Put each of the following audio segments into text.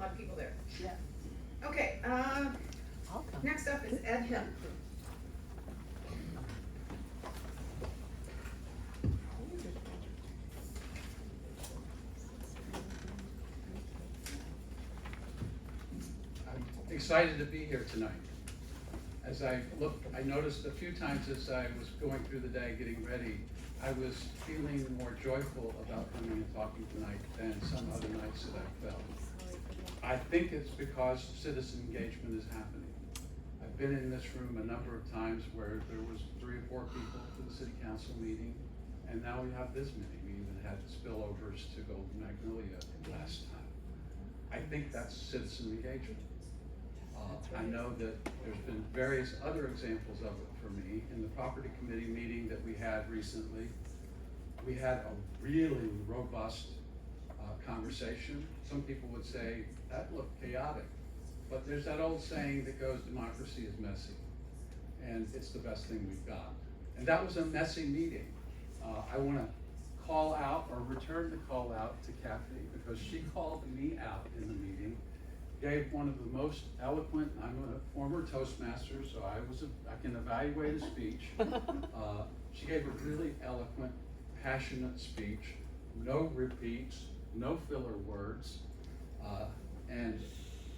a lot of people there. Yeah. Okay, next up is Ed Hipp. I'm excited to be here tonight. As I looked, I noticed a few times as I was going through the day getting ready, I was feeling more joyful about coming and talking tonight than some other nights that I felt. I think it's because citizen engagement is happening. I've been in this room a number of times where there was 3 or 4 people to the city council meeting, and now we have this many. We even had spillovers to Golden Magnolia last time. I think that's citizen engagement. I know that there's been various other examples of it for me. In the property committee meeting that we had recently, we had a really robust conversation. Some people would say that looked chaotic, but there's that old saying that goes, democracy is messy, and it's the best thing we've got. And that was a messy meeting. I want to call out or return the call out to Kathy, because she called me out in the meeting, gave one of the most eloquent, I'm a former Toastmaster, so I can evaluate a speech. She gave a really eloquent, passionate speech, no repeats, no filler words, and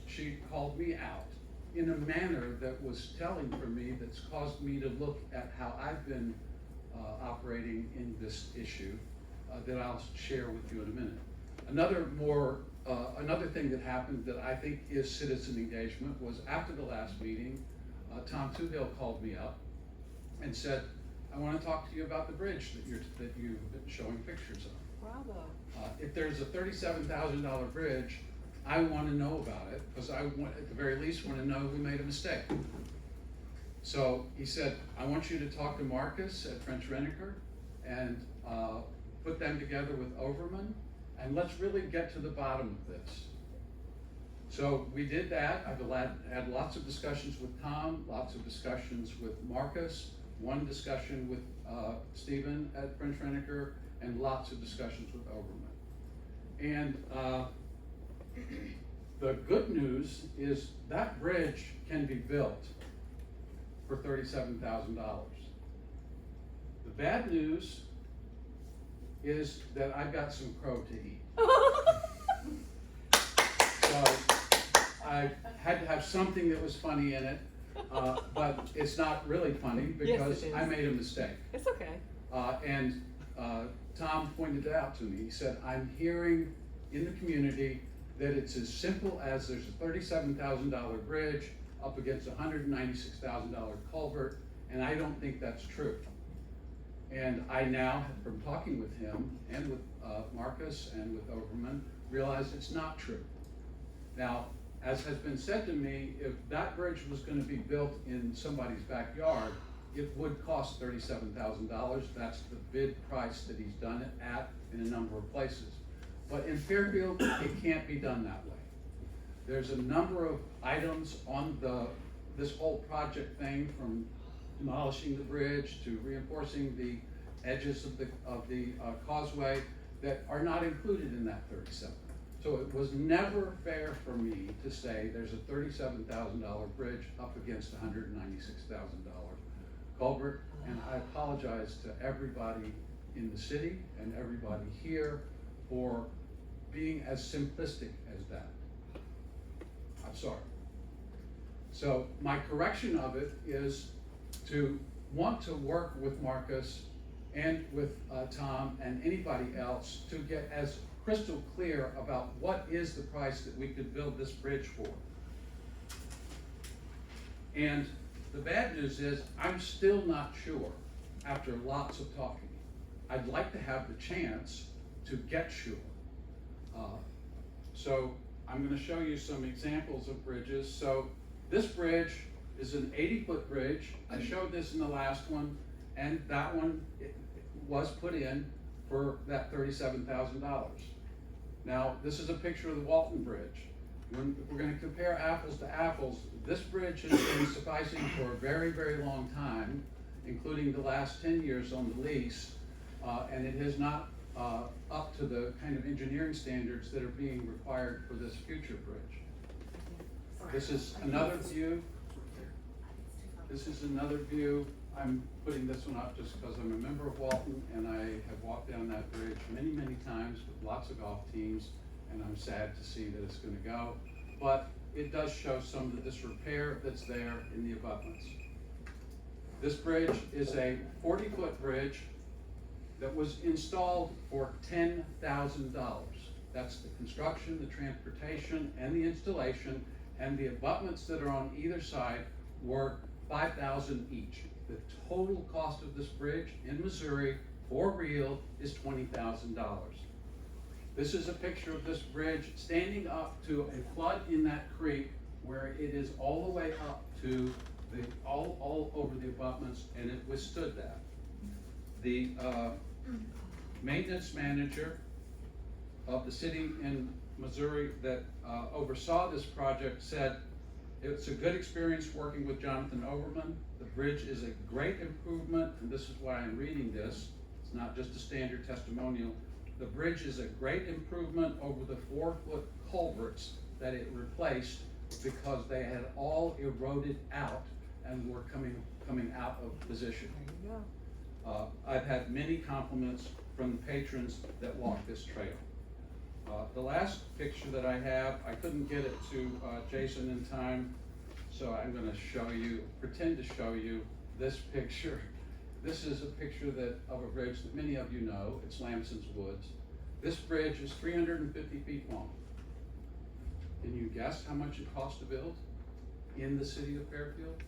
she called me out in a manner that was telling for me, that's caused me to look at how I've been operating in this issue that I'll share with you in a minute. Another thing that happened that I think is citizen engagement was after the last meeting, Tom Toohill called me up and said, I want to talk to you about the bridge that you've been showing pictures of. Bravo. If there's a $37,000 bridge, I want to know about it, because I want, at the very least, want to know who made a mistake. So he said, I want you to talk to Marcus at French-Reniker and put them together with Overman, and let's really get to the bottom of this. So we did that. I've had lots of discussions with Tom, lots of discussions with Marcus, one discussion with Stephen at French-Reniker, and lots of discussions with Overman. And the good news is that bridge can be built for $37,000. The bad news is that I've got some crow to eat. So I had to have something that was funny in it, but it's not really funny because Yes, I made a mistake. It's okay. And Tom pointed it out to me. He said, I'm hearing in the community that it's as simple as there's a $37,000 bridge up against a $196,000 culvert, and I don't think that's true. And I now, from talking with him and with Marcus and with Overman, realize it's not true. Now, as has been said to me, if that bridge was going to be built in somebody's backyard, it would cost $37,000. That's the bid price that he's done it at in a number of places. But in Fairfield, it can't be done that way. There's a number of items on this whole project thing, from demolishing the bridge to reinforcing the edges of the causeway, that are not included in that 37. So it was never fair for me to say there's a $37,000 bridge up against a $196,000 culvert, and I apologize to everybody in the city and everybody here for being as simplistic as that. I'm sorry. So my correction of it is to want to work with Marcus and with Tom and anybody else to get as crystal clear about what is the price that we could build this bridge for. And the bad news is I'm still not sure after lots of talking. I'd like to have the chance to get sure. So I'm going to show you some examples of bridges. So this bridge is an 80-foot bridge. I showed this in the last one, and that one was put in for that $37,000. Now, this is a picture of the Walton Bridge. If we're going to compare apples to apples, this bridge has been sufficing for a very, very long time, including the last 10 years on the lease, and it has not up to the kind of engineering standards that are being required for this future bridge. This is another view. This is another view. I'm putting this one up just because I'm a member of Walton and I have walked down that bridge many, many times with lots of golf teams, and I'm sad to see that it's going to go. But it does show some of the disrepair that's there in the abutments. This bridge is a 40-foot bridge that was installed for $10,000. That's the construction, the transportation, and the installation, and the abutments that are on either side were $5,000 each. The total cost of this bridge in Missouri for real is $20,000. This is a picture of this bridge standing up to a flood in that creek where it is all the way up to all over the abutments, and it withstood that. The maintenance manager of the city in Missouri that oversaw this project said, it's a good experience working with Jonathan Overman. The bridge is a great improvement, and this is why I'm reading this. It's not just a standard testimonial. The bridge is a great improvement over the 4-foot culverts that it replaced because they had all eroded out and were coming out of position. There you go. I've had many compliments from the patrons that walk this trail. The last picture that I have, I couldn't get it to Jason in time, so I'm going to pretend to show you this picture. This is a picture of a bridge that many of you know. It's Lamson's Woods. This bridge is 350 feet long. Can you guess how much it cost to build in the city of Fairfield?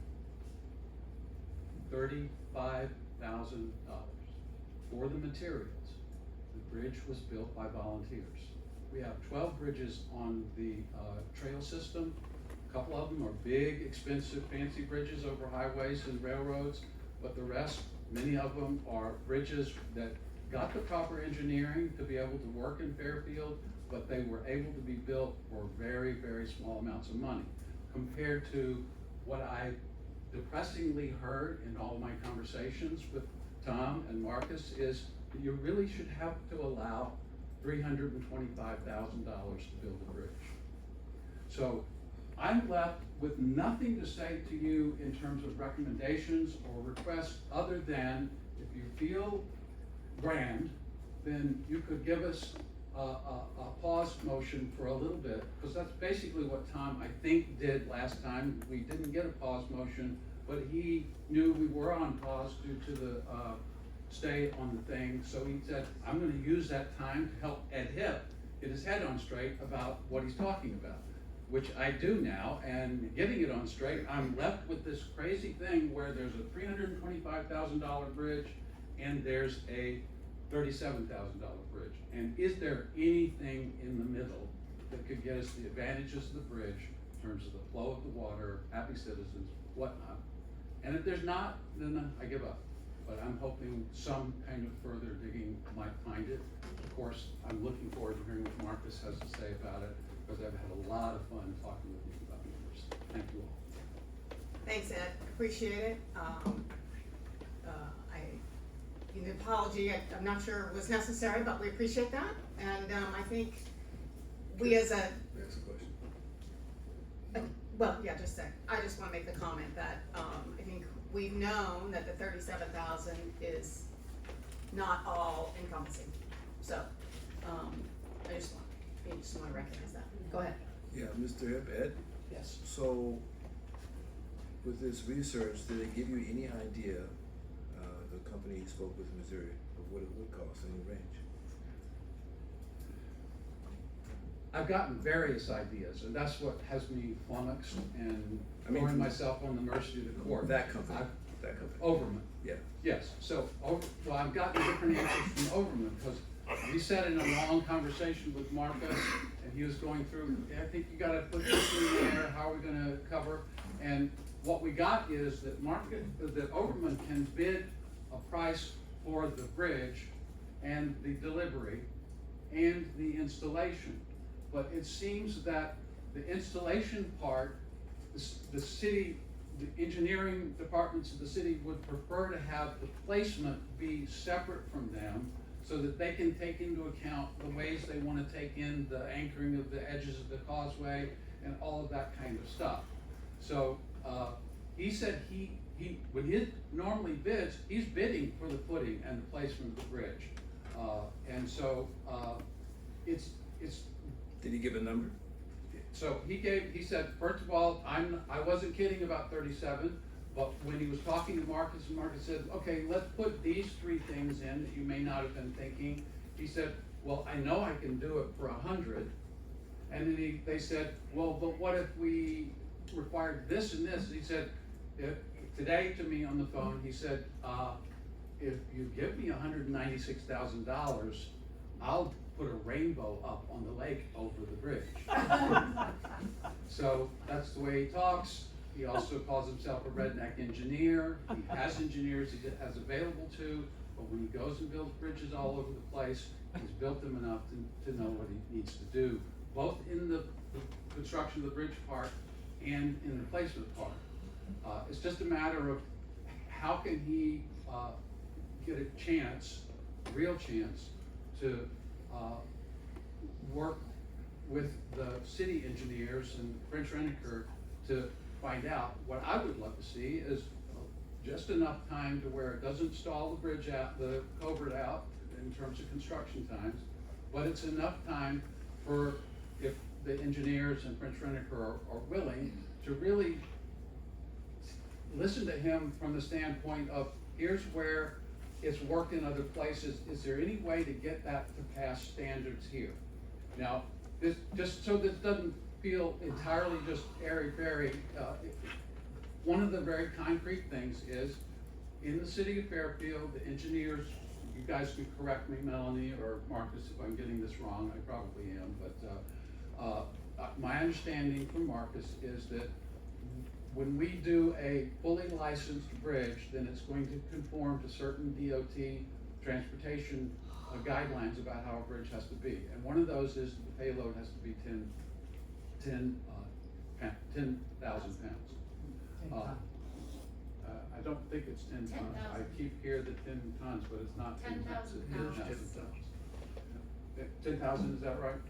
$35,000 for the materials. The bridge was built by volunteers. We have 12 bridges on the trail system. A couple of them are big, expensive, fancy bridges over highways and railroads, but the rest, many of them are bridges that got the proper engineering to be able to work in Fairfield, but they were able to be built for very, very small amounts of money. Compared to what I depressingly heard in all my conversations with Tom and Marcus is that you really should have to allow $325,000 to build a bridge. So I'm left with nothing to say to you in terms of recommendations or requests other than if you feel grand, then you could give us a pause motion for a little bit, because that's basically what Tom, I think, did last time. We didn't get a pause motion, but he knew we were on pause due to the stay on the thing, so he said, I'm going to use that time to help Ed Hipp get his head on straight about what he's talking about, which I do now, and getting it on straight, I'm left with this crazy thing where there's a $325,000 bridge and there's a $37,000 bridge. And is there anything in the middle that could get us the advantages of the bridge in terms of the flow of the water, happy citizens, whatnot? And if there's not, then I give up. But I'm hoping some kind of further digging might find it. Of course, I'm looking forward to hearing what Marcus has to say about it, because I've had a lot of fun talking with you about numbers. Thank you all. Thanks, Ed, appreciate it. The apology, I'm not sure was necessary, but we appreciate that. And I think we as a, That's a question. well, yeah, just a sec. I just want to make the comment that I think we've known that the 37,000 is not all encompassing. So I just want to recognize that. Go ahead. Yeah, Mr. Hipp, Ed, Yes. so with this research, did it give you any idea, the company you spoke with in Missouri, of what it would cost in the range? I've gotten various ideas, and that's what has me flummoxed and throwing from- myself on the mercy of the court. That company, I've- that company. Overman. Yeah. Yes, so, well, I've gotten different answers from Overman, because we sat in a long conversation with Marcus, and he was going through, I think you gotta put this in there, how are we gonna cover? And what we got is that that Overman can bid a price for the bridge and the delivery and the installation. But it seems that the installation part, the city, the engineering departments of the city would prefer to have the placement be separate from them, so that they can take into account the ways they wanna take in the anchoring of the edges of the causeway and all of that kind of stuff. So, he said when he normally bids, he's bidding for the footing and the placement of the bridge. And so, it's. Did he give a number? So he said, first of all, I wasn't kidding about 37, but when he was talking to Marcus, and Marcus said, okay, let's put these 3 things in that you may not have been thinking. He said, well, I know I can do it for 100. And then they said, well, but what if we required this and this? He said, today to me on the phone, he said, if you give me $196,000, I'll put a rainbow up on the lake over the bridge. So that's the way he talks. He also calls himself a redneck engineer. He has engineers he has available to, but when he goes and builds bridges all over the place, he's built them enough to know what he needs to do, both in the construction of the bridge part and in the placement part. It's just a matter of how can he get a chance, a real chance, to work with the city engineers and French-Reniker to find out. What I would love to see is just enough time to where it doesn't stall the bridge out, the culvert out in terms of construction times, but it's enough time for, if the engineers and French-Reniker are willing, to really listen to him from the standpoint of, here's where it's worked in other places, is there any way to get that to pass standards here? Now, this, just so this doesn't feel entirely just airy-fairy, one of the very concrete things is, in the city of Fairfield, the engineers, you guys can correct me, Melanie or Marcus, if I'm getting this wrong, I probably am, but my understanding from Marcus is that when we do a fully licensed bridge, then it's going to conform to certain DOT transportation guidelines about how a bridge has to be. And one of those is the payload has to be 10,000 pounds. I don't think it's 10 tons. I keep hearing the 10 tons, but it's not 10 tons. 10,000 It's pounds. 10,000, is that right?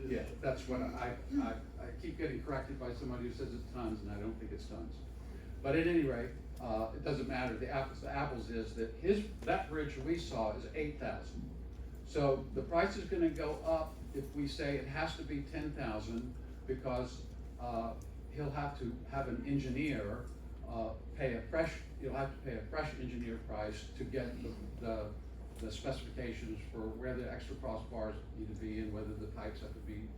Yeah. That's what I keep getting corrected by somebody who says it's tons, and I don't think it's tons. But at any rate, it doesn't matter. The apples to apples is that that bridge we saw is 8,000. So the price is gonna go up if we say it has to be 10,000, because he'll have to have an engineer you'll have to pay a fresh engineer price to get the specifications for where the extra crossbars need to be and whether the pipes have to be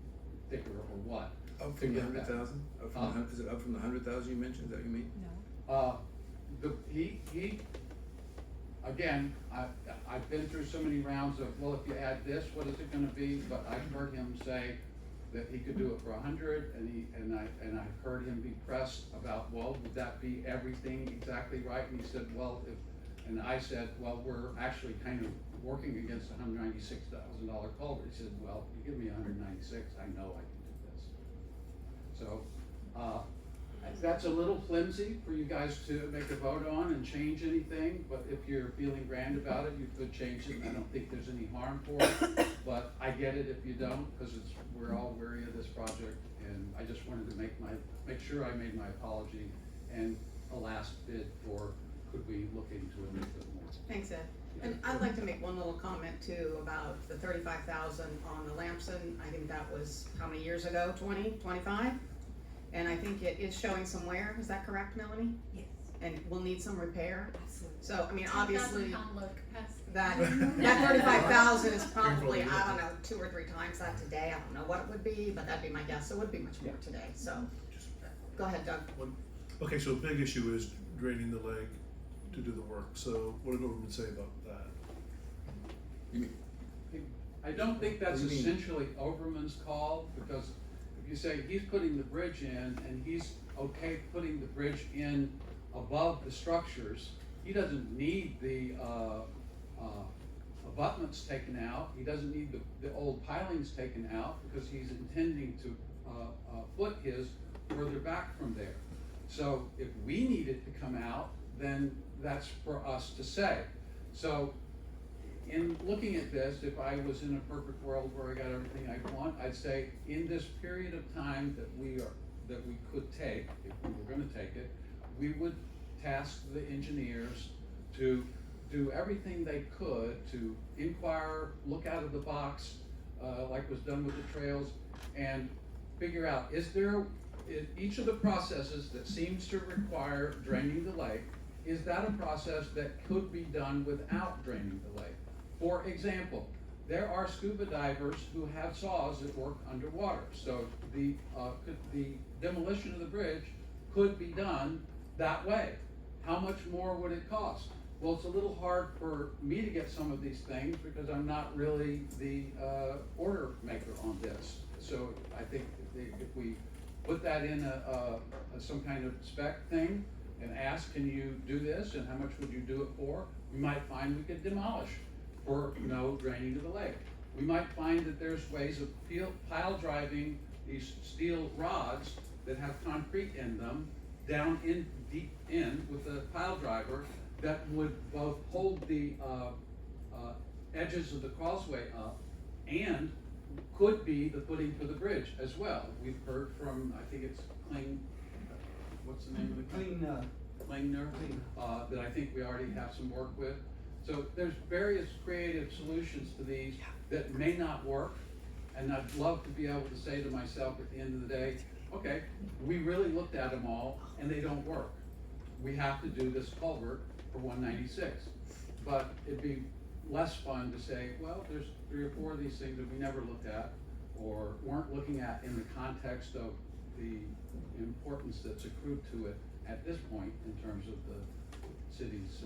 thicker or what. Up from the To get that. 100,000? Is it up from the 100,000 you mentioned? Is that what you mean? No. He again, I've been through so many rounds of, well, if you add this, what is it gonna be? But I've heard him say that he could do it for 100, and I've heard him be pressed about, well, would that be everything exactly right? And he said, well, and I said, well, we're actually kind of working against a $196,000 culvert. He said, well, you give me 196, I know I can do this. So, that's a little flimsy for you guys to make a vote on and change anything, but if you're feeling grand about it, you could change it. I don't think there's any harm for it, but I get it if you don't, because we're all weary of this project, and I just wanted to make sure I made my apology and a last bid for, could we look into it a little bit more? Thanks, Ed. And I'd like to make one little comment too about the 35,000 on the Lamson. I think that was, how many years ago, 20, 25? And I think it is showing some wear, is that correct, Melanie? Yes. And we'll need some repair. Absolutely. So, I mean, obviously, 10,000 pound load capacity. that 35,000 is probably, I don't know, 2 or 3 times that today. I don't know what it would be, but that'd be my guess. It would be much more today, so. Go ahead, Doug. Okay, so a big issue is draining the lake to do the work, so what did Overman say about that? You mean, I don't think that's What do you mean? essentially Overman's call, because if you say he's putting the bridge in and he's okay putting the bridge in above the structures, he doesn't need the abutments taken out. He doesn't need the old pilings taken out, because he's intending to put his further back from there. So if we need it to come out, then that's for us to say. So in looking at this, if I was in a perfect world where I got everything I want, I'd say in this period of time that we could take, if we were gonna take it, we would task the engineers to do everything they could to inquire, look out of the box, like was done with the trails, and figure out, is each of the processes that seems to require draining the lake, is that a process that could be done without draining the lake? For example, there are scuba divers who have saws that work underwater, so the demolition of the bridge could be done that way. How much more would it cost? Well, it's a little hard for me to get some of these things because I'm not really the order maker on this. So I think if we put that in some kind of spec thing and ask, can you do this and how much would you do it for? We might find we could demolish for no draining to the lake. We might find that there's ways of pile driving these steel rods that have concrete in them down in deep in with a pile driver that would both hold the edges of the causeway up and could be the footing for the bridge as well. We've heard from, I think it's what's the name of the company? Klingner, that I think we already have some work with. So there's various creative solutions to these that may not work, and I'd love to be able to say to myself at the end of the day, okay, we really looked at them all and they don't work. We have to do this culvert for 196. But it'd be less fun to say, well, there's 3 or 4 of these things that we never looked at or weren't looking at in the context of the importance that's accrued to it at this point in terms of the city's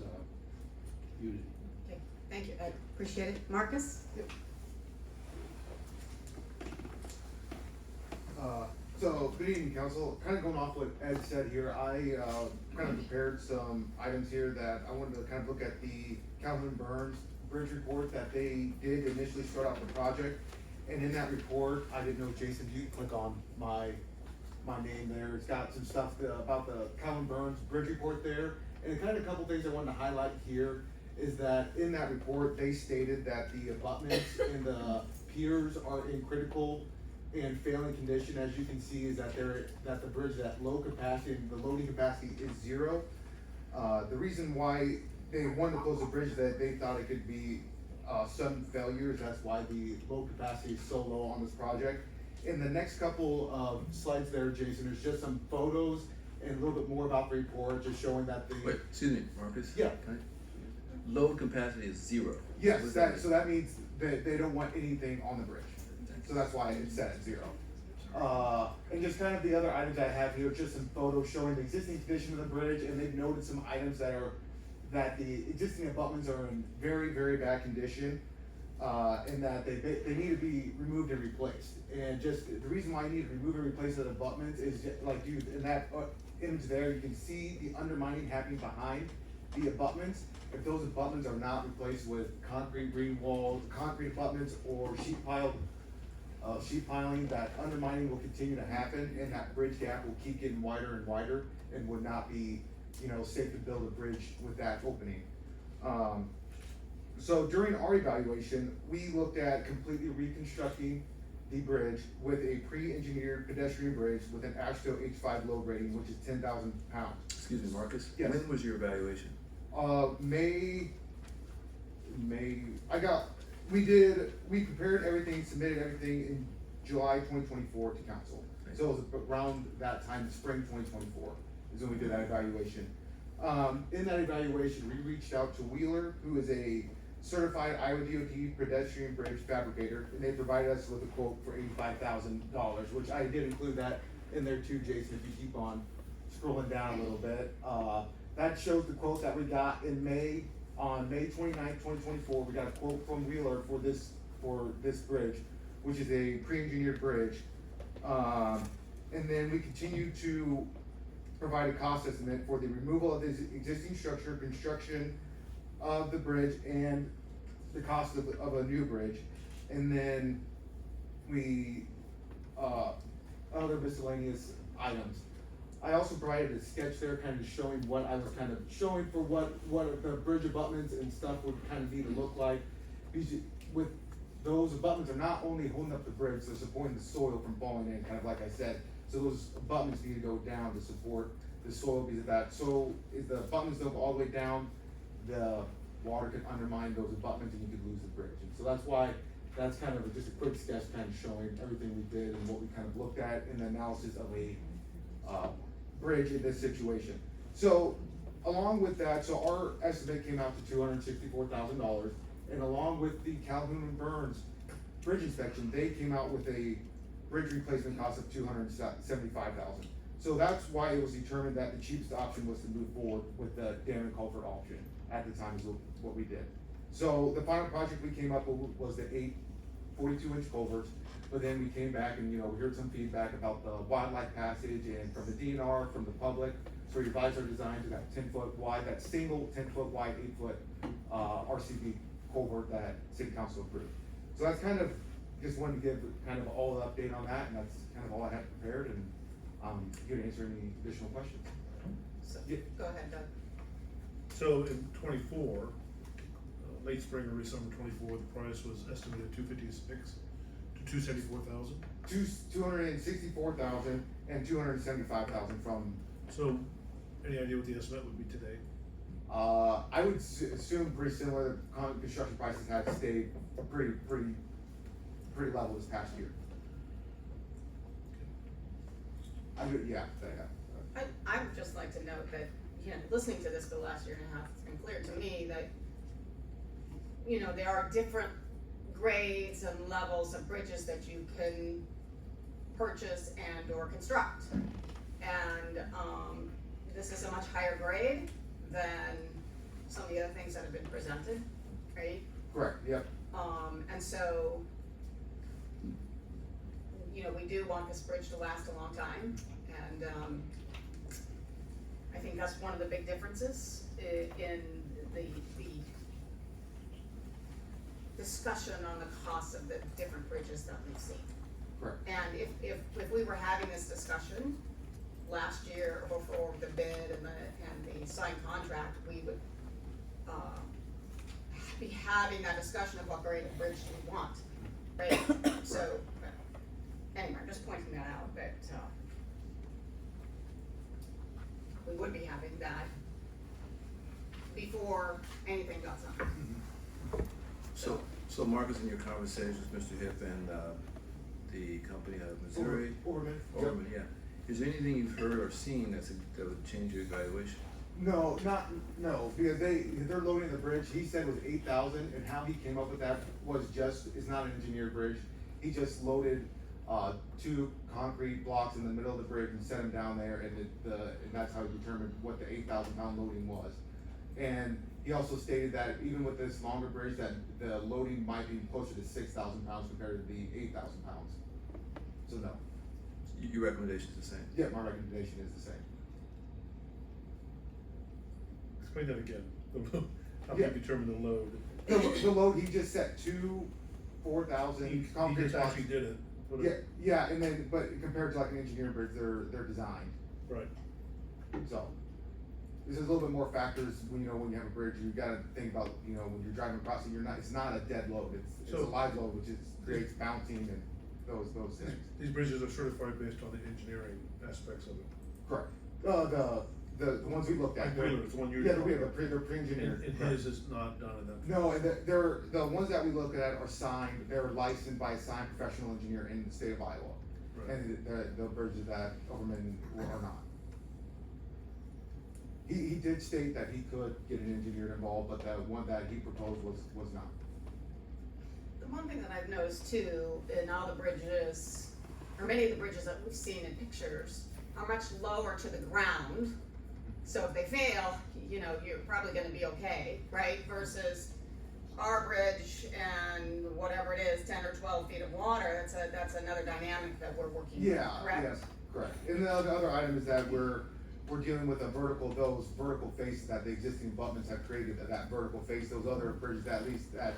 unity. Okay, thank you, Ed, appreciate it. Marcus? So, good evening, council. Kind of going off what Ed said here, I kind of prepared some items here that I wanted to kind of look at the Calvin Burns bridge report that they did initially start out the project. And in that report, I didn't know, Jason, you click on my name there. It's got some stuff about the Calvin Burns bridge report there. And kind of a couple things I wanted to highlight here is that in that report, they stated that the abutments and the piers are in critical and failing condition. As you can see, is that the bridge is at low capacity and the loading capacity is 0. The reason why they wanted to close the bridge, that they thought it could be sudden failures. That's why the load capacity is so low on this project. In the next couple of slides there, Jason, there's just some photos and a little bit more about the report, just showing that the Wait, excuse me, Marcus? Yeah. Load capacity is 0. Yes, What does that, mean? so that means that they don't want anything on the bridge. So that's why it's set at 0. And just kind of the other items I have here, just some photos showing the existing condition of the bridge, and they've noted some items that the existing abutments are in very, very bad condition, and that they need to be removed and replaced. And just the reason why you need to remove and replace the abutments is like in that image there, you can see the undermining happening behind the abutments. If those abutments are not replaced with concrete green walls, concrete abutments, or sheet piling, that undermining will continue to happen, and that bridge gap will keep getting wider and wider, and would not be, safe to build a bridge with that opening. So during our evaluation, we looked at completely reconstructing the bridge with a pre-engineered pedestrian bridge with an AASHTO H5 load rating, which is 10,000 pounds. Excuse me, Marcus? Yes. When was your evaluation? We prepared everything, submitted everything in July 2024 to council. So it was around that time, spring 2024, is when we did that evaluation. In that evaluation, we reached out to Wheeler, who is a certified Iowa DOT pedestrian bridge fabricator, and they provided us with a quote for $85,000, which I did include that in there too, Jason, if you keep on scrolling down a little bit. That shows the quote that we got in May. On May 29th, 2024, we got a quote from Wheeler for this bridge, which is a pre-engineered bridge. And then we continue to provide a cost estimate for the removal of this existing structure, construction of the bridge, and the cost of a new bridge. And then we, other miscellaneous items. I also provided a sketch there kind of showing what I was kind of showing for what the bridge abutments and stuff would kind of need to look like. with those abutments are not only holding up the bridge, they're supporting the soil from falling in, kind of like I said. So those abutments need to go down to support the soil, because of that. So if the abutments don't go all the way down, the water could undermine those abutments and you could lose the bridge. And so that's why, that's kind of just a quick sketch kind of showing everything we did and what we kind of looked at in the analysis of a, bridge in this situation. So along with that, so our estimate came out to $264,000, and along with the Calhoun and Burns bridge inspection, they came out with a bridge replacement cost of $275,000. So that's why it was determined that the cheapest option was to move forward with the dam and culvert option at the time, is what we did. So the final project we came up with was the 8 42-inch culverts, but then we came back and, we heard some feedback about the wildlife passage and from the DNR, from the public. So we revised our design to that 10-foot wide, that single 10-foot wide, 8-foot, RCB culvert that city council approved. So that's kind of, just wanted to give kind of all the update on that, and that's kind of all I had prepared, and, here to answer any additional questions. So, Yeah. go ahead, Doug. So in '24, late spring, early summer '24, the price was estimated $256,000 to $274,000. 264,000 and 275,000 from, So, any idea what the estimate would be today? I would assume pretty similar. Construction prices have stayed pretty level this past year. I would, yeah, they have. I would just like to note that, listening to this for the last year and a half, it's been clear to me that, there are different grades and levels of bridges that you can purchase and or construct. And, this is a much higher grade than some of the other things that have been presented, right? Correct, yep. And so, we do want this bridge to last a long time, and, I think that's one of the big differences in the discussion on the cost of the different bridges that we've seen. Correct. And if we were having this discussion last year or before the bid and the signed contract, we would, be having that discussion of what grade of bridge we want, right? So, anyway, I'm just pointing that out, that, we would be having that before anything got done. So Marcus, in your conversations with Mr. Hipp and, the company out of Missouri? Overman. Overman, yeah. Is there anything you've heard or seen that would change your evaluation? No, because they're loading the bridge. He said it was 8,000, and how he came up with that is not an engineered bridge. He just loaded, 2 concrete blocks in the middle of the bridge and set them down there, and that's how he determined what the 8,000-pound loading was. And he also stated that even with this longer bridge, that the loading might be closer to 6,000 pounds compared to the 8,000 pounds. So no. Your recommendation is the same? Yeah, my recommendation is the same. Explain that again. How do Yeah. you determine the load? The load, he just set 2 4,000 He concrete just blocks. actually did it. What Yeah, it- yeah, and then, but compared to like an engineering bridge, they're designed, Right. so. There's a little bit more factors when you have a bridge, you gotta think about, when you're driving across it, it's not a dead load, it's a So- live load, which creates bouncing and those things. These bridges are certified based on the engineering aspects of it. Correct. The ones we looked at. And Wheeler's the one you're Yeah, talking they're about. pre-engineered. And correct. his is not done in that. No, and they're, the ones that we looked at are signed, they're licensed by a signed professional engineer in the state of Iowa. Right. And the bridges that Overman are not. He did state that he could get an engineer involved, but the one that he proposed was not. The one thing that I've noticed too, in all the bridges, or many of the bridges that we've seen in pictures, are much lower to the ground. So if they fail, you're probably gonna be okay, right? Versus our bridge and whatever it is, 10 or 12 feet of water, that's another dynamic that we're working on, Yeah, correct? yes, correct. And the other item is that we're dealing with those vertical faces that the existing abutments have created, that vertical face, those other bridges, at least that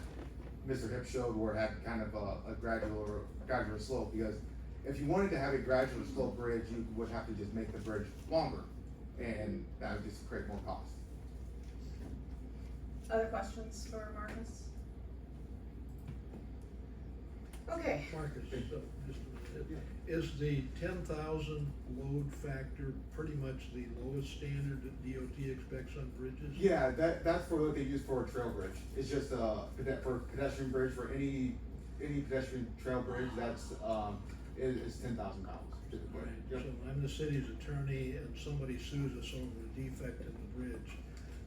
Mr. Hipp showed, where it had kind of a gradual slope, because if you wanted to have a gradual slope bridge, you would have to just make the bridge longer, and that would just create more cost. Other questions for Marcus? Okay, Marcus, just a minute. Is the 10,000 load factor pretty much the lowest standard that DOT expects on bridges? Yeah, that's for what they use for a trail bridge. It's just for pedestrian bridge, for any pedestrian trail bridge, that's, is 10,000 pounds typically. Right, Yep. so I'm the city's attorney and somebody sues us over a defect in the bridge.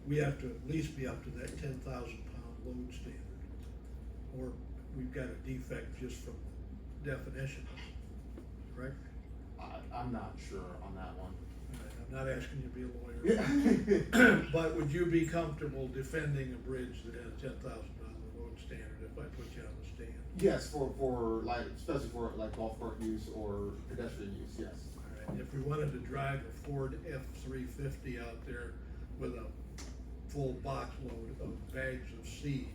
We have to at least be up to that 10,000 pound load standard. Or we've got a defect just from definition, correct? I'm not sure on that one. All right, I'm not asking you to be a lawyer. Yeah. But would you be comfortable defending a bridge that has 10,000 pound load standard if I put you on the stand? Yes, for like, especially for like golf cart use or pedestrian use, yes. All right, if we wanted to drive a Ford F-350 out there with a full box load of bags of seed,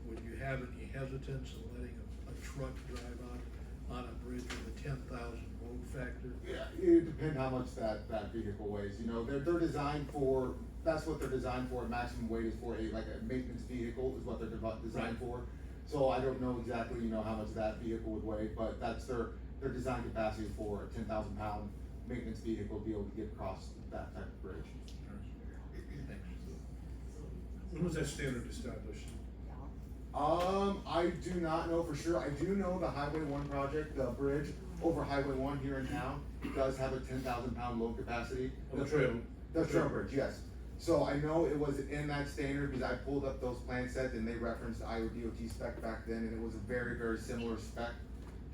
would you have any hesitance in letting a truck drive out on a bridge with a 10,000 load factor? Yeah, it depends how much that vehicle weighs, you know, they're designed for, that's what they're designed for, maximum weight is for like a maintenance vehicle is what they're designed for. So I don't know exactly, you know, how much that vehicle would weigh, but that's their design capacity for a 10,000 pound maintenance vehicle to be able to get across that type of bridge. When was that standard established? I do not know for sure. I do know the Highway 1 project, the bridge over Highway 1 here in town, does have a 10,000 pound load capacity. On the trail? The trail bridge, yes. So I know it was in that standard because I pulled up those plan sets and they referenced Iowa DOT spec back then, and it was a very, very similar spec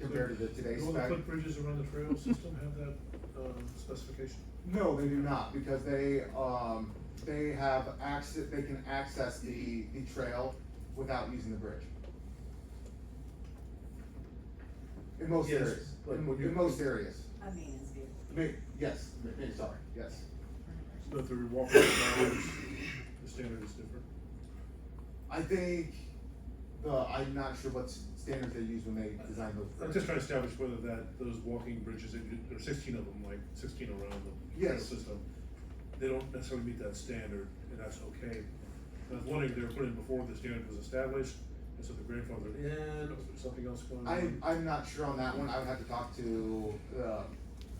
compared to the today's Do all the spec. footbridges around the trail system have that, specification? No, they do not, because they have access, they can access the trail without using the bridge. In most Yes, areas, but when you- in most areas. A maintenance vehicle. Yes, sorry, yes. So if they're walking around, the standard is different? I think I'm not sure what standards they use when they design those I'm bridges. just trying to establish whether those walking bridges, there are 16 of them, like 16 around the trail Yes. system, they don't necessarily meet that standard, and that's okay. I was wondering if they were put in before the standard was established, and so the grandfathered in, or was there something else going on? I'm not sure on that one. I would have to talk to,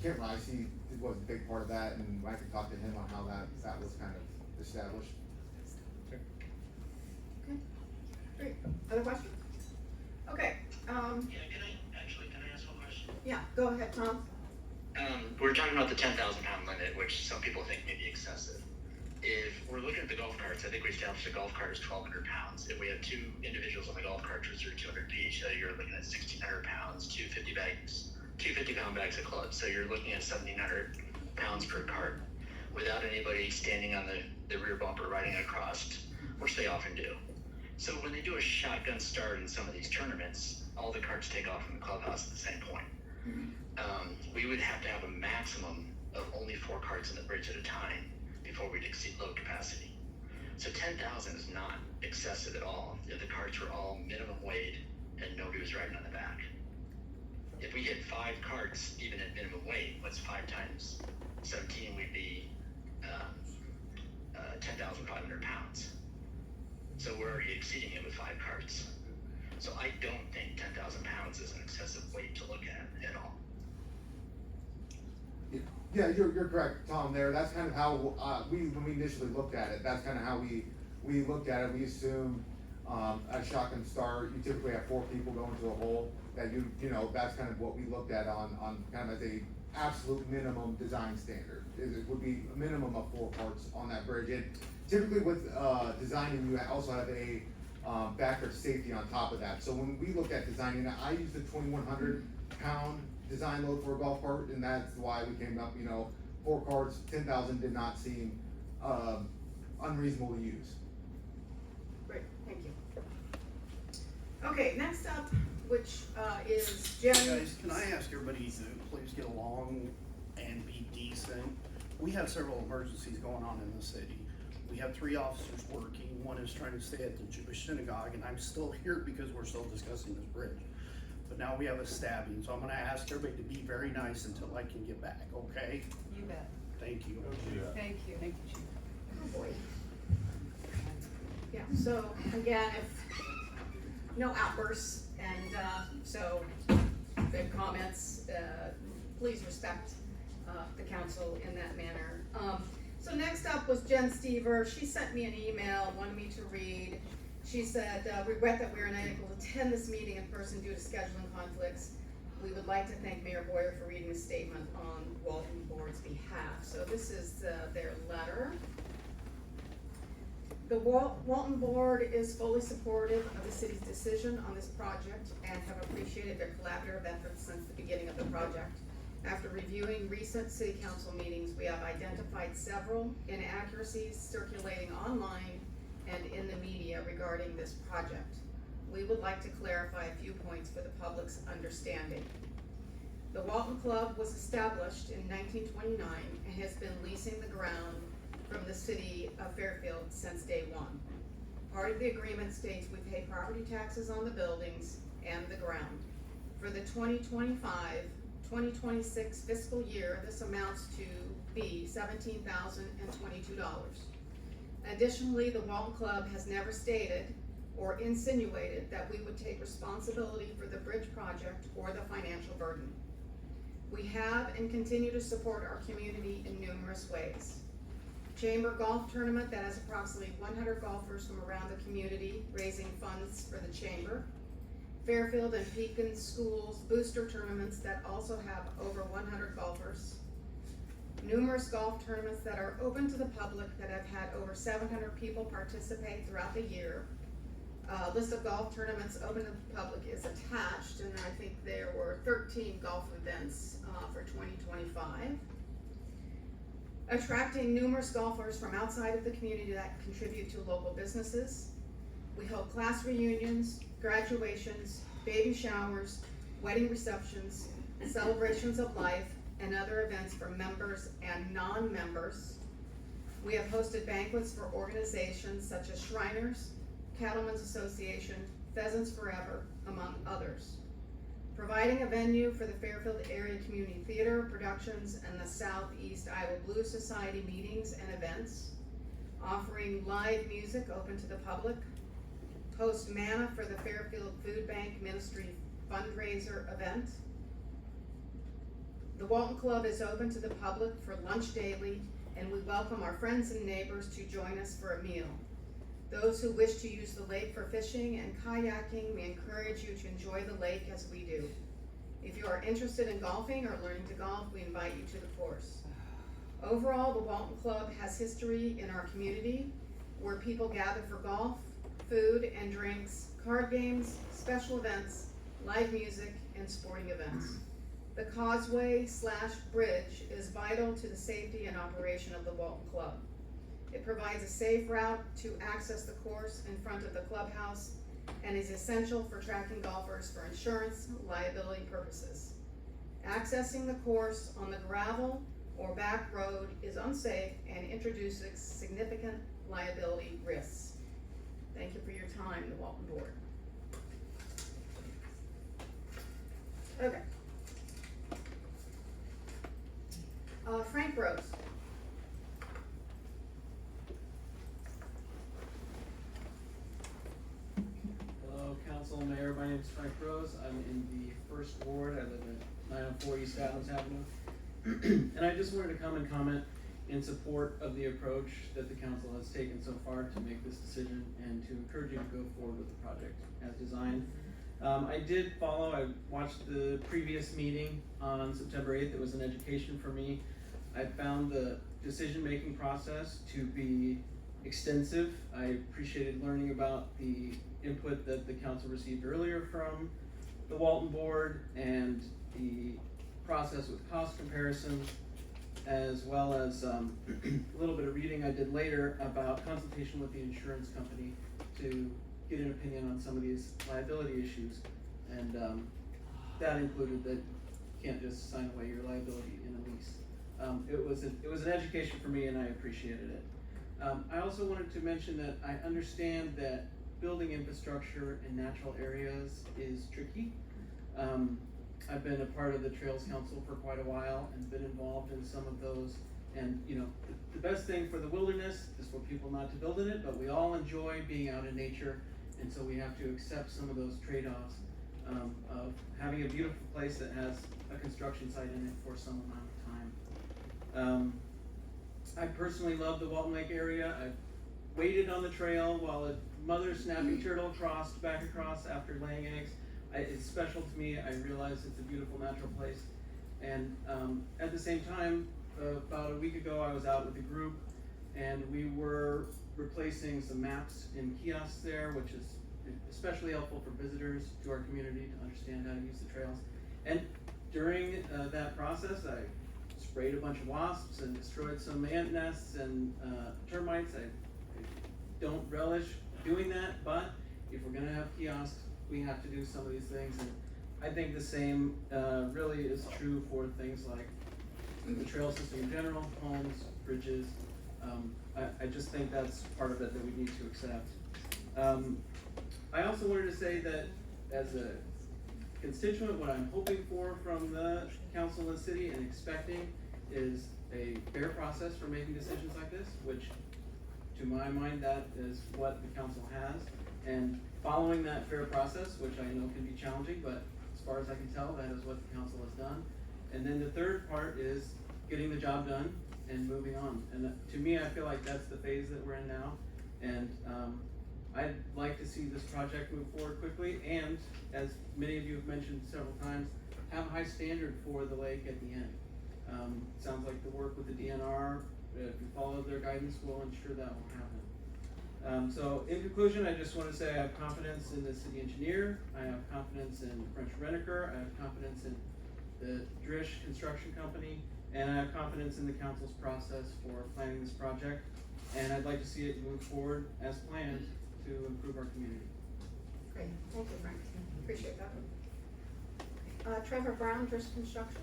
Kent Rice, he was a big part of that, and I could talk to him on how that was kind of established. Okay. okay, great. Other questions? Okay, Yeah, can I ask one question? yeah, go ahead, Tom. We're talking about the 10,000 pound limit, which some people think may be excessive. If we're looking at the golf carts, I think we established a golf cart is 1,200 pounds. If we have two individuals on the golf cart who are 200 each, so you're looking at 1,600 pounds, 250 pound bags of clubs. So you're looking at 1,700 pounds per cart without anybody standing on the rear bumper riding across, which they often do. So when they do a shotgun start in some of these tournaments, all the carts take off from the clubhouse at the same point. We would have to have a maximum of only 4 carts in the bridge at a time before we'd exceed load capacity. So 10,000 is not excessive at all if the carts were all minimum weight and nobody was riding on the back. If we hit 5 carts, even at minimum weight, what's 5 times 17 would be 10,500 pounds. So we're already exceeding it with 5 carts. So I don't think 10,000 pounds is an excessive weight to look at all. Yeah, you're correct, Tom, there. That's kind of how, when we initially looked at it, that's kind of how we looked at it. We assumed, a shotgun start, you typically have 4 people going to a hole, that you know, that's kind of what we looked at on kind of as a absolute minimum design standard. It would be a minimum of 4 carts on that bridge. And typically with, designing, you also have a, backup safety on top of that. So when we look at designing, I use the 2,100 pound design load for a golf cart, and that's why we came up, you know, 4 carts, 10,000 did not seem, unreasonable to use. Great, thank you. Okay, next up, which, is Jen. Guys, can I ask everybody to please get along and be decent? We have several emergencies going on in the city. We have 3 officers working. One is trying to stay at the Jewish synagogue, and I'm still here because we're still discussing this bridge. But now we have a stabbing, so I'm gonna ask everybody to be very nice until I can get back, okay? You bet. Thank you. Thank you. Thank you, Chief. Oh, boy. Yeah, so again, if no outbursts And, so, the comments, please respect, the council in that manner. So next up was Jen Stever. She sent me an email, wanted me to read. She said, regret that we are unable to attend this meeting in person due to scheduling conflicts. We would like to thank Mayor Boyer for reading the statement on Walton Board's behalf. So this is their letter. The Walton Board is fully supportive of the city's decision on this project and have appreciated their collaborative efforts since the beginning of the project. After reviewing recent city council meetings, we have identified several inaccuracies circulating online and in the media regarding this project. We would like to clarify a few points for the public's understanding. The Walton Club was established in 1929 and has been leasing the ground from the city of Fairfield since day one. Part of the agreement states we pay property taxes on the buildings and the ground. For the 2025-2026 fiscal year, this amounts to be $17,022. Additionally, the Walton Club has never stated or insinuated that we would take responsibility for the bridge project or the financial burden. We have and continue to support our community in numerous ways. Chamber golf tournament that has approximately 100 golfers from around the community raising funds for the chamber. Fairfield and Pekin schools booster tournaments that also have over 100 golfers. Numerous golf tournaments that are open to the public that have had over 700 people participate throughout the year. List of golf tournaments open to the public is attached, and I think there were 13 golf events for 2025. Attracting numerous golfers from outside of the community that contribute to local businesses. We hold class reunions, graduations, baby showers, wedding receptions, celebrations of life, and other events for members and non-members. We have hosted banquets for organizations such as Shriners, Cattlemen's Association, Pheasants Forever, among others. Providing a venue for the Fairfield Area Community Theater productions and the Southeast Iowa Blues Society meetings and events. Offering live music open to the public. Host manna for the Fairfield Food Bank Ministry fundraiser event. The Walton Club is open to the public for lunch daily, and we welcome our friends and neighbors to join us for a meal. Those who wish to use the lake for fishing and kayaking, we encourage you to enjoy the lake as we do. If you are interested in golfing or learning to golf, we invite you to the course. Overall, the Walton Club has history in our community where people gather for golf, food and drinks, card games, special events, live music, and sporting events. The causeway/bridge is vital to the safety and operation of the Walton Club. It provides a safe route to access the course in front of the clubhouse and is essential for tracking golfers for insurance liability purposes. Accessing the course on the gravel or back road is unsafe and introduces significant liability risks. Thank you for your time, the Walton Board. Okay. Frank Rose. Hello, Council, Mayor. My name is Frank Rose. I'm in the First Ward. I live at 904 East Adams Avenue. And I just wanted to come and comment in support of the approach that the council has taken so far to make this decision and to encourage you to go forward with the project as designed. I watched the previous meeting on September 8th. It was an education for me. I found the decision-making process to be extensive. I appreciated learning about the input that the council received earlier from the Walton Board and the process with cost comparisons, as well as a little bit of reading I did later about consultation with the insurance company to get an opinion on some of these liability issues. And that included that you can't just sign away your liability in a lease. It was an education for me, and I appreciated it. I also wanted to mention that I understand that building infrastructure in natural areas is tricky. I've been a part of the Trails Council for quite a while and been involved in some of those. And you know, the best thing for the wilderness is for people not to build in it, but we all enjoy being out in nature, and so we have to accept some of those trade-offs. of having a beautiful place that has a construction site in it for some amount of time. I personally love the Walton Lake area. I waited on the trail while a mother snapping turtle crossed back across after laying eggs. It's special to me. I realize it's a beautiful natural place. And at the same time, about a week ago, I was out with a group and we were replacing some maps in kiosks there, which is especially helpful for visitors to our community to understand how to use the trails. And during that process, I sprayed a bunch of wasps and destroyed some ant nests and termites. I don't relish doing that, but if we're gonna have kiosks, we have to do some of these things. And I think the same really is true for things like the trail system in general, homes, bridges. I just think that's part of it that we need to accept. I also wanted to say that as a constituent, what I'm hoping for from the council and the city and expecting is a fair process for making decisions like this, which to my mind, that is what the council has. And following that fair process, which I know can be challenging, but as far as I can tell, that is what the council has done. And then the third part is getting the job done and moving on. And to me, I feel like that's the phase that we're in now. And I'd like to see this project move forward quickly, and as many of you have mentioned several times, have a high standard for the lake at the end. Sounds like the work with the DNR, if you follow their guidance, will ensure that will happen. So in conclusion, I just want to say I have confidence in the city engineer, I have confidence in French-Reniker, I have confidence in the Drish Construction Company, and I have confidence in the council's process for planning this project. And I'd like to see it move forward as planned to improve our community. Great, thank you, Frank, appreciate that. Trevor Brown, Drish Construction.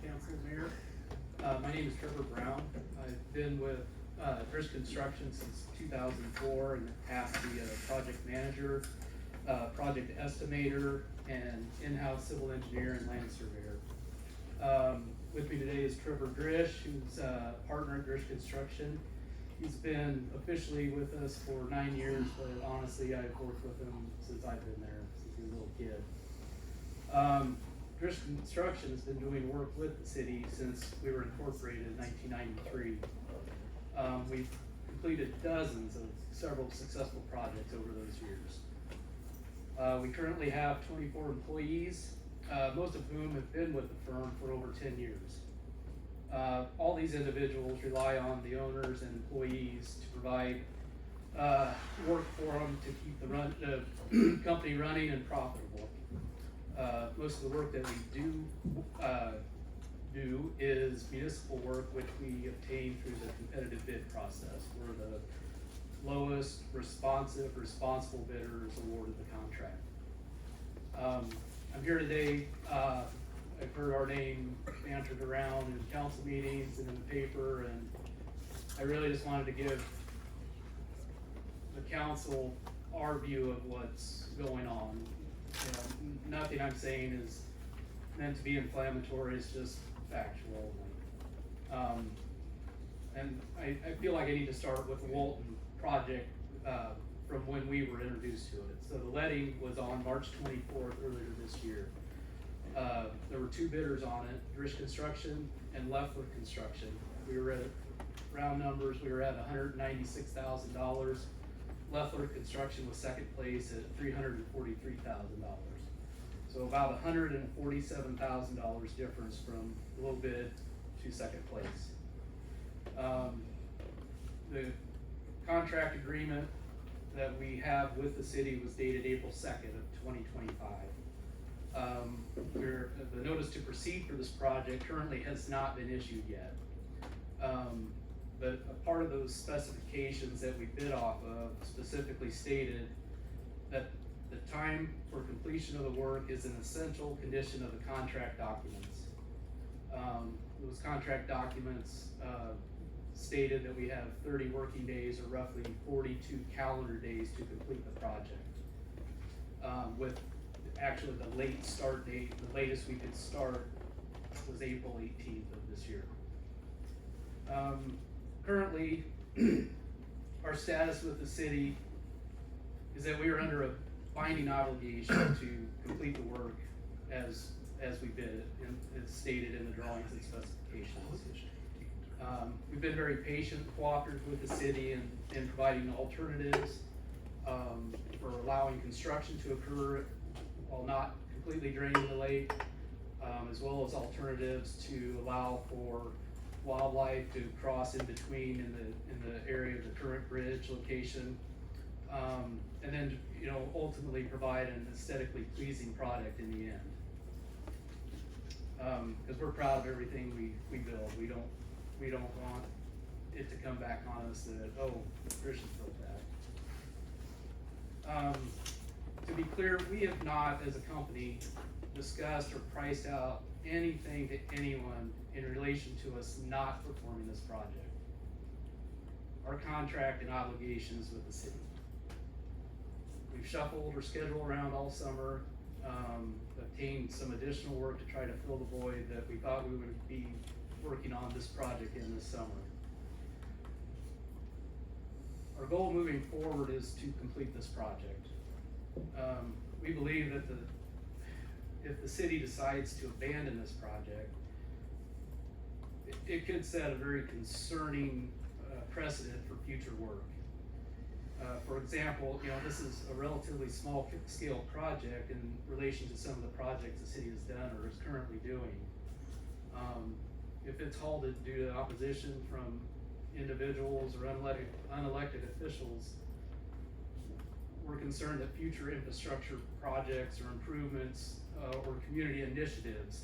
Council, Mayor. My name is Trevor Brown. I've been with Drish Construction since 2004 and have the project manager, project estimator, and in-house civil engineer and land surveyor. With me today is Trevor Drish, who's a partner at Drish Construction. He's been officially with us for 9 years, but honestly, I've worked with him since I've been there, since he was a little kid. Drish Construction has been doing work with the city since we were incorporated in 1993. We've completed dozens of several successful projects over those years. We currently have 24 employees, most of whom have been with the firm for over 10 years. All these individuals rely on the owners and employees to provide work for them to keep the company running and profitable. Most of the work that we do is municipal work, which we obtain through the competitive bid process. We're the lowest responsible bidder is awarded the contract. I'm here today, I've heard our name bantered around in council meetings and in the paper, and I really just wanted to give the council our view of what's going on. You know, nothing I'm saying is meant to be inflammatory, it's just factual. And I feel like I need to start with the Walton project from when we were introduced to it. So the letting was on March 24th earlier this year. There were 2 bidders on it, Drish Construction and Leffler Construction. We were at, round numbers, we were at $196,000. Leffler Construction was second place at $343,000. So about $147,000 difference from low bid to second place. The contract agreement that we have with the city was dated April 2nd of 2025. The notice to proceed for this project currently has not been issued yet. But a part of those specifications that we bid off of specifically stated that the time for completion of the work is an essential condition of the contract documents. Those contract documents stated that we have 30 working days or roughly 42 calendar days to complete the project. With actually the late start date, the latest we could start was April 18th of this year. Currently, our status with the city is that we are under a binding obligation to complete the work as we bid it, and it's stated in the drawings and specifications. We've been very patient, cooperative with the city in providing alternatives for allowing construction to occur while not completely draining the lake, as well as alternatives to allow for wildlife to cross in between in the area of the current bridge location, and then ultimately provide an aesthetically pleasing product in the end. Because we're proud of everything we build. We don't want it to come back on us that, oh, Christians built that. To be clear, we have not, as a company, discussed or priced out anything to anyone in relation to us not performing this project. Our contract and obligations with the city. We've shuffled our schedule around all summer, obtained some additional work to try to fill the void that we thought we would be working on this project in this summer. Our goal moving forward is to complete this project. We believe that if the city decides to abandon this project, it could set a very concerning precedent for future work. For example, this is a relatively small scale project in relation to some of the projects the city has done or is currently doing. If it's halted due to opposition from individuals or unelected officials, we're concerned that future infrastructure projects or improvements or community initiatives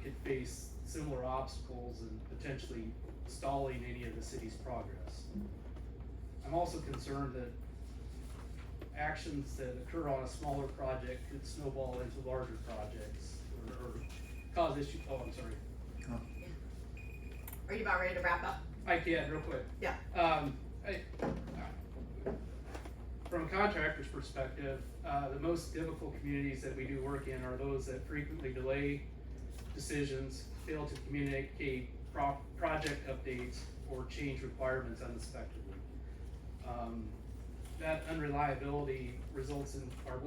could face similar obstacles and potentially stalling any of the city's progress. I'm also concerned that actions that occur on a smaller project could snowball into larger projects or cause issues. Oh, I'm sorry. Are you about ready to wrap up? I can, real quick. Yeah. From a contractor's perspective, the most difficult communities that we do work in are those that frequently delay decisions, fail to communicate project updates, or change requirements unexpectedly. That unreliability results in our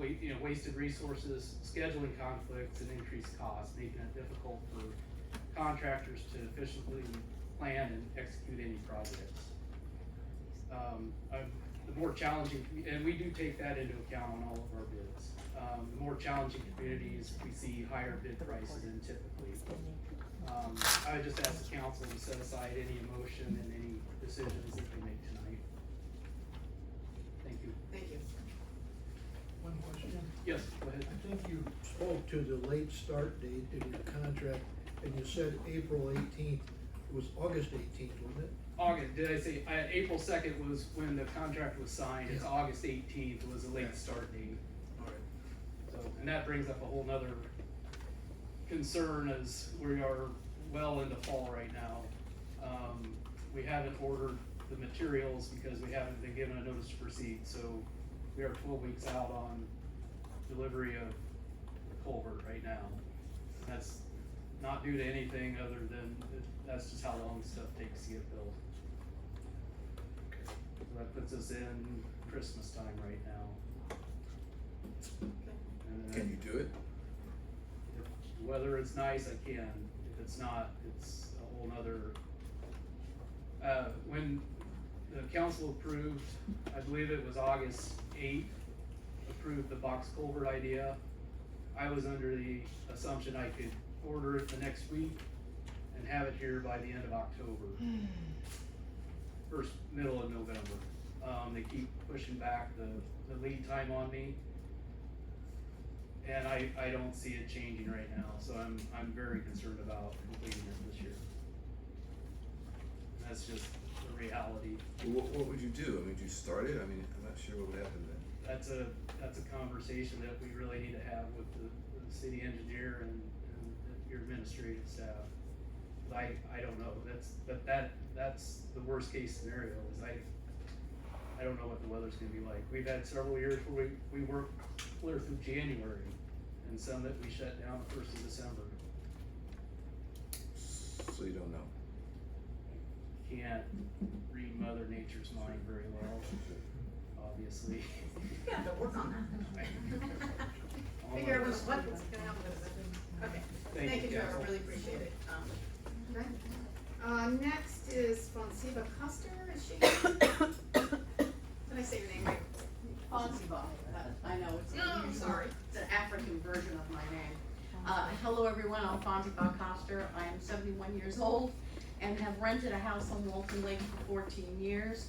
wasted resources, scheduling conflicts, and increased costs, making it difficult for contractors to efficiently plan and execute any projects. The more challenging, and we do take that into account on all of our bids. The more challenging communities, we see higher bid prices in typically. I would just ask the council to set aside any emotion and any decisions that they make tonight. Thank you. Thank you. One question. Yes, go ahead. I think you spoke to the late start date in your contract, and you said April 18th. It was August 18th, wasn't it? August, did I say, April 2nd was when the contract was signed, it's Yeah. August 18th was the late Yeah. start date. All right. So, and that brings up a whole nother concern as we are well into fall right now. We haven't ordered the materials because we haven't been given a notice to proceed, so we are 12 weeks out on delivery of the culvert right now. That's not due to anything other than, that's just how long stuff takes to get built. So that puts us in Christmas time right now. And, Can you do it? if the weather is nice, I can. If it's not, it's a whole nother. When the council approved, I believe it was August 8th, approved the box culvert idea, I was under the assumption I could order it the next week and have it here by the end of October. First, middle of November. They keep pushing back the lead time on me. And I don't see it changing right now, so I'm very concerned about completing it this year. And that's just the reality. Well, what would you do? I mean, do you start it? I mean, I'm not sure what would happen then. That's a conversation that we really need to have with the city engineer and your administrative staff. I don't know, that's the worst case scenario, is I don't know what the weather's gonna be like. We've had several years where we worked clear through January, and some that we shut down the 1st of December. so you don't know? Can't read Mother Nature's mind very well, obviously. You have to work on that. Figure out what's gonna happen with it. Okay, thank you, Trevor, Council. really appreciate it. Okay. Next is Fonziba Koster, is she? Did I say your name right? Fonziba, I know, it's No, I'm sorry. It's an African version of my name. Hello everyone, I'm Fonziba Koster, I am 71 years old and have rented a house on Walton Lake for 14 years.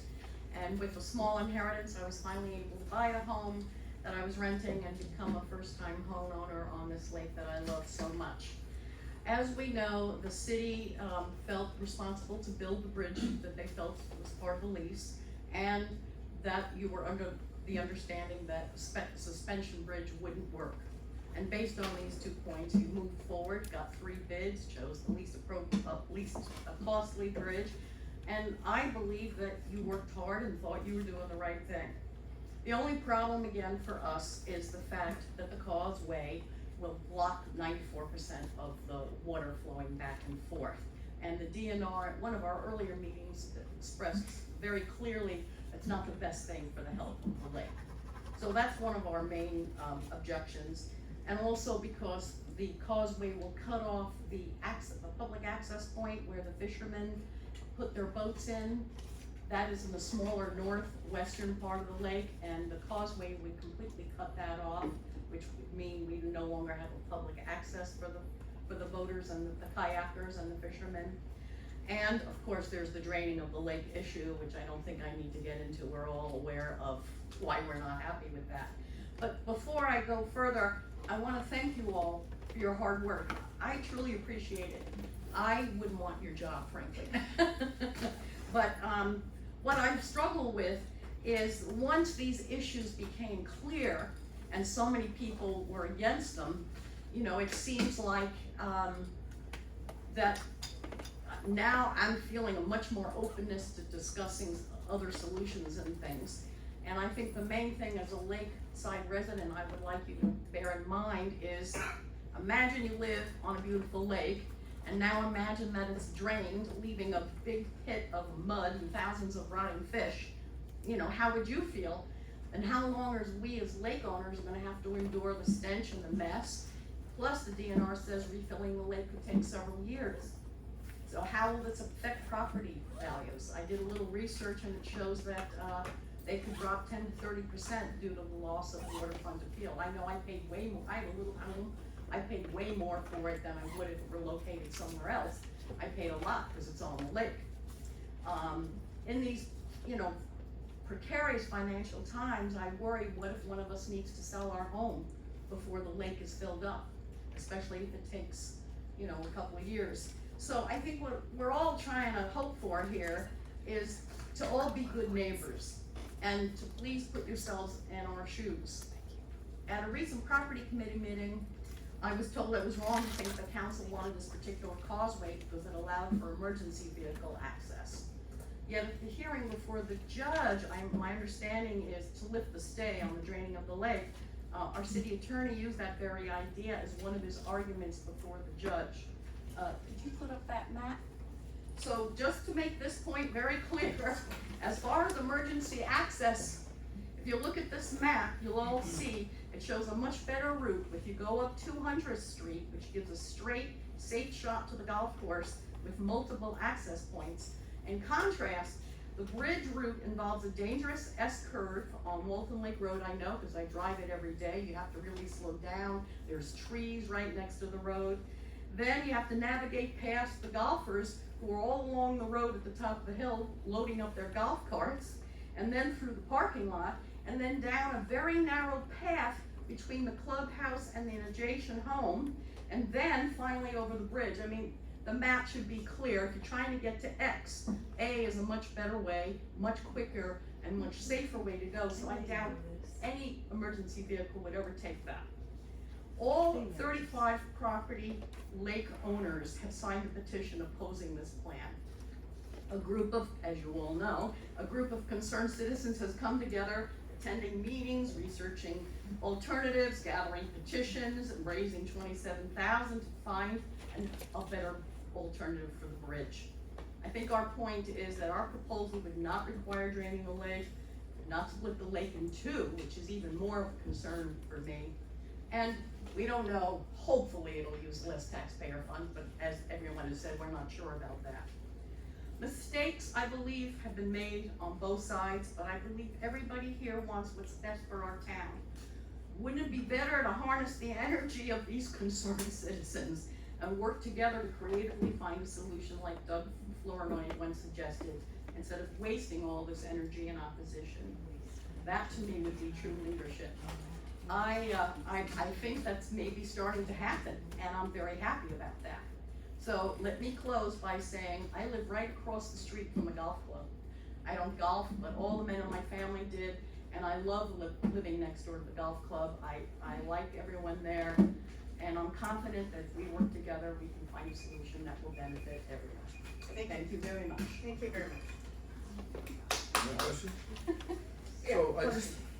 And with a small inheritance, I was finally able to buy a home that I was renting and become a first-time homeowner on this lake that I love so much. As we know, the city felt responsible to build the bridge that they felt was part of the lease, and that you were under the understanding that suspension bridge wouldn't work. And based on these 2 points, you moved forward, got 3 bids, chose the least costly bridge, and I believe that you worked hard and thought you were doing the right thing. The only problem again for us is the fact that the causeway will block 94% of the water flowing back and forth. And the DNR, at one of our earlier meetings, expressed very clearly it's not the best thing for the health of the lake. So that's one of our main objections. And also because the causeway will cut off the public access point where the fishermen put their boats in. That is in the smaller northwestern part of the lake, and the causeway would completely cut that off, which would mean we no longer have a public access for the boaters and the kayakers and the fishermen. And of course, there's the draining of the lake issue, which I don't think I need to get into. We're all aware of why we're not happy with that. But before I go further, I want to thank you all for your hard work. I truly appreciate it. I wouldn't want your job, frankly. But what I struggle with is once these issues became clear and so many people were against them, you know, it seems like that now I'm feeling a much more openness to discussing other solutions and things. And I think the main thing as a lakeside resident I would like you to bear in mind is, imagine you live on a beautiful lake, and now imagine that it's drained, leaving a big pit of mud and thousands of rotting fish. You know, how would you feel? And how long are we as lake owners are gonna have to endure the stench and the mess? Plus the DNR says refilling the lake could take several years. So how will this affect property values? I did a little research and it shows that they could drop 10 to 30% due to the loss of waterfront appeal. I know I paid way more, I have a little home, I paid way more for it than I would if it were located somewhere else. I paid a lot because it's on the lake. In these, you know, precarious financial times, I worry what if one of us needs to sell our home before the lake is filled up, especially if it takes, you know, a couple of years. So I think what we're all trying to hope for here is to all be good neighbors and to please put yourselves in our shoes. At a recent property committee meeting, I was told it was wrong to think the council wanted this particular causeway because it allowed for emergency vehicle access. Yet at the hearing before the judge, my understanding is to lift the stay on the draining of the lake. Our city attorney used that very idea as one of his arguments before the judge. Could you put up that map? So just to make this point very clear, as far as emergency access, if you look at this map, you'll all see it shows a much better route. If you go up 200th Street, which gives a straight, safe shot to the golf course with multiple access points. In contrast, the bridge route involves a dangerous S-curve on Walton Lake Road. I know because I drive it every day. You have to really slow down. There's trees right next to the road. Then you have to navigate past the golfers who are all along the road at the top of the hill loading up their golf carts, and then through the parking lot, and then down a very narrow path between the clubhouse and the adjacent home, and then finally over the bridge. I mean, the map should be clear. If you're trying to get to X, A is a much better way, much quicker, and much safer way to go, so I doubt any emergency vehicle would ever take that. All 35 property lake owners have signed a petition opposing this plan. A group of, as you all know, a group of concerned citizens has come together, attending meetings, researching alternatives, gathering petitions, and raising $27,000 to find a better alternative for the bridge. I think our point is that our proposal would not require draining the lake, would not split the lake in two, which is even more of a concern for me. And we don't know, hopefully it'll use less taxpayer funds, but as everyone has said, we're not sure about that. Mistakes, I believe, have been made on both sides, but I believe everybody here wants what's best for our town. Wouldn't it be better to harness the energy of these concerned citizens and work together to creatively find a solution like Doug Flournoy once suggested, instead of wasting all this energy in opposition? That to me would be true leadership. I think that's maybe starting to happen, and I'm very happy about that. So let me close by saying I live right across the street from a golf club. I don't golf, but all the men in my family did, and I love living next door to the golf club. I like everyone there, and I'm confident that if we work together, we can find a solution that will benefit everyone. Thank you very much. Thank you very much. Any question? So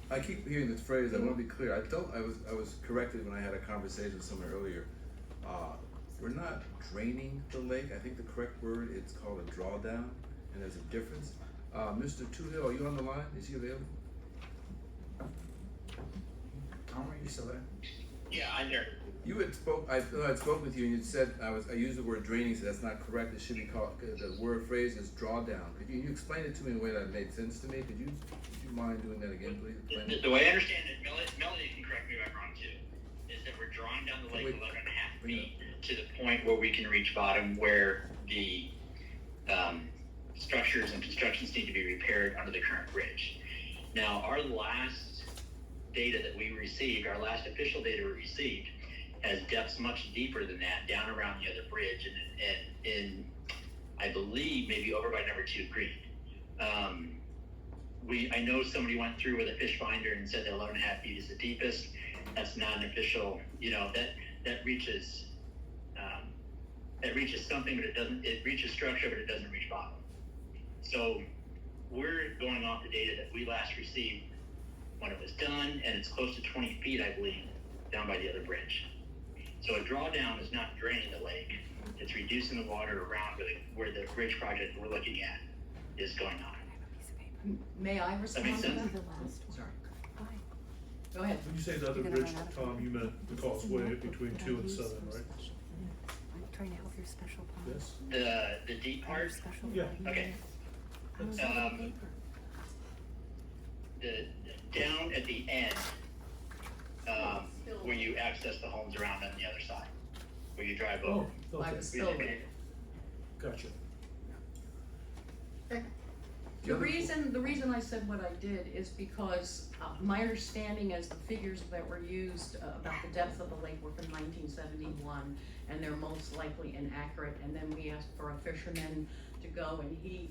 I keep hearing this phrase, I wanna be clear, I thought I was corrected when I had a conversation with someone earlier. We're not draining the lake, I think the correct word, it's called a drawdown, and there's a difference. Mr. Toohill, are you on the line? Is he available? Tom, are you still there? Yeah, I'm there. You had spoke, I spoke with you and you said, I used the word draining, so that's not correct, it should be called, the word phrase is drawdown. Could you explain it to me in a way that made sense to me? Would you mind doing that again, please? Explain it. The way I understand it, Melody can correct me if I'm wrong too, is that we're drawing down the lake 11.5 feet to the point where we can reach bottom, where the structures and constructions need to be repaired under the current bridge. Now, our last data that we received, our last official data we received, has depths much deeper than that, down around the other bridge, and in I believe maybe over by number 2 Green. I know somebody went through with a fish finder and said that 11.5 feet is the deepest. That's not an official, that reaches something, but it reaches structure, but it doesn't reach bottom. So we're going off the data that we last received when it was done, and it's close to 20 feet, I believe, down by the other bridge. So a drawdown is not draining the lake, it's reducing the water around where the bridge project we're looking at is going on. May I respond makes to that? sense? Sorry. Go ahead. When you say the other bridge, Tom, you meant the causeway between 2 and 7, right? I'm trying to help your special plan. Yes? The deep part, Yeah. okay. The down at the end, where you access the homes around on the other side, where you drive over. Oh, By okay, the spillway. gotcha. The reason I said what I did is because my understanding as the figures that were used about the depth of the lake were from 1971, and they're most likely inaccurate. And then we asked for a fisherman to go, and he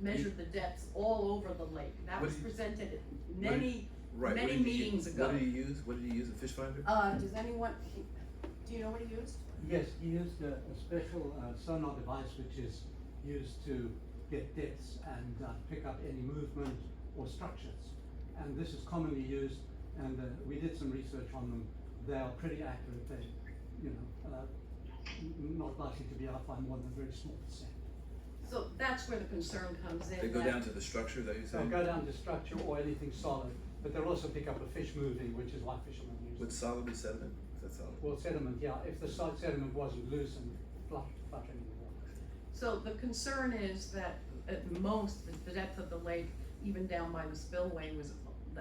measured the depths all over the lake. That was presented at many meetings ago. What did he use? What did he use? A fish finder? Does anyone, do you know what he used? Yes, he used a special sonar device which is used to get depths and pick up any movement or structures. And this is commonly used, and we did some research on them. They are pretty accurate. They, not likely to be out by more than a very small percent. So that's where the concern comes in. They go that- down to the structure that you They'll said? go down to structure or anything solid, but they'll also pick up a fish moving, which is why fishermen use With it. solid and sediment? Is that solid? Well, sediment, yeah, if the sediment wasn't loose and fluttering in the water. So the concern is that at most, the depth of the lake, even down by the spillway, was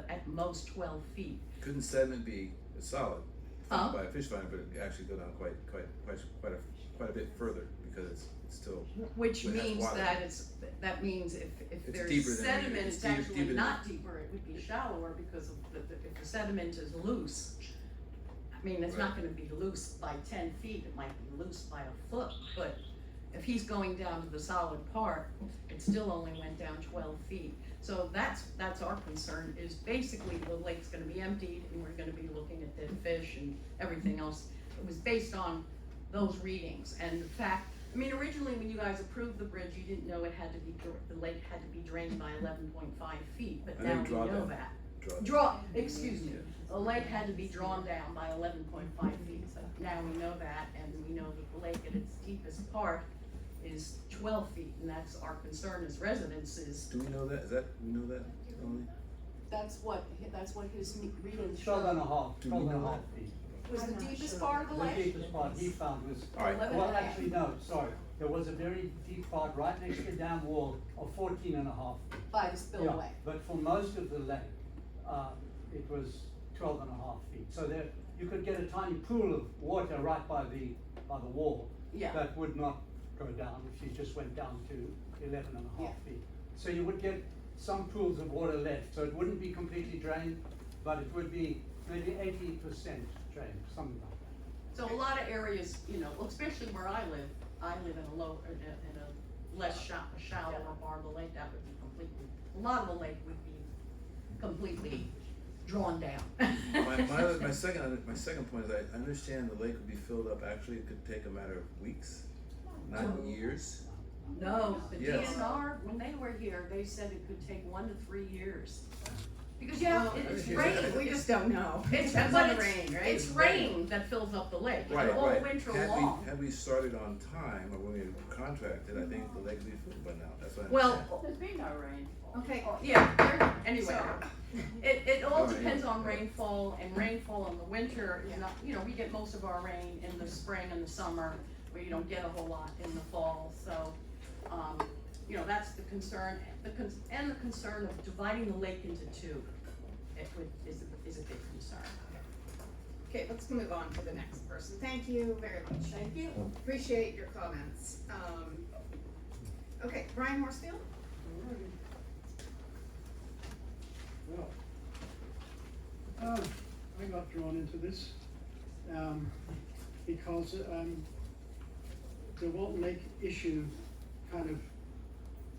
at most 12 feet. Couldn't sediment be solid Huh? by a fish finder, but it actually go down quite a bit further because it's still. Which it has means water. that means if It's there's deeper than sediment, it's it's deeper actually than- not deeper, it would be shallower because of if the sediment is loose. I mean, it's not Right. gonna be loose by 10 feet, it might be loose by a foot, but if he's going down to the solid part, it still only went down 12 feet. So that's our concern, is basically the lake's gonna be emptied and we're gonna be looking at dead fish and everything else. It was based on those readings and the fact, I mean, originally when you guys approved the bridge, you didn't know the lake had to be drained by 11.5 feet, but I now think we know drawdown. that. Drawdown. Excuse me, the lake had to be drawn down by 11.5 feet, so now we know that, and we know that the lake at its deepest part is 12 feet, and that's our concern as residents is. Do we know that? We know that, Emily? That's what his reading 12 and a half, Do 12 we and a know half that? feet. Was the deepest part of the The lake? deepest part he found was, All right. 11 well, and a half. actually, no, sorry. There was a very deep part right next to the dam wall of 14 and a half feet. By the spillway. But for most of the lake, it was 12 and a half feet. So there, you could get a tiny pool of water right by the wall. Yeah. That would not go down if you just went down to 11 and a half Yeah. feet. So you would get some pools of water left. So it wouldn't be completely drained, but it would be maybe 80% drained, something like that. So a lot of areas, you know, well, especially where I live in a less shallower part of the lake, that would be completely, a lot of the lake would be completely drawn down. My second point is I understand the lake would be filled up, actually it could take a matter of weeks, not years. No, the Yes. DNR, when they were here, they said it could take 1 to 3 years. Because it's Yeah. rain. We just don't know. It's, Depends but on the it's, rain, right? it's rain that fills up the lake, Right, all right. winter Had long. we started on time, or when we contracted, I think the lake would be filled by now, that's what I Well, understand. There's been no rainfall. Okay. yeah, anyway, So- it all Alright. depends on rainfall, and rainfall in the winter is not, you know, we get most of our rain in the spring and the summer, where you don't get a whole lot in the fall, so, you know, that's the concern, and the concern of dividing the lake into two, is a big concern. Okay, let's move on to the next person. Thank you very much. Thank you. Appreciate your comments. Okay, Brian Horsfield? Well, I got drawn into this, because, the Walton Lake issue kind of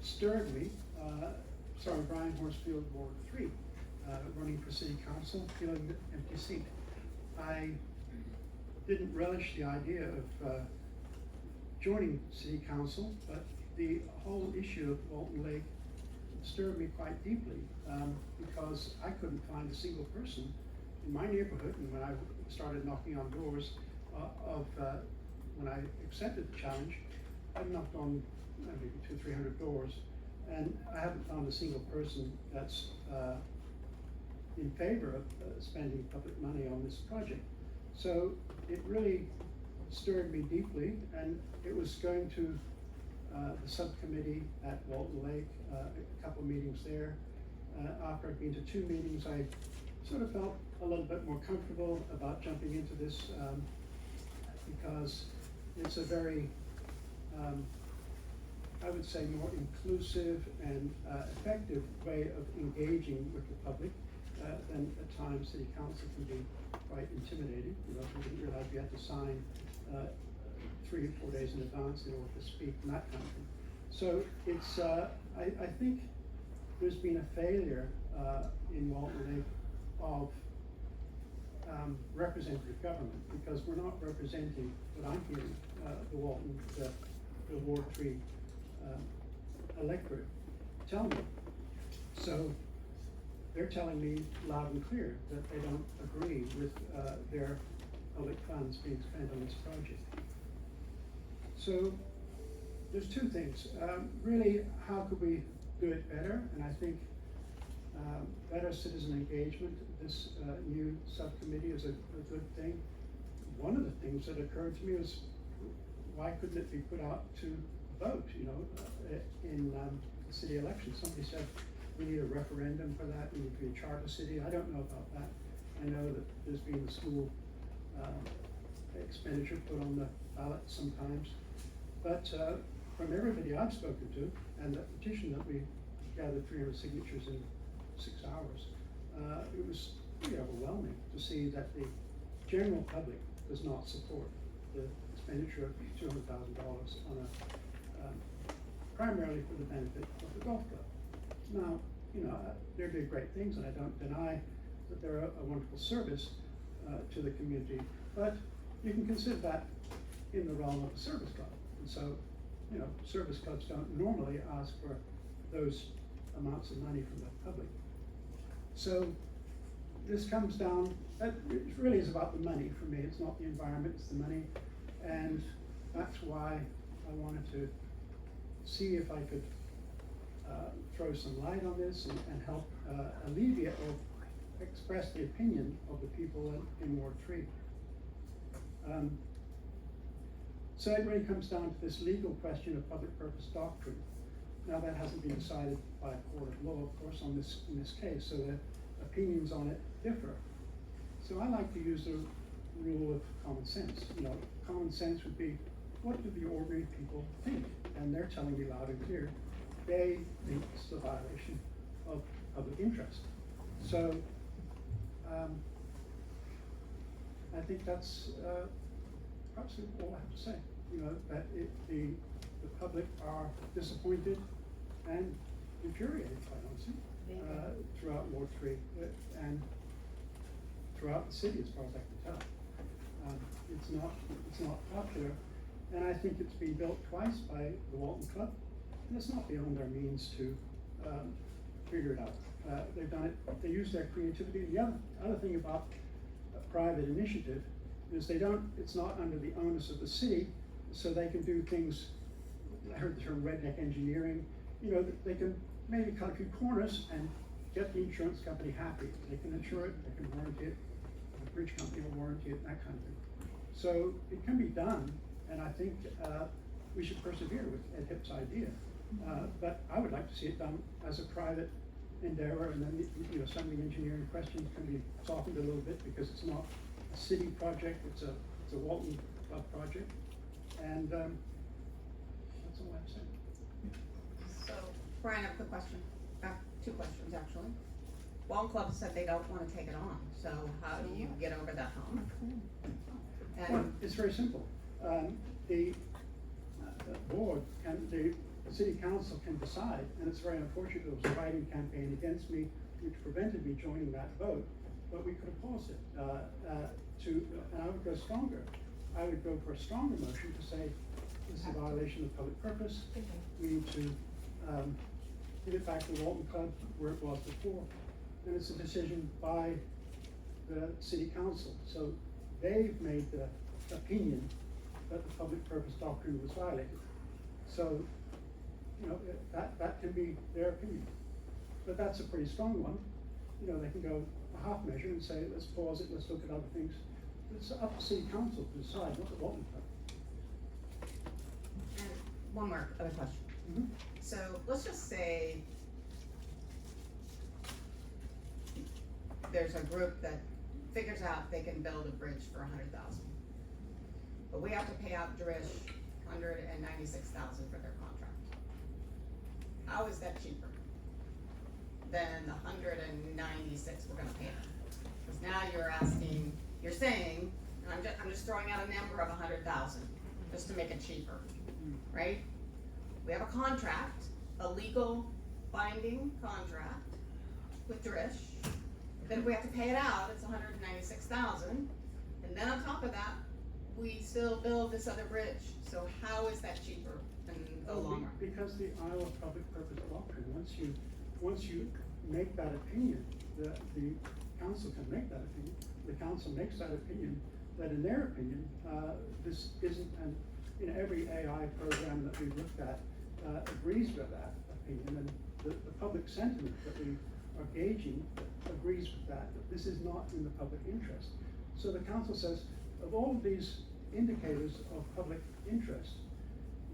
stirred me. Sorry, Brian Horsfield, Ward 3, running for city council, filling an empty seat. I didn't relish the idea of, joining city council, but the whole issue of Walton Lake stirred me quite deeply, because I couldn't find a single person in my neighborhood, and when I started knocking on doors when I accepted the challenge, I knocked on maybe 200-300 doors, and I haven't found a single person that's in favor of spending public money on this project. So it really stirred me deeply, and it was going to the subcommittee at Walton Lake, a couple of meetings there. After I'd been to 2 meetings, I sort of felt a little bit more comfortable about jumping into this, because it's a very, I would say, more inclusive and effective way of engaging with the public than at times city council can be quite intimidating. You know, we didn't realize we had to sign 3 or 4 days in advance in order to speak and that kind of thing. So it's, I think there's been a failure in Walton Lake of representative government, because we're not representing what I'm hearing, the Walton, the Ward 3 electorate tell me. So they're telling me loud and clear that they don't agree with their public funds being spent on this project. So there's 2 things. Really, how could we do it better? And I think better citizen engagement, this new subcommittee is a good thing. One of the things that occurred to me was, why couldn't it be put out to vote, you know, in the city election? Somebody said, we need a referendum for that, we need to be a charter city. I don't know about that. I know that there's been the school expenditure put on the ballot sometimes. But from everybody I've spoken to, and the petition that we gathered 300 signatures in 6 hours, it was pretty overwhelming to see that the general public does not support the expenditure of $200,000 on a, primarily for the benefit of the golf club. Now, you know, they're doing great things, and I don't deny that they're a wonderful service to the community, but you can consider that in the realm of a service club. And so, you know, service clubs don't normally ask for those amounts of money from the public. So this comes down, it really is about the money for me, it's not the environment, it's the money. And that's why I wanted to see if I could throw some light on this and help alleviate or express the opinion of the people in Ward 3. So it really comes down to this legal question of public purpose doctrine. Now that hasn't been decided by a court of law, of course, in this case, so the opinions on it differ. So I like to use the rule of common sense. You know, common sense would be, what do the ordinary people think? And they're telling me loud and clear, they think it's a violation of public interest. So I think that's perhaps all I have to say. You know, that the public are disappointed and infuriated, quite honestly, throughout Ward 3 and throughout the city, as far as I can tell. It's not popular, and I think it's been built twice by the Walton Club, and it's not beyond their means to figure it out. They've done it. They use their creativity. The other thing about a private initiative is it's not under the onus of the city, so they can do things. I heard the term redneck engineering. You know, they can maybe cut a few corners and get the insurance company happy. They can insure it, they can warranty it, the bridge company will warranty it, that kind of thing. So it can be done, and I think we should persevere with Ed Hipp's idea. But I would like to see it done as a private endeavor, and then you know, some of the engineering questions can be softened a little bit because it's not a city project, it's a Walton Club project, and that's all I have to say. So, Brian, I have a quick question, two questions actually. Walton Club said they don't wanna take it on, so how do you get over that hump? Well, it's very simple. The board the city council can decide, and it's very unfortunate there was a write-in campaign against me, which prevented me joining that vote, but we could have paused it. And I would go stronger. I would go for a stronger motion to say, this is a violation of public purpose. We need to give it back to the Walton Club where it was before. And it's a decision by the city council. So they've made the opinion that the public purpose doctrine was violated. So, you know, that can be their opinion. But that's a pretty strong one. You know, they can go a half measure and say, let's pause it, let's look at other things. It's up to city council to decide, not the Walton Club. And one more other question. Mm-hmm. So let's just say there's a group that figures out they can build a bridge for $100,000. But we have to pay out Drish $196,000 for their contract. How is that cheaper than the $196 we're gonna pay them? Because now you're saying, and I'm just throwing out a number of $100,000 just to make it cheaper, right? We have a contract, a legal binding contract with Drish. Then if we have to pay it out, it's $196,000, and then on top of that, we still build this other bridge. So how is that cheaper in the long run? Because the Iowa public purpose doctrine, once you make that opinion, the council can make that opinion. The council makes that opinion that in their opinion, this isn't every AI program that we've looked at agrees with that opinion, and the public sentiment that we are gauging agrees with that this is not in the public interest. So the council says, of all of these indicators of public interest,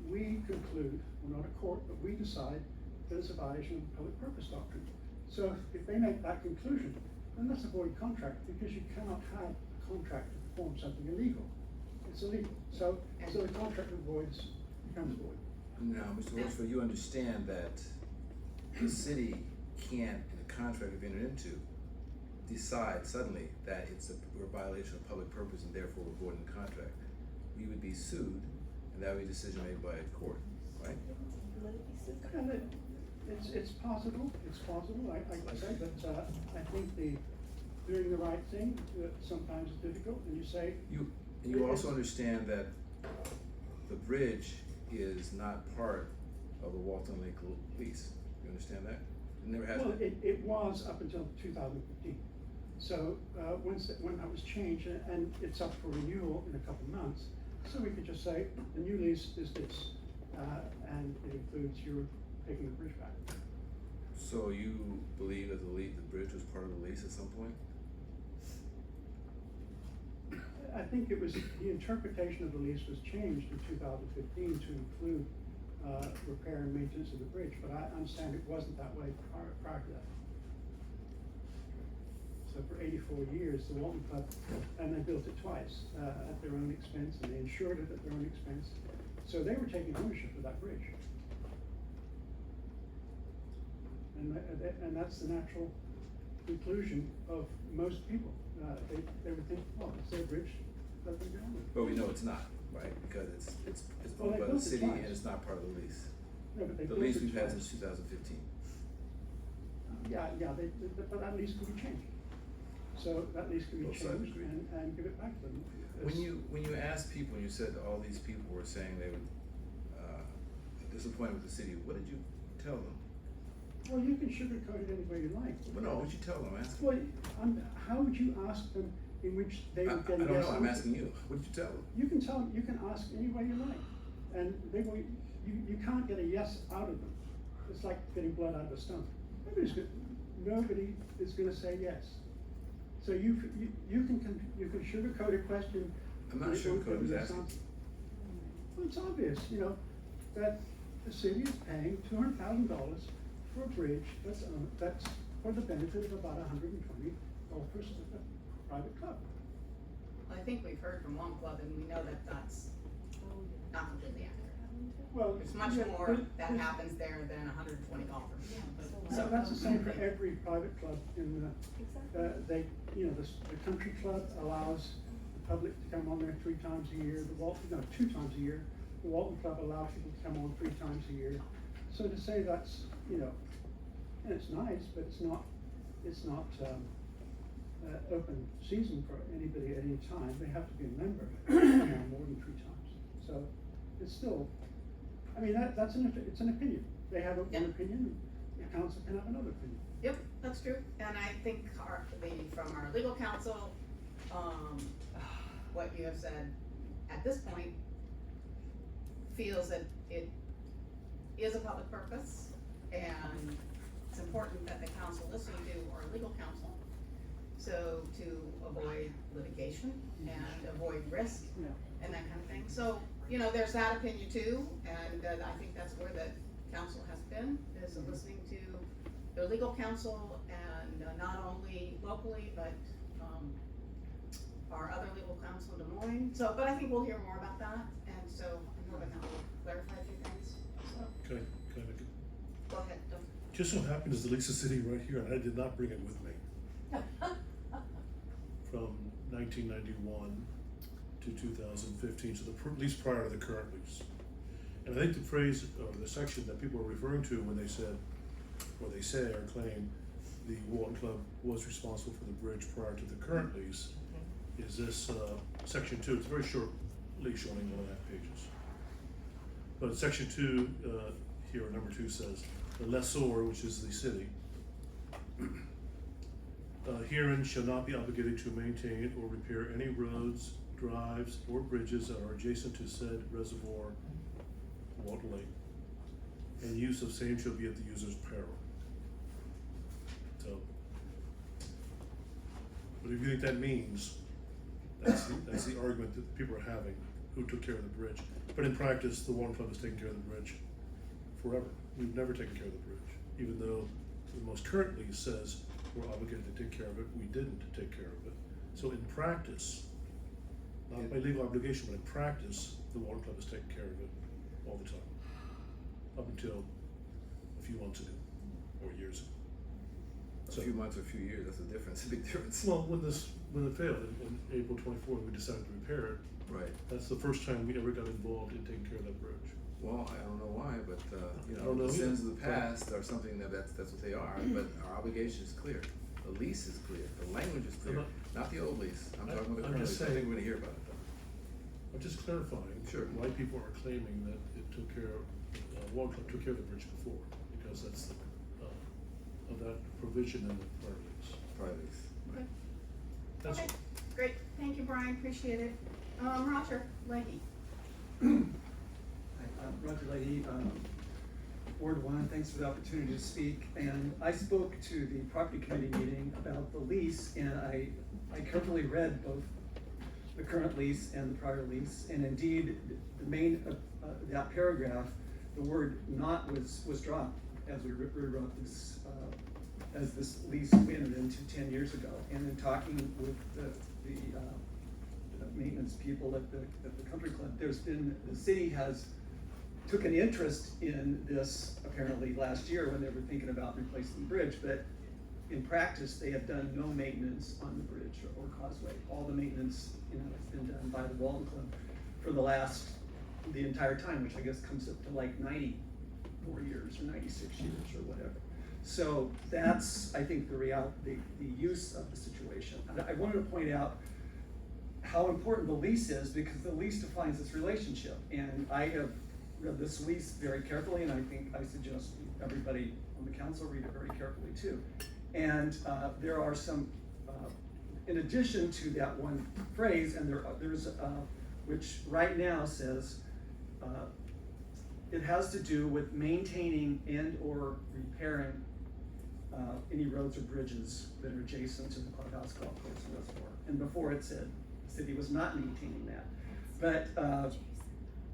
we conclude, we're not a court, but we decide that it's a violation of the public purpose doctrine. So if they make that conclusion, then that's a void contract, because you cannot have a contract to perform something illegal. It's illegal. So the contract becomes void. Now, Mr. Horsfield, you understand that the city can't, in a contract we've entered into, decide suddenly that it's a violation of public purpose and therefore we're voiding the contract. We would be sued, and that would be a decision made by a court, right? It's possible, I say, but I think doing the right thing sometimes is difficult, and you say. You also understand that the bridge is not part of the Walton Lake lease. You understand that? It never has been. Well, it was up until 2015. So, when that was changed, and it's up for renewal in a couple of months, so we could just say, the new lease is this, and it includes your taking the bridge back. So you believe that the bridge was part of the lease at some point? I think it was, the interpretation of the lease was changed in 2015 to include, repair and maintenance of the bridge, but I understand it wasn't that way prior to that. So for 84 years, the Walton Club, and they built it twice, at their own expense, and they insured it at their own expense. So they were taking ownership of that bridge. And that's the natural conclusion of most people. They would think, well, it's their bridge, let them get on with it. But we know it's not, right? Because it's Well, owned they by the built it city and twice. it's not part of the lease. No, but they The built lease it we've had twice. since 2015. Yeah, but that lease could be changed. So that lease could be Both sides changed agree. and give it back to them. When you asked people, you said all these people were saying they would, disappointed with the city, what did you tell them? Well, you can sugarcoat it any way you like. Well, no, what did you tell them? Ask them. Well, how would you ask them in which they I would get a don't know, yes I'm answer? asking you, what did you tell them? You can tell them, you can ask any way you like, and they will, you can't get a yes out of them. It's like getting blood out of a stone. Nobody is gonna say yes. So you can sugarcoat a question. I'm not and it won't sugarcoating, get a I'm yes asking. answer. Well, it's obvious, that the city is paying $200,000 for a bridge that's for the benefit of about 120 golfers at a private club. Well, I think we've heard from one club and we know that that's not completely accurate. Well, There's much yeah, more but- that happens there than 120 golfers. So that's the same for every private club in the, the country club allows the public to come on there 3 times a year, 2 times a year. The Walton Club allows people to come on 3 times a year. So to say that's, and it's nice, but it's not, open season for anybody at any time. They have to be a member, come on more than 3 times. So it's still, that's it's an opinion. They have one opinion, the council can have another opinion. Yep, that's true, and I think from our legal counsel, what you have said at this point feels that it is a public purpose, and it's important that the council listen to our legal counsel, so to avoid litigation and avoid risk and that kind of thing. So, there's that opinion too, and I think that's where the council has been, is listening to their legal counsel, and not only locally, but our other legal counsel in Des Moines. So, but I think we'll hear more about that, and so I'm hoping that will clarify a few things. So, Can I make it? go ahead, Doug. Just so happens the lease is sitting right here, and I did not bring it with me. From 1991 to 2015, so the lease prior to the current lease. And I think the phrase, or the section that people are referring to when they said, or they say or claim, the Walton Club was responsible for the bridge prior to the current lease, is this section 2. It's a very short lease, only 1.5 pages. But section 2, here, number 2 says, the lessor, which is the city, herein shall not be obligated to maintain or repair any roads, drives, or bridges that are adjacent to said reservoir, Walton Lake, and use of same shall be at the user's peril. So, but if you think that means, that's the argument that people are having, who took care of the bridge. But in practice, the Walton Club has taken care of the bridge forever. We've never taken care of the bridge, even though the most current lease says we're obligated to take care of it. We didn't take care of it. So in practice, not by legal obligation, but in practice, the Walton Club has taken care of it all the time, up until a few months ago, or years ago. A few months or a few years, that's a difference, a big difference. Well, when it failed in April 24th, we decided to repair it. Right. That's the first time we ever got involved in taking care of that bridge. Well, I don't know why, but, I don't know the sins of either. the past are something that's what they are, but our obligation is clear. The lease is clear, the language is clear, not the old lease. I'm talking about the I'm current just lease. I think saying- we're gonna hear about it though. I'm just clarifying. Sure. Why people are claiming that it took care of, Walton Club took care of the bridge before, because that's the, of that provision in the prior lease. Prior lease, right. That's Okay, great, thank you, Brian, appreciate it. Roger Leahy. I'm Roger Leahy, Ward 1, thanks for the opportunity to speak. And I spoke to the property committee meeting about the lease, and I carefully read both the current lease and the prior lease. And indeed, the main, that paragraph, the word "not" was dropped as we rewrote this, as this lease we entered into 10 years ago. And in talking with the maintenance people at the country club, the city has took an interest in this apparently last year when they were thinking about replacing the bridge, but in practice, they have done no maintenance on the bridge or causeway. All the maintenance, has been done by the Walton Club for the entire time, which I guess comes up to like 94 years or 96 years or whatever. So that's, I think, the use of the situation. And I wanted to point out how important the lease is, because the lease defines this relationship. And I have read this lease very carefully, and I think I suggest everybody on the council read it very carefully too. And there are some, in addition to that one phrase, and there's which right now says, it has to do with maintaining and or repairing any roads or bridges that are adjacent to the clubhouse, golf course, and reservoir. And before it said the city was not maintaining that. But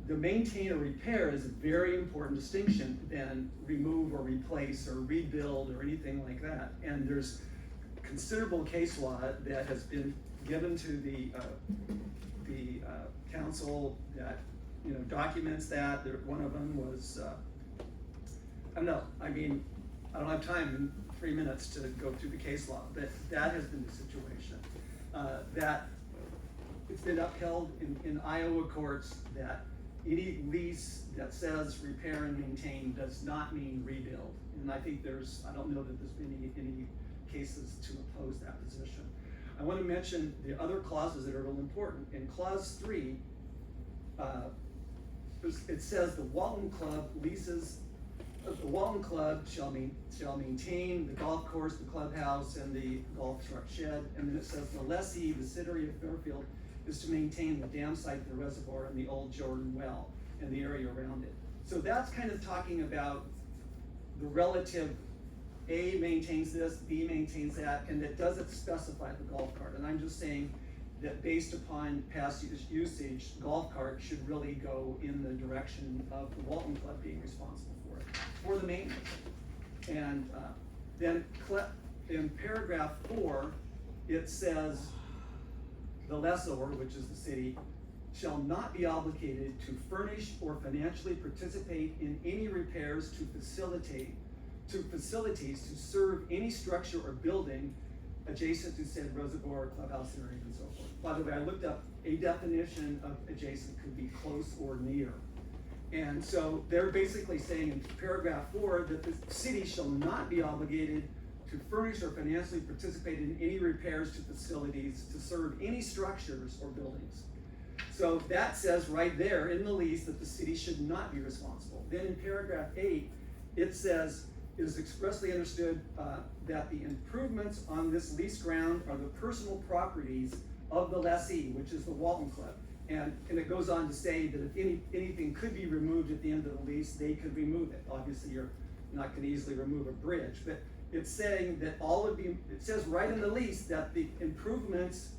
the maintain or repair is a very important distinction than remove or replace or rebuild or anything like that. And there's considerable case law that has been given to the council that documents that. One of them was I don't have time in 3 minutes to go through the case law, but that has been the situation. That it's been upheld in Iowa courts that any lease that says repair and maintain does not mean rebuild. And I think I don't know that there's been any cases to oppose that position. I want to mention the other clauses that are real important. In clause 3, it says the Walton Club shall maintain the golf course, the clubhouse, and the golf truck shed. And then it says the lessee, the city of Fairfield, is to maintain the dam site, the reservoir, and the old Jordan well, and the area around it. So that's kind of talking about the relative, A maintains this, B maintains that, and it doesn't specify the golf cart. And I'm just saying that based upon past usage, golf cart should really go in the direction of the Walton Club being responsible for it, for the maintenance. And then in paragraph 4, it says, the lessor, which is the city, shall not be obligated to furnish or financially participate in any repairs to facilities to serve any structure or building adjacent to said reservoir, clubhouse area, and so forth. By the way, I looked up a definition of adjacent could be close or near. And so they're basically saying in paragraph 4 that the city shall not be obligated to furnish or financially participate in any repairs to facilities to serve any structures or buildings. So that says right there in the lease that the city should not be responsible. Then in paragraph 8, it says, it is expressly understood that the improvements on this leased ground are the personal properties of the lessee, which is the Walton Club. And it goes on to say that if anything could be removed at the end of the lease, they could remove it. Obviously, you're not going to easily remove a bridge, but it's saying that it says right in the lease that the improvements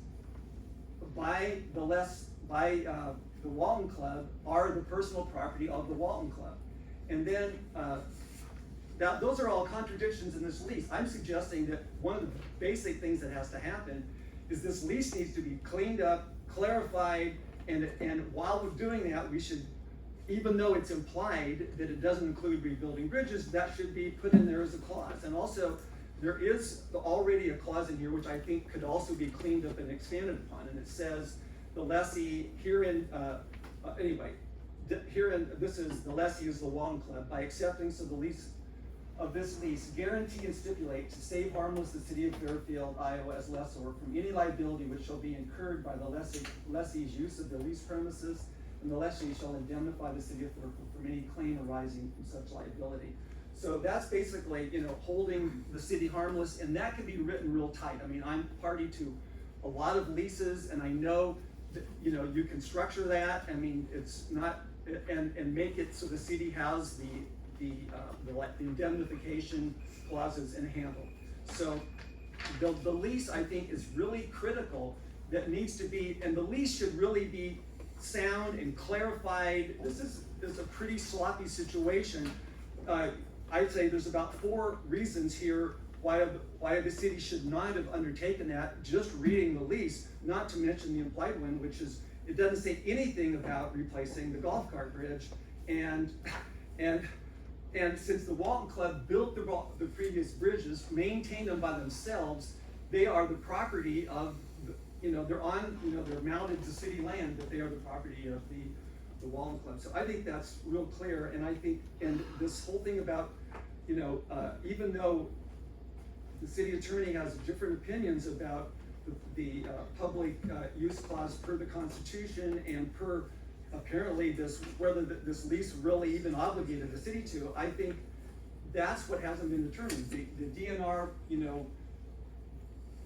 by the Walton Club are the personal property of the Walton Club. And then, those are all contradictions in this lease. I'm suggesting that one of the basic things that has to happen is this lease needs to be cleaned up, clarified, and while we're doing that, we should, even though it's implied that it doesn't include rebuilding bridges, that should be put in there as a clause. And also, there is already a clause in here which I think could also be cleaned up and expanded upon, and it says the lessee herein, this is the lessee is the Walton Club, by acceptance of the lease of this lease, guarantee and stipulate to save harmless the city of Fairfield, Iowa, as lessor from any liability which shall be incurred by the lessee's use of the lease premises, and the lessee shall indemnify the city of Fairfield from any claim arising from such liability. So that's basically, holding the city harmless, and that can be written real tight. I mean, I'm party to a lot of leases, and I know that, you know, you can structure that, I mean, it's not, and make it so the city has the indemnification clauses in handle. So the lease, I think, is really critical, that needs to be, and the lease should really be sound and clarified. This is a pretty sloppy situation. I'd say there's about 4 reasons here why the city should not have undertaken that, just reading the lease, not to mention the implied one, which is, it doesn't say anything about replacing the golf cart bridge, and since the Walton Club built the previous bridges, maintained them by themselves, they are the property of, you know, they're mounted to city land, but they are the property of the Walton Club. So I think that's real clear, and I think, and this whole thing about, you know, even though the city attorney has different opinions about the public use clause per the Constitution and per apparently whether this lease really even obligated the city to, I think that's what hasn't been determined. The DNR, you know,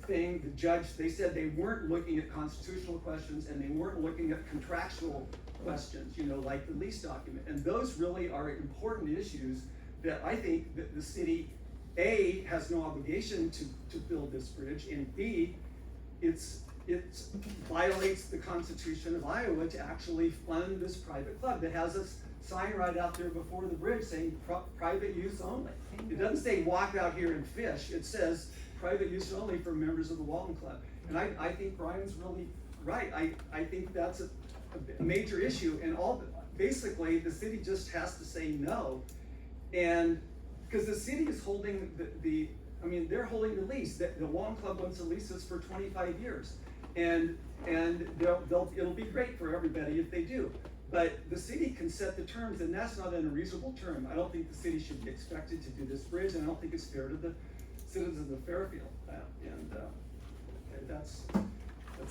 thing, the judge, they said they weren't looking at constitutional questions and they weren't looking at contractual questions, you know, like the lease document. And those really are important issues that I think that the city, A, has no obligation to build this bridge, and B, it violates the Constitution of Iowa to actually fund this private club that has a sign right out there before the bridge saying private use only. It doesn't say walk out here and fish, it says private use only for members of the Walton Club. And I think Brian's really right. I think that's a major issue, and basically the city just has to say no. And because the city is holding they're holding the lease. The Walton Club wants to lease this for 25 years. And it'll be great for everybody if they do. But the city can set the terms, and that's not an unreasonable term. I don't think the city should be expected to do this bridge, and I don't think it's fair to the citizens of Fairfield. Okay, that's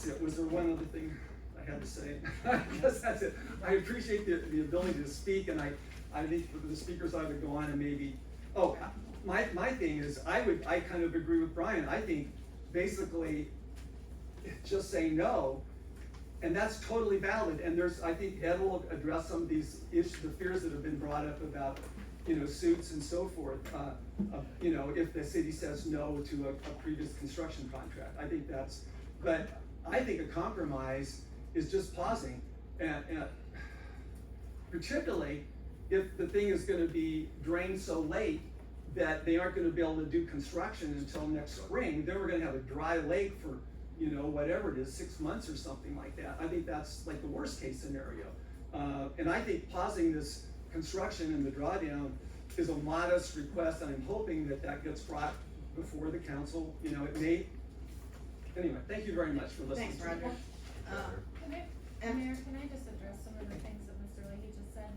it. Was there one other thing I had to say? I guess that's it. I appreciate the ability to speak, and I think the speakers either go on and maybe, my thing is, I kind of agree with Brian. I think basically just say no, and that's totally valid. And I think Ed will address some of these issues, the fears that have been brought up about, you know, suits and so forth, you know, if the city says no to a previous construction contract. I think but I think a compromise is just pausing, and particularly if the thing is gonna be drained so late that they aren't gonna be able to do construction until next spring, then we're gonna have a dry lake for, you know, whatever it is, 6 months or something like that. I think that's like the worst case scenario. And I think pausing this construction and the drawdown is a modest request, and I'm hoping that gets brought before the council. You know, it may, anyway, thank you very much for listening. Thanks, Roger. Mayor, can I just address some of the things that Mr. Leahy just said?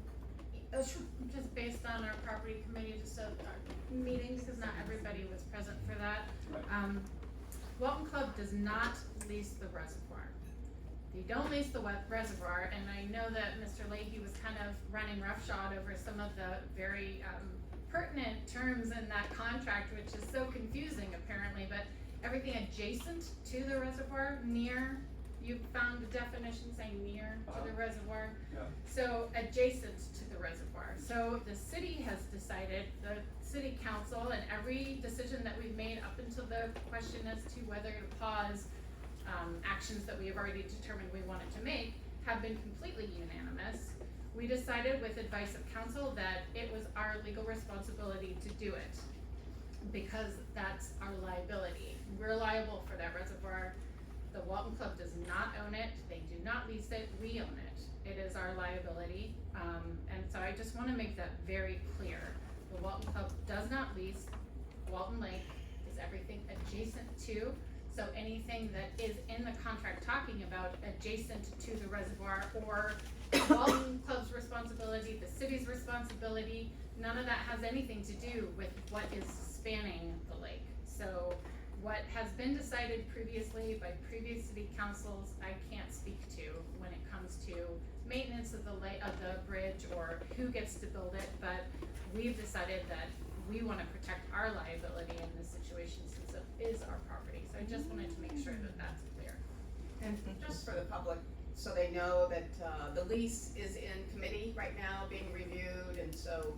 Oh, sure. Just based on our property committee, our meetings, because not everybody was present for that. Right. Walton Club does not lease the reservoir. They don't lease the reservoir, and I know that Mr. Leahy was kind of running roughshod over some of the very pertinent terms in that contract, which is so confusing apparently, but everything adjacent to the reservoir, near, you found the definition saying near to the reservoir. Yeah. So adjacent to the reservoir. So the city has decided, the city council, and every decision that we've made up until the question as to whether to pause actions that we have already determined we wanted to make, have been completely unanimous. We decided with advice of council that it was our legal responsibility to do it, because that's our liability. We're liable for that reservoir. The Walton Club does not own it, they do not lease it, we own it. It is our liability, and so I just wanna make that very clear. The Walton Club does not lease. Walton Lake is everything adjacent to, so anything that is in the contract talking about adjacent to the reservoir, or Walton Club's responsibility, the city's responsibility, none of that has anything to do with what is spanning the lake. So what has been decided previously by previous city councils, I can't speak to when it comes to maintenance of the bridge or who gets to build it, but we've decided that we want to protect our liability in this situation since it is our property. So I just wanted to make sure that that's clear. And just for the public, so they know that, the lease is in committee right now, being reviewed, and so,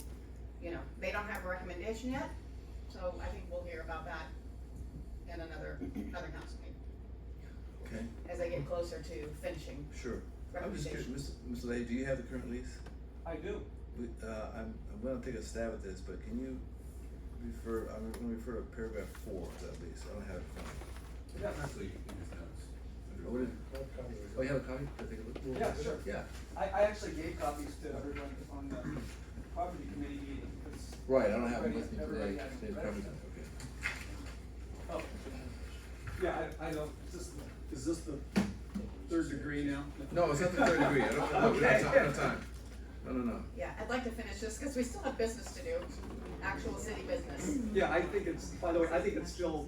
you know, they don't have a recommendation yet, so I think we'll hear about that in another council meeting, Okay, as they get closer to finishing sure. I'm just curious, recommendations. Mr. Leahy, do you have the current lease? I do. I'm gonna take a stab at this, but can you I'm gonna refer to paragraph 4 of that lease, I don't have it in front of me. Yeah, actually, in his notes. Oh, what is it? Oh, you have a copy? Can I take a look? Yeah, sure. Yeah, I actually gave copies to everyone on the property committee meeting, because. right, I don't have it with me Everybody today. has Today's read covered it. that, okay. Oh, yeah, I don't, is this the third degree now? No, it's not the third degree, I don't, we don't have time. No. Yeah, I'd like to finish this, cause we still have business to do, actual city business. Yeah, I think it's, by the way, I think it's still,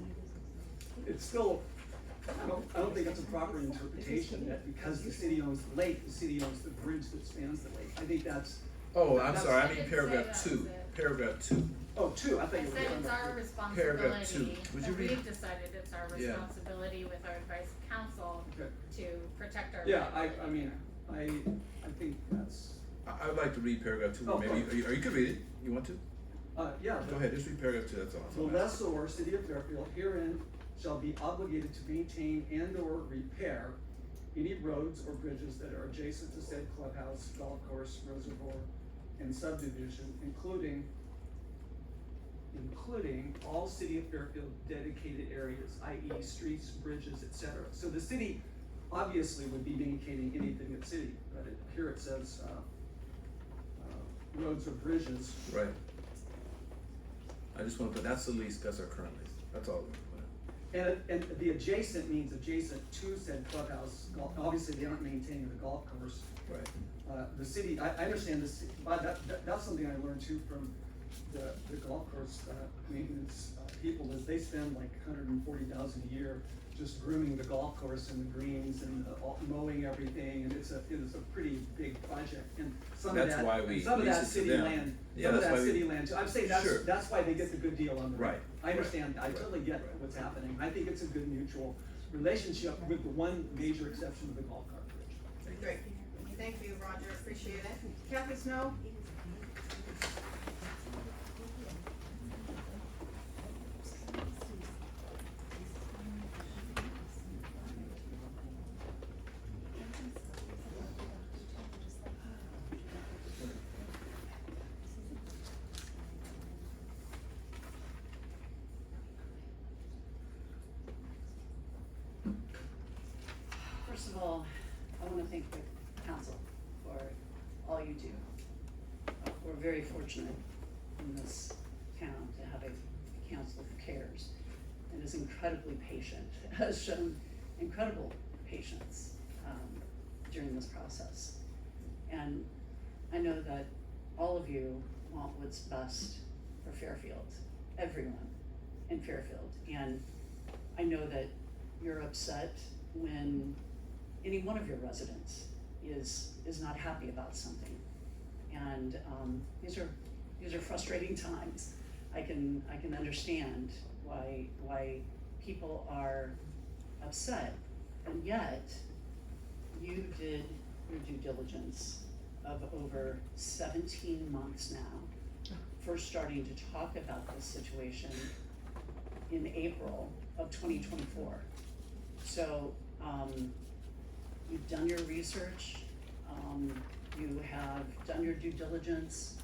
I don't think it's a proper interpretation that because the city owns the lake, the city owns the bridge that spans the lake. I think that's, Oh, I'm That's- sorry, I I mean didn't paragraph say 2, that, was it? paragraph 2. oh, two, I I think. said it's our Paragraph responsibility, two. Would you and read- we've decided it's our Yeah. responsibility with our advice of council Okay. to protect our. Yeah, land. I mean, I think that's, I would like to read paragraph 2, Oh, or maybe, or you could read it, you want to? yeah. Go ahead, just read paragraph 2, that's all. That's The all I'm asking. lessor, city of Fairfield, herein shall be obligated to maintain and/or repair any roads or bridges that are adjacent to said clubhouse, golf course, reservoir, and subdivision, including all city of Fairfield dedicated areas, i.e. streets, bridges, et cetera. So the city obviously would be maintaining anything at city, but here it says, roads or bridges. Right. I just wanna put, that's the lease, that's our current lease, that's all we're gonna put in. And the adjacent means adjacent to said clubhouse, obviously they aren't maintaining the golf course. Right. The city, I understand this, but that's something I learned too from the golf course, maintenance, people, is they spend like $140,000 a year just grooming the golf course and the greens and mowing everything, and it is a pretty big project, and some of That's that, why we and some of lease that it to city them. land, Yeah, some of that's that why we- city land too, I'm saying Sure. that's why they get the good deal on the. Right, I understand, I right, totally get right. what's happening, I think it's a good mutual relationship with the one major exception of the golf cart bridge. Great, thank you, Roger, appreciate it. Kathy Snow? First of all, I wanna thank the council for all you do. We're very fortunate in this town to have a council who cares and is incredibly patient, has shown incredible patience, during this process. And I know that all of you want what's best for Fairfield, everyone in Fairfield. And I know that you're upset when any one of your residents is not happy about something. And these are frustrating times. I can understand why people are upset, and yet you did your due diligence of over 17 months now, first starting to talk about this situation in April of 2024. So you've done your research, you have done your due diligence,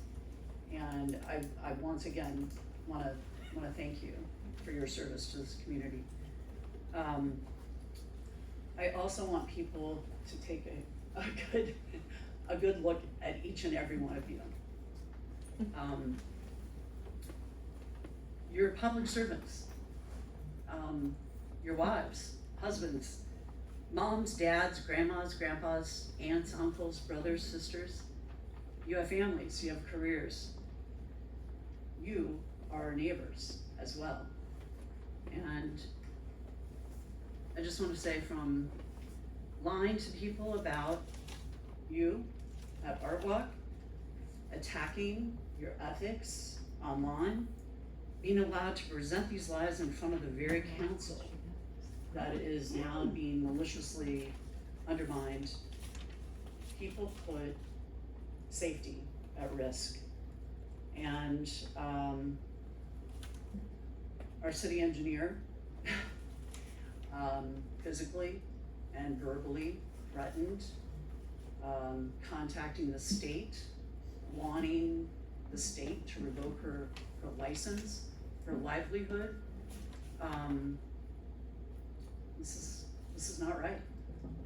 and I once again wanna thank you for your service to this community. I also want people to take a good look at each and every one of you. You're public servants, your wives, husbands, moms, dads, grandmas, grandpas, aunts, uncles, brothers, sisters. You have families, you have careers. You are our neighbors as well. And I just want to say, from lying to people about you at Art Walk, attacking your ethics online, being allowed to present these lies in front of the very council that is now being maliciously undermined. People put safety at risk. And our city engineer physically and verbally threatened, contacting the state, wanting the state to revoke her license, her livelihood. This is not right.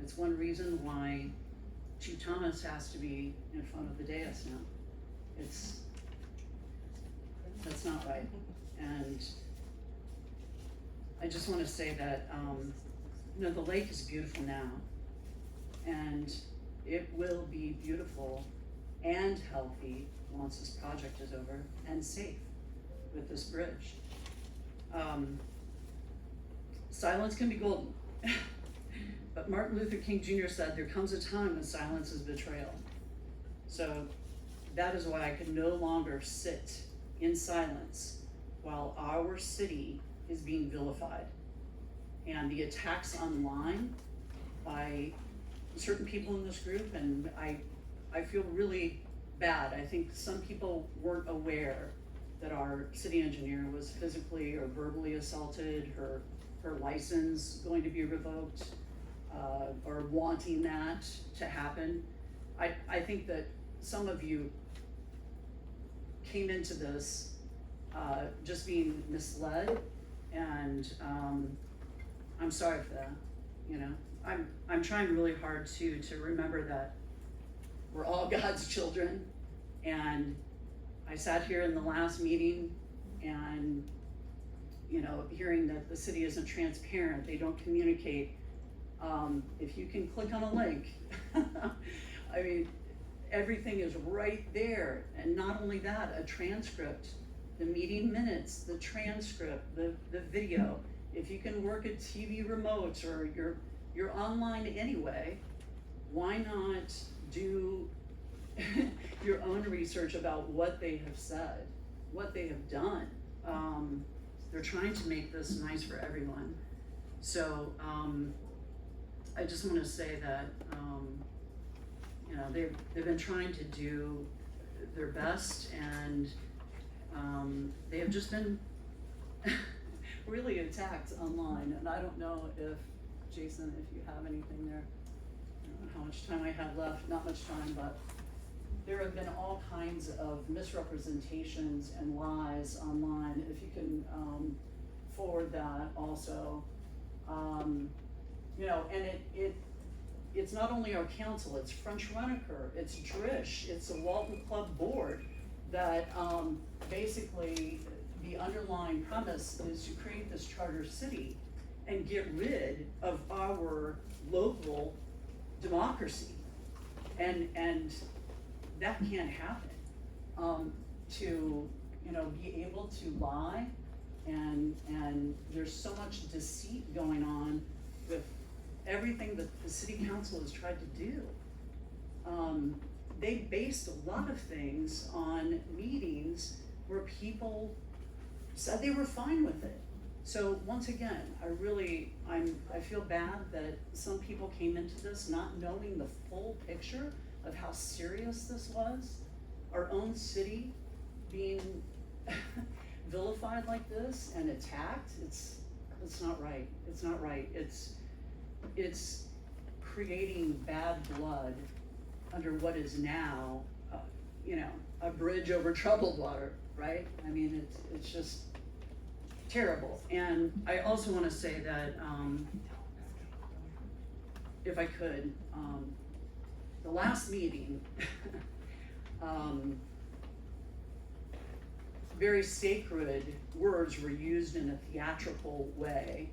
It's one reason why Chief Thomas has to be in front of the dais now. That's not right. And I just wanna say that, the lake is beautiful now, and it will be beautiful and healthy once this project is over, and safe with this bridge. Silence can be golden. But Martin Luther King Jr. said, there comes a time when silence is betrayal. So that is why I could no longer sit in silence while our city is being vilified. And the attacks online by certain people in this group, and I feel really bad. I think some people weren't aware that our city engineer was physically or verbally assaulted, her license going to be revoked, or wanting that to happen. I think that some of you came into this just being misled, and I'm sorry for that. I'm trying really hard to remember that we're all God's children, and I sat here in the last meeting and hearing that the city isn't transparent, they don't communicate. If you can click on a link, I mean, everything is right there. And not only that, a transcript, the meeting minutes, the transcript, the video. If you can work a TV remote or you're online anyway, why not do your own research about what they have said, what they have done? They're trying to make this nice for everyone. So I just want to say that they've been trying to do their best, and they have just been really attacked online. And I don't know if, Jason, if you have anything there. I don't know how much time I have left, not much time, but there have been all kinds of misrepresentations and lies online. If you can forward that also. And it's not only our council, it's French-Reniker, it's Drish, it's the Walton Club Board that basically the underlying premise is to create this charter city and get rid of our local democracy. And that can't happen. To be able to lie, and there's so much deceit going on with everything that the city council has tried to do. They based a lot of things on meetings where people said they were fine with it. So once again, I feel bad that some people came into this not knowing the full picture of how serious this was. Our own city being vilified like this and attacked, it's not right. It's not right. It's creating bad blood under what is now, a bridge over troubled water, right? I mean, it's just terrible. And I also want to say that, if I could, the last meeting, very sacred words were used in a theatrical way,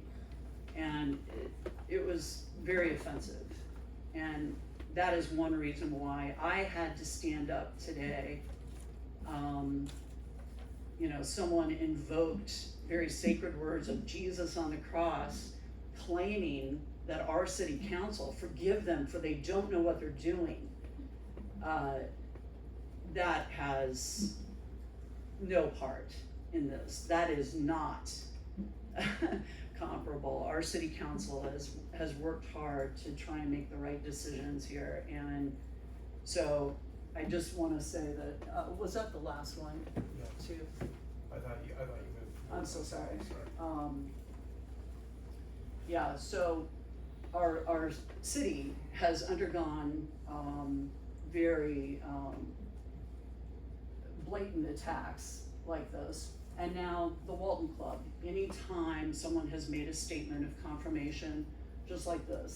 and it was very offensive. And that is one reason why I had to stand up today. Someone invoked very sacred words of Jesus on the cross, claiming that our city council, forgive them for they don't know what they're doing. That has no part in this. That is not comparable. Our city council has worked hard to try and make the right decisions here, and so I just wanna say that, was that the last one too? I thought you moved. I'm so sorry. Yeah, so our city has undergone, very, blatant attacks like this. And now the Walton Club, anytime someone has made a statement of confirmation, just like this,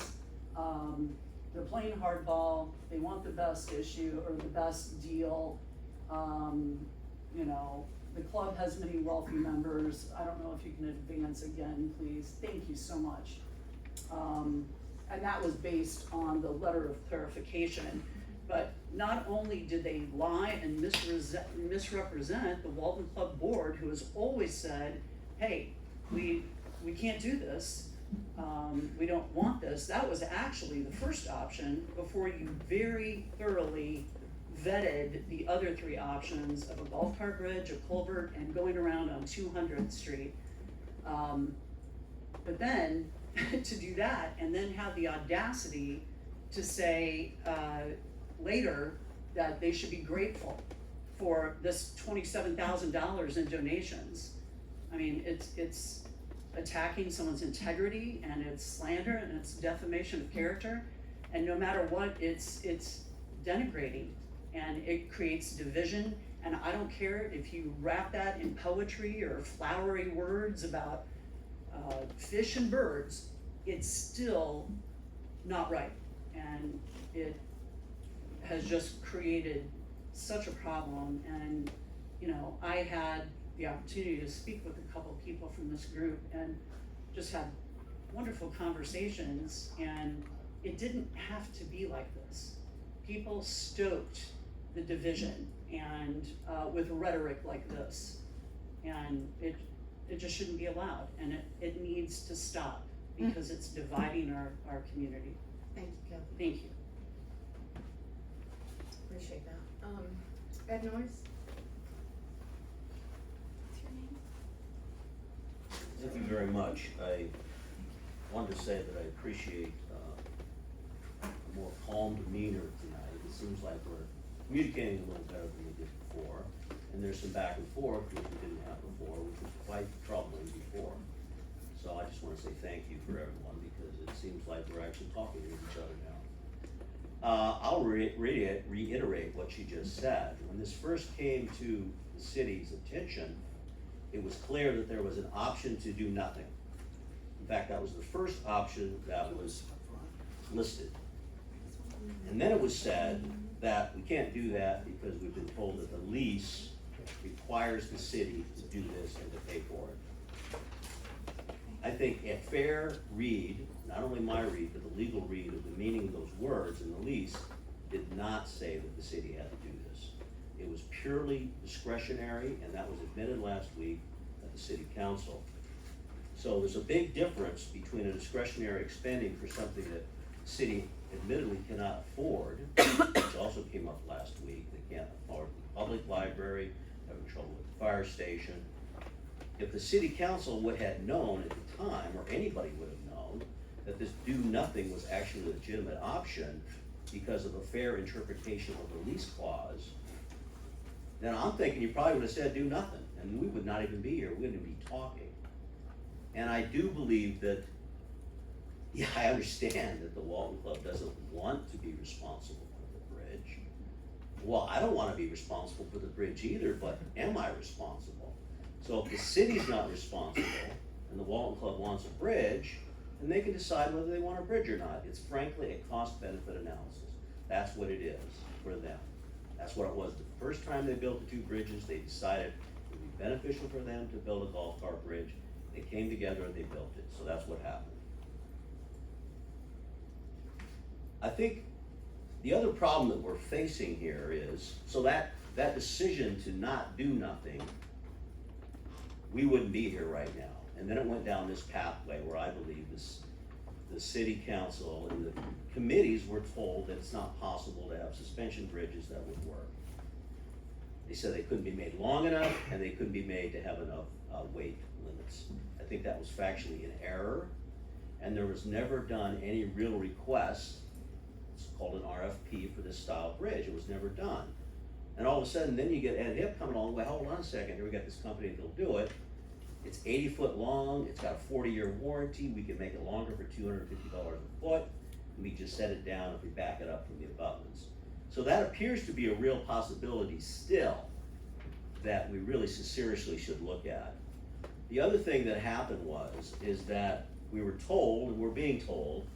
they're playing hardball, they want the best issue or the best deal. You know, the club has many wealthy members. I don't know if you can advance again, please. Thank you so much. And that was based on the letter of clarification. But not only did they lie and misrepresent the Walton Club Board, who has always said, hey, we can't do this, we don't want this. That was actually the first option before you very thoroughly vetted the other three options of a golf cart bridge, a culvert, and going around on 200th Street. But then, to do that, and then have the audacity to say, later that they should be grateful for this $27,000 in donations. I mean, it's attacking someone's integrity, and it's slander, and it's defamation of character, and no matter what, it's denigrating, and it creates division. And I don't care if you wrap that in poetry or flowery words about fish and birds, it's still not right, and it has just created such a problem. And you know, I had the opportunity to speak with a couple people from this group and just had wonderful conversations, and it didn't have to be like this. People stoked the division and with rhetoric like this, and it just shouldn't be allowed, and it needs to stop because it's dividing our community. Thank you, Kathy. Thank you. Appreciate that. Ed Noyes? What's your name? Thank you very much. I wanted to say that I appreciate a more calm demeanor tonight. It seems like we're communicating a little better than we did before, and there's some back and forth which we didn't have before, which was quite troubling before. So I just want to say thank you for everyone, because it seems like we're actually talking to each other now. I'll reiterate what she just said. When this first came to the city's attention, it was clear that there was an option to do nothing. In fact, that was the first option that was listed. And then it was said that we can't do that because we've been told that the lease requires the city to do this and to pay for it. I think a fair read, not only my read, but the legal read of the meaning of those words in the lease did not say that the city had to do this. It was purely discretionary, and that was admitted last week at the city council. So there's a big difference between a discretionary expending for something that the city admittedly cannot afford, which also came up last week. They can't afford the public library, having trouble with the fire station. If the city council would have known at the time, or anybody would have known, that this do nothing was actually a legitimate option because of a fair interpretation of the lease clause, then I'm thinking you probably would have said do nothing, and we would not even be here, we wouldn't even be talking. And I do believe that, yeah, I understand that the Walton Club doesn't want to be responsible for the bridge. Well, I don't want to be responsible for the bridge either, but am I responsible? So if the city's not responsible and the Walton Club wants a bridge, then they can decide whether they want a bridge or not. It's frankly a cost-benefit analysis. That's what it is for them. That's what it was the first time they built the two bridges. They decided it would be beneficial for them to build a golf cart bridge. They came together and they built it. So that's what happened. I think the other problem that we're facing here is, so that decision to not do nothing, we wouldn't be here right now. And then it went down this pathway where I believe the city council and the committees were told that it's not possible to have suspension bridges that would work. They said they couldn't be made long enough and they couldn't be made to have enough weight limits. I think that was factually in error, and there was never done any real request. It's called an RFP for this style bridge. It was never done. And all of a sudden, then you get Ed Hipp coming along, well, hold on a second, here we got this company that'll do it. It's 80 foot long, it's got a 40-year warranty, we can make it longer for $250 a foot, and we just set it down if we back it up from the abutments. So that appears to be a real possibility still that we really seriously should look at. The other thing that happened is that we were told, and we're being told,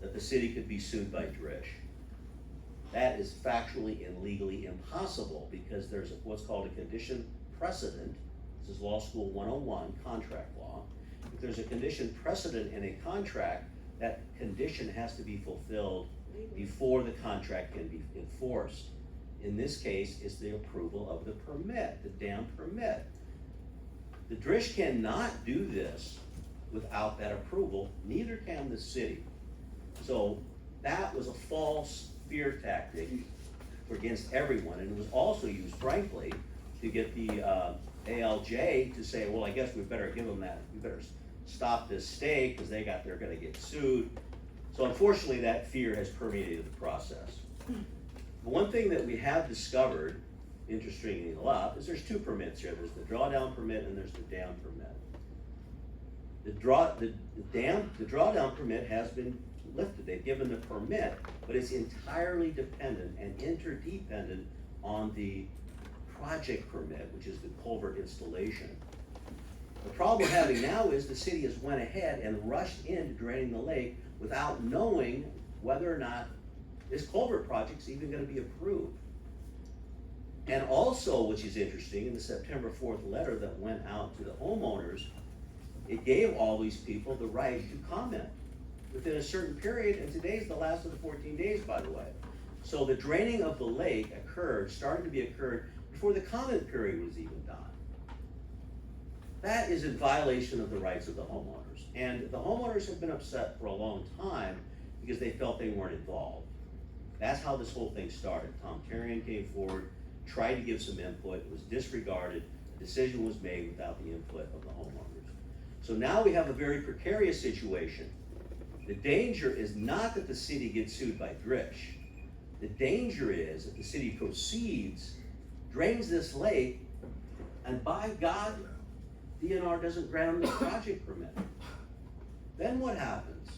that the city could be sued by Drish. That is factually and legally impossible because there's what's called a condition precedent. This is Law School 101, contract law. If there's a condition precedent in a contract, that condition has to be fulfilled before the contract can be enforced. In this case, it's the approval of the permit, the dam permit. The Drish cannot do this without that approval, neither can the city. So that was a false fear tactic against everyone, and it was also used, frankly, to get the ALJ to say, well, I guess we better give them that, we better stop this stay because they're gonna get sued. So unfortunately, that fear has permeated the process. But one thing that we have discovered, interestingly enough, is there's two permits here. There's the drawdown permit and there's the dam permit. The drawdown permit has been lifted. They've given the permit, but it's entirely dependent and interdependent on the project permit, which is the culvert installation. The problem we're having now is the city has went ahead and rushed into draining the lake without knowing whether or not this culvert project's even gonna be approved. And also, which is interesting, in the September 4th letter that went out to the homeowners, it gave all these people the right to comment within a certain period, and today's the last of the 14 days, by the way. So the draining of the lake started to be occurred before the comment period was even done. That is in violation of the rights of the homeowners. And the homeowners have been upset for a long time because they felt they weren't involved. That's how this whole thing started. Tom Terrian came forward, tried to give some input, it was disregarded, a decision was made without the input of the homeowners. So now we have a very precarious situation. The danger is not that the city gets sued by Drish. The danger is that the city proceeds, drains this lake, and by God, DNR doesn't grant them the project permit. Then what happens?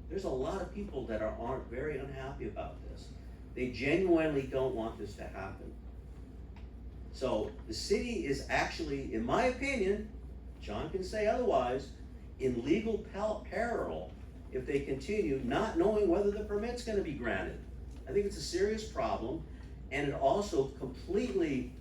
There's a lot of people that aren't very unhappy about this. They genuinely don't want this to happen. So the city is actually, in my opinion, John can say otherwise, in legal peril if they continue not knowing whether the permit's gonna be granted. I think it's a serious problem, and it also completely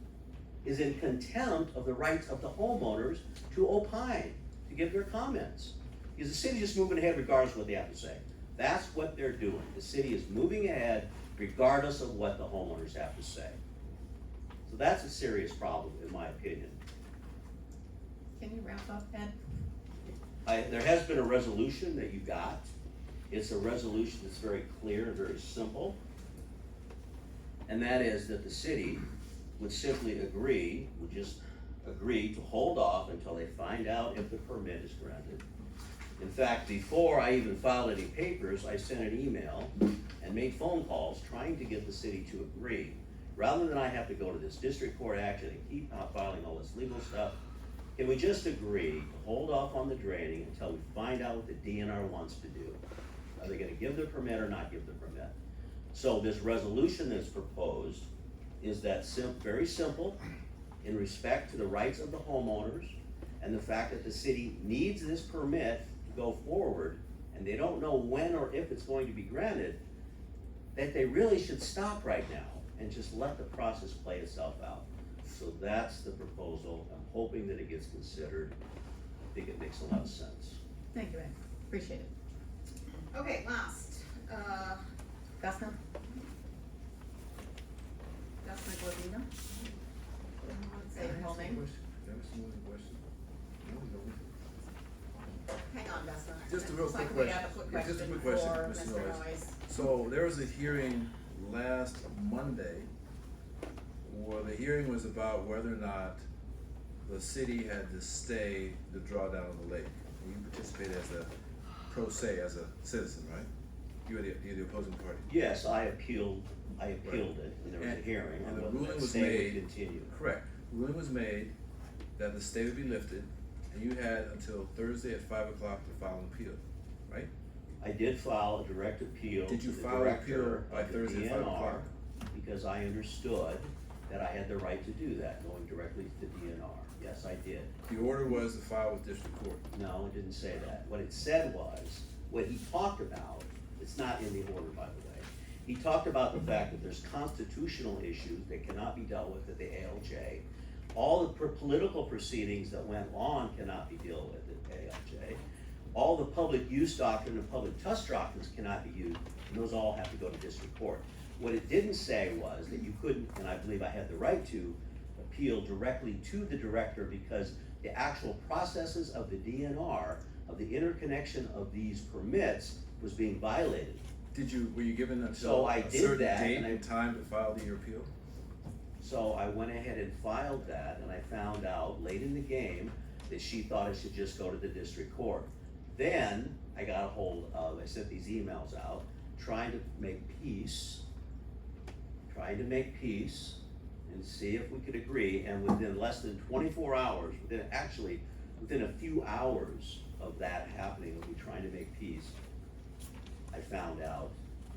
is in contempt of the rights of the homeowners to opine, to give their comments. Because the city's just moving ahead regardless of what they have to say. That's what they're doing. The city is moving ahead regardless of what the homeowners have to say. So that's a serious problem, in my opinion. Can you wrap up, Ed? There has been a resolution that you got. It's a resolution that's very clear and very simple. And that is that the city would simply agree to hold off until they find out if the permit is granted. In fact, before I even filed any papers, I sent an email and made phone calls trying to get the city to agree. Rather than I have to go to this district court action and keep filing all this legal stuff, can we just agree to hold off on the draining until we find out what the DNR wants to do? Are they gonna give the permit or not give the permit? So this resolution that's proposed is that very simple in respect to the rights of the homeowners and the fact that the city needs this permit to go forward and they don't know when or if it's going to be granted, that they really should stop right now and just let the process play itself out. So that's the proposal. I'm hoping that it gets considered. I think it makes a lot of sense. Thank you, Ed. Appreciate it. Okay, last, Vesna. Vesna Glavina. Say your whole name. Hang on, Vesna. Just a real Looks quick like we have a question. quick Just a question quick question, for Mr. Mr. Noyes. Noyes. So there was a hearing last Monday where the hearing was about whether or not the city had to stay the drawdown of the lake. And you participated as a pro se, as a citizen, right? You're the opposing party. Yes, I appealed it, and there was a And- hearing and on the whether ruling that was stay made- would continue. Correct. Ruling was made that the stay would be lifted, and you had until Thursday at 5 o'clock to file an appeal, right? I did file a direct appeal Did to you the file an appeal director by of the Thursday at 5 DNR, o'clock? because I understood that I had the right to do that, going directly to the DNR. Yes, I did. The order was to file with district court. No, it didn't say that. What it said was, what he talked about, it's not in the order, by the way. He talked about the fact that there's constitutional issues that cannot be dealt with at the ALJ. All the political proceedings that went on cannot be dealt with at the ALJ. All the public use doctrine and public trust doctrines cannot be used, and those all have to go to district court. What it didn't say was that you couldn't, and I believe I had the right to, appeal directly to the director, because the actual processes of the DNR, of the interconnection of these permits, was being violated. Were you given So until I a did certain that, date and I- and time to file your appeal? So I went ahead and filed that, and I found out late in the game that she thought it should just go to the district court. Then I got a hold of, I sent these emails out, trying to make peace and see if we could agree, and within less than 24 hours, within a few hours of that happening, of me trying to make peace, I found out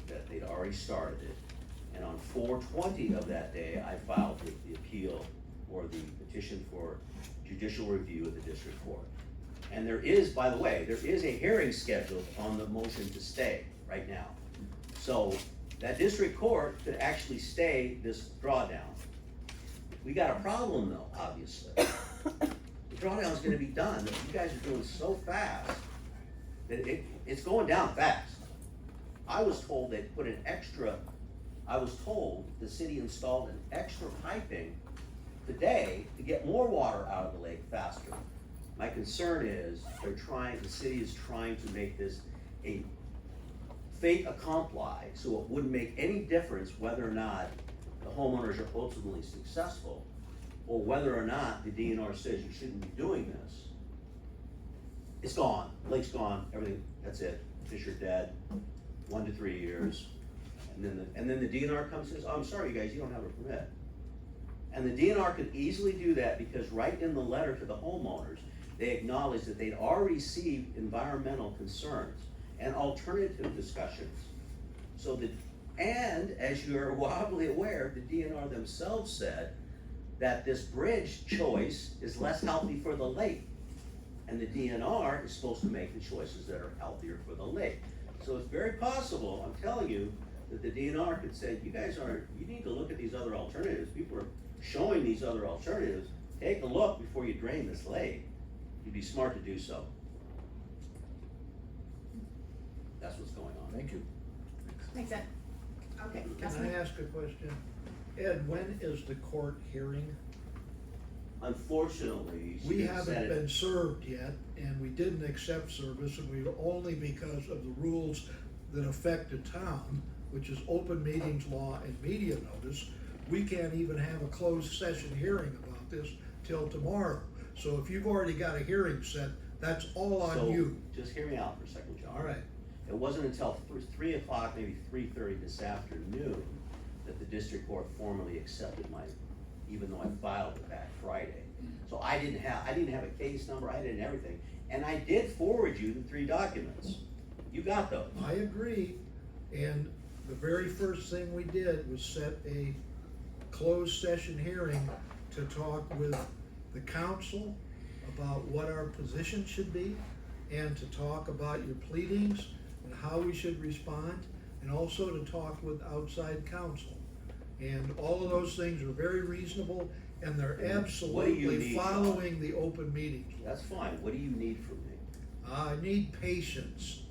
that they'd already started it. And on 4/20 of that day, I filed the appeal, or the petition for judicial review of the district court. And there is, by the way, there is a hearing scheduled on the motion to stay right now. So that district court could actually stay this drawdown. We got a problem though, obviously. The drawdown's gonna be done, but you guys are doing so fast that it's going down fast. I was told the city installed an extra piping today to get more water out of the lake faster. My concern is the city is trying to make this a fait accompli, so it wouldn't make any difference whether or not the homeowners are ultimately successful, or whether or not the DNR says you shouldn't be doing this. It's gone, lake's gone, everything, that's it, fish are dead, 1 to 3 years. And then the DNR comes and says, oh, I'm sorry, you guys, you don't have a permit. And the DNR could easily do that, because right in the letter to the homeowners, they acknowledged that they'd already received environmental concerns and alternative discussions. And as you're wildly aware, the DNR themselves said that this bridge choice is less healthy for the lake. And the DNR is supposed to make the choices that are healthier for the lake. So it's very possible, I'm telling you, that the DNR could say, you need to look at these other alternatives. People are showing these other alternatives. Take a look before you drain this lake. You'd be smart to do so. That's what's going on. Thank you. Thanks, Ed. Okay, Can Vesna? I ask a question? Ed, when is the court hearing? Unfortunately, she We didn't set haven't it- been served yet, and we didn't accept service, and we only because of the rules that affect the town, which is open meetings law and media notice. We can't even have a closed session hearing about this till tomorrow. So if you've already got a hearing set, that's all on So, you. just hear me out for a second, John. All right. It wasn't until 3 o'clock, maybe 3:30 this afternoon, that the district court formally accepted even though I filed it back Friday. So I didn't have a case number, I didn't everything, and I did forward you the 3 documents. You got those. I agree, and the very first thing we did was set a closed session hearing to talk with the council about what our position should be, and to talk about your pleadings and how we should respond, and also to talk with outside counsel. And all of those things are very reasonable, and they're What do you absolutely need, John? following the open meetings. That's fine, what do you need from me? I need patience.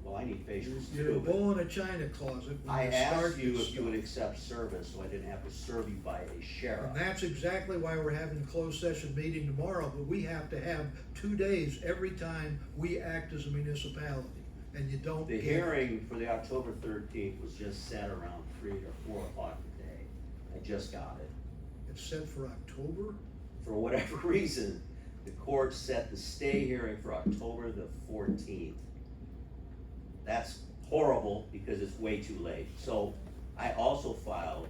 Well, I need patience You're too, a but bull in a china closet I when you start asked you this if you would stuff. accept service, so I didn't have to serve you by a sheriff. And that's exactly why we're having a closed session meeting tomorrow, but we have to have 2 days every time we act as a municipality, and you don't The get. hearing for the October 13th was just set around 3 or 4 o'clock today. I just got it. It's set for October? for whatever reason, the court set the stay hearing for October the 14th. That's horrible because it's way too late. So I also filed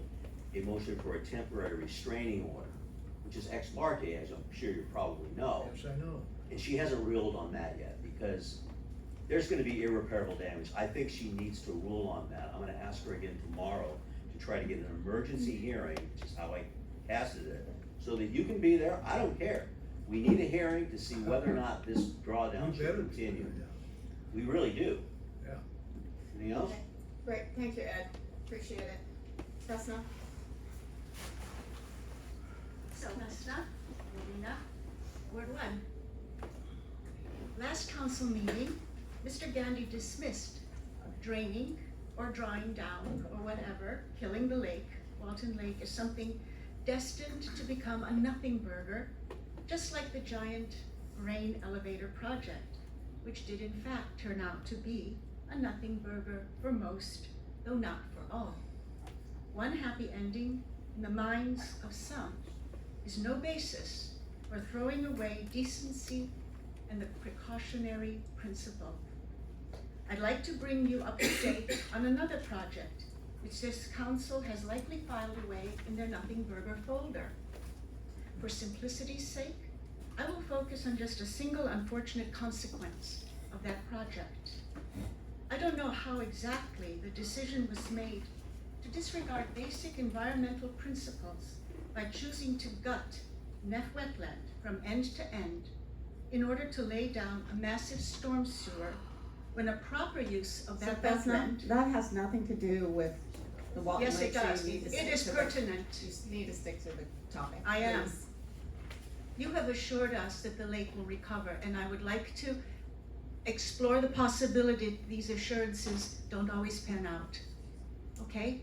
a motion for a temporary restraining order, which is ex parte, as I'm sure you probably know. Yes, I know. And she hasn't ruled on that yet because there's gonna be irreparable damage. I think she needs to rule on that. I'm gonna ask her again tomorrow to try to get an emergency hearing, which is how I casted it, so that you can be there. I don't care. We need a hearing to see whether or not this drawdown You better should be continue. there, We really do. yeah. Anything else? Great, thank you, Ed, appreciate it. Vesna? So, Vesna Glavina, Ward 1. Last council meeting, Mr. Gandy dismissed draining or drawing down or whatever, killing the lake, Walton Lake, is something destined to become a nothing burger, just like the giant grain elevator project, which did in fact turn out to be a nothing burger for most, though not for all. One happy ending in the minds of some is no basis for throwing away decency and the precautionary principle. I'd like to bring you up to date on another project, which this council has likely filed away in their nothing burger folder. For simplicity's sake, I will focus on just a single unfortunate consequence of that project. I don't know how exactly the decision was made to disregard basic environmental principles by choosing to gut Neff wetland from end to end in order to lay down a massive storm sewer when a proper use of that wetland. That has nothing to do with the Walton Yes, Lake. it does. so you need to It stick is to the- pertinent. You need to stick to the topic. I am. please. You have assured us that the lake will recover, and I would like to explore the possibility these assurances don't always pan out. Okay?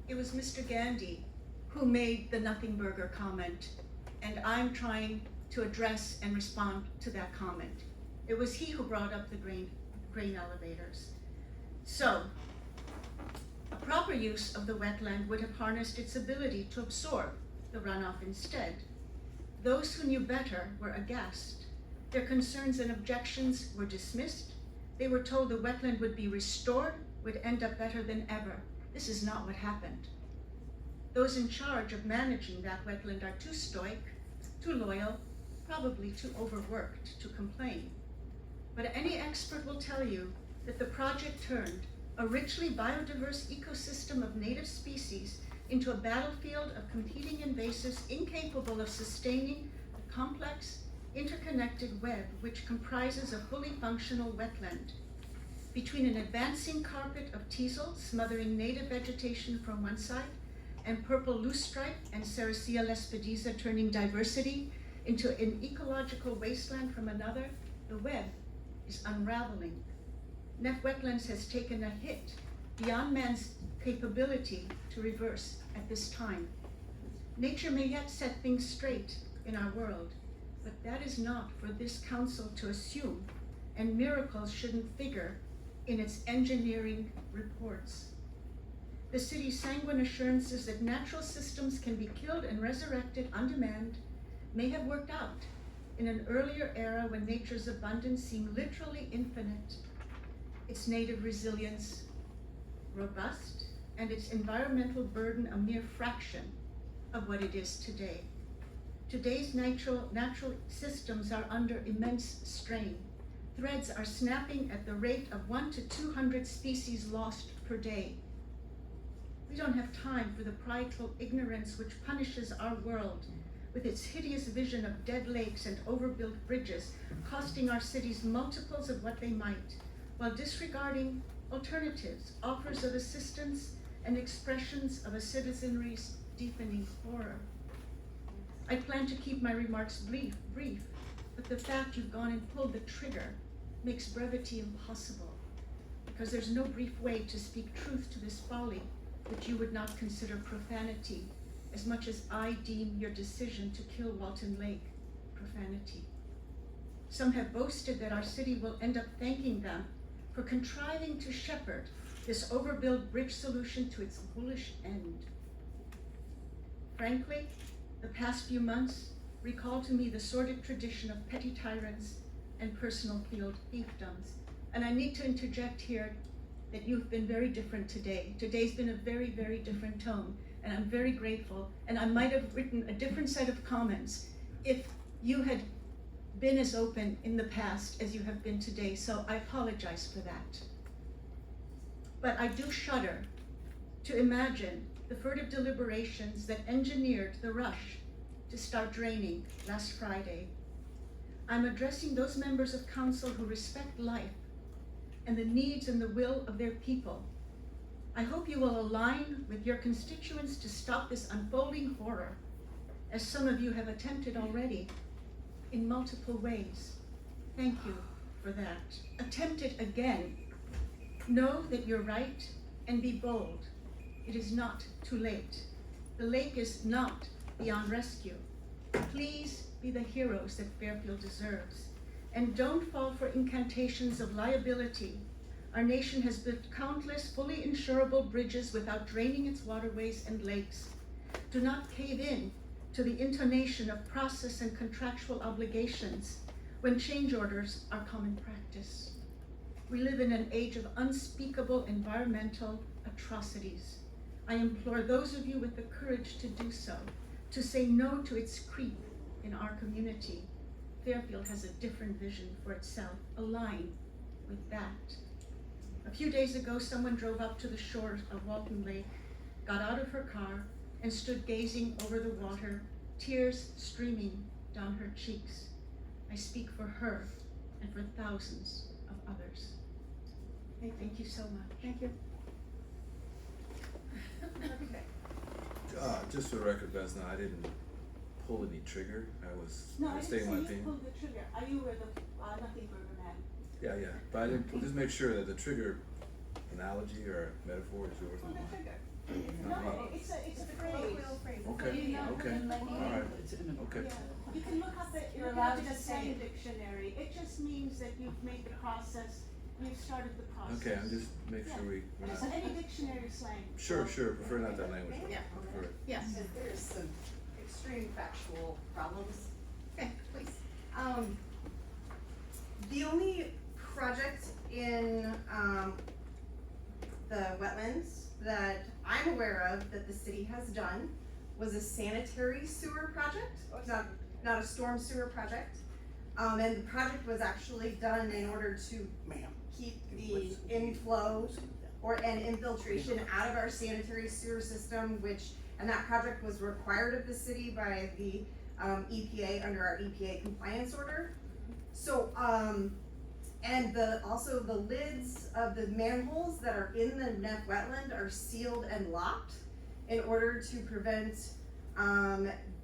It was Mr. Gandy who made the nothing burger comment, and I'm trying to address and respond to that comment. It was he who brought up the grain elevators. So, a proper use of the wetland would have harnessed its ability to absorb the runoff instead. Those who knew better were aghast. Their concerns and objections were dismissed. They were told the wetland would be restored, would end up better than ever. This is not what happened. Those in charge of managing that wetland are too stoic, too loyal, probably too overworked to complain. But any expert will tell you that the project turned a richly biodiverse ecosystem of native species into a battlefield of competing invasives incapable of sustaining the complex, interconnected web which comprises a fully functional wetland. Between an advancing carpet of teasel smothering native vegetation from one side, and purple loosestrife and Sericea lespedeza turning diversity into an ecological wasteland from another, the web is unraveling. Neff Wetlands has taken a hit beyond man's capability to reverse at this time. Nature may yet set things straight in our world, but that is not for this council to assume, and miracles shouldn't figure in its engineering reports. The city's sanguine assurances that natural systems can be killed and resurrected on demand may have worked out in an earlier era when nature's abundance seemed literally infinite, its native resilience robust, and its environmental burden a mere fraction of what it is today. Today's natural systems are under immense strain. Threads are snapping at the rate of 1 to 200 species lost per day. We don't have time for the prideful ignorance which punishes our world with its hideous vision of dead lakes and overbuilt bridges, costing our cities multiples of what they might, while disregarding alternatives, offers of assistance, and expressions of a citizenry's deepening horror. I plan to keep my remarks brief, but the fact you've gone and pulled the trigger makes brevity impossible, because there's no brief way to speak truth to this folly which you would not consider profanity as much as I deem your decision to kill Walton Lake profanity. Some have boasted that our city will end up thanking them for contriving to shepherd this overbuilt bridge solution to its bullish end. Frankly, The past few months recall to me the sordid tradition of petty tyrants and personal fiefdoms. And I need to interject here that you've been very different today. Today's been a very, very different tone, and I'm very grateful. And I might have written a different set of comments if you had been as open in the past as you have been today, so I apologize for that. But I do shudder to imagine the furtive deliberations that engineered the rush to start draining last Friday. I'm addressing those members of council who respect life and the needs and the will of their people. I hope you will align with your constituents to stop this unfolding horror, as some of you have attempted already in multiple ways. Thank you for that. Attempt it again. Know that you're right and be bold. It is not too late. The lake is not beyond rescue. Please be the heroes that Fairfield deserves. And don't fall for incantations of liability. Our nation has built countless fully insurable bridges without draining its waterways and lakes. Do not cave in to the intonation of process and contractual obligations when change orders are common practice. We live in an age of unspeakable environmental atrocities. I implore those of you with the courage to do so, to say no to its creep in our community. Fairfield has a different vision for itself. Align with that. A few days ago, someone drove up to the shore of Walton Lake, got out of her car, and stood gazing over the water, tears streaming down her cheeks. I speak for her and for thousands of others. Thank you so much. Thank you. Just for the record, Vesna, I didn't pull any trigger. I was stating my opinion. pulled the trigger. You were the nothing burger man. Yeah, but I didn't, just make sure that the trigger analogy or metaphor is yours, not mine. Not me. It's a phrase. Okay, alright, okay. You can look up You're allowed to the say slang it. dictionary. It just means that you've made the process, you've started the process. Okay, I'm just make sure we're It's not. any dictionary slang. Sure, prefer not that language. Yeah. Prefer it. Yes. There's some extreme factual problems. Okay, please. The only project in, the wetlands that I'm aware of that the city has done was a sanitary sewer project, not a storm sewer project. And the project was actually done in order to keep the inflow and infiltration out of our sanitary sewer system, and that project was required of the city by the EPA under our EPA compliance order. So, and also the lids of the manholes that are in the Neff wetland are sealed and locked in order to prevent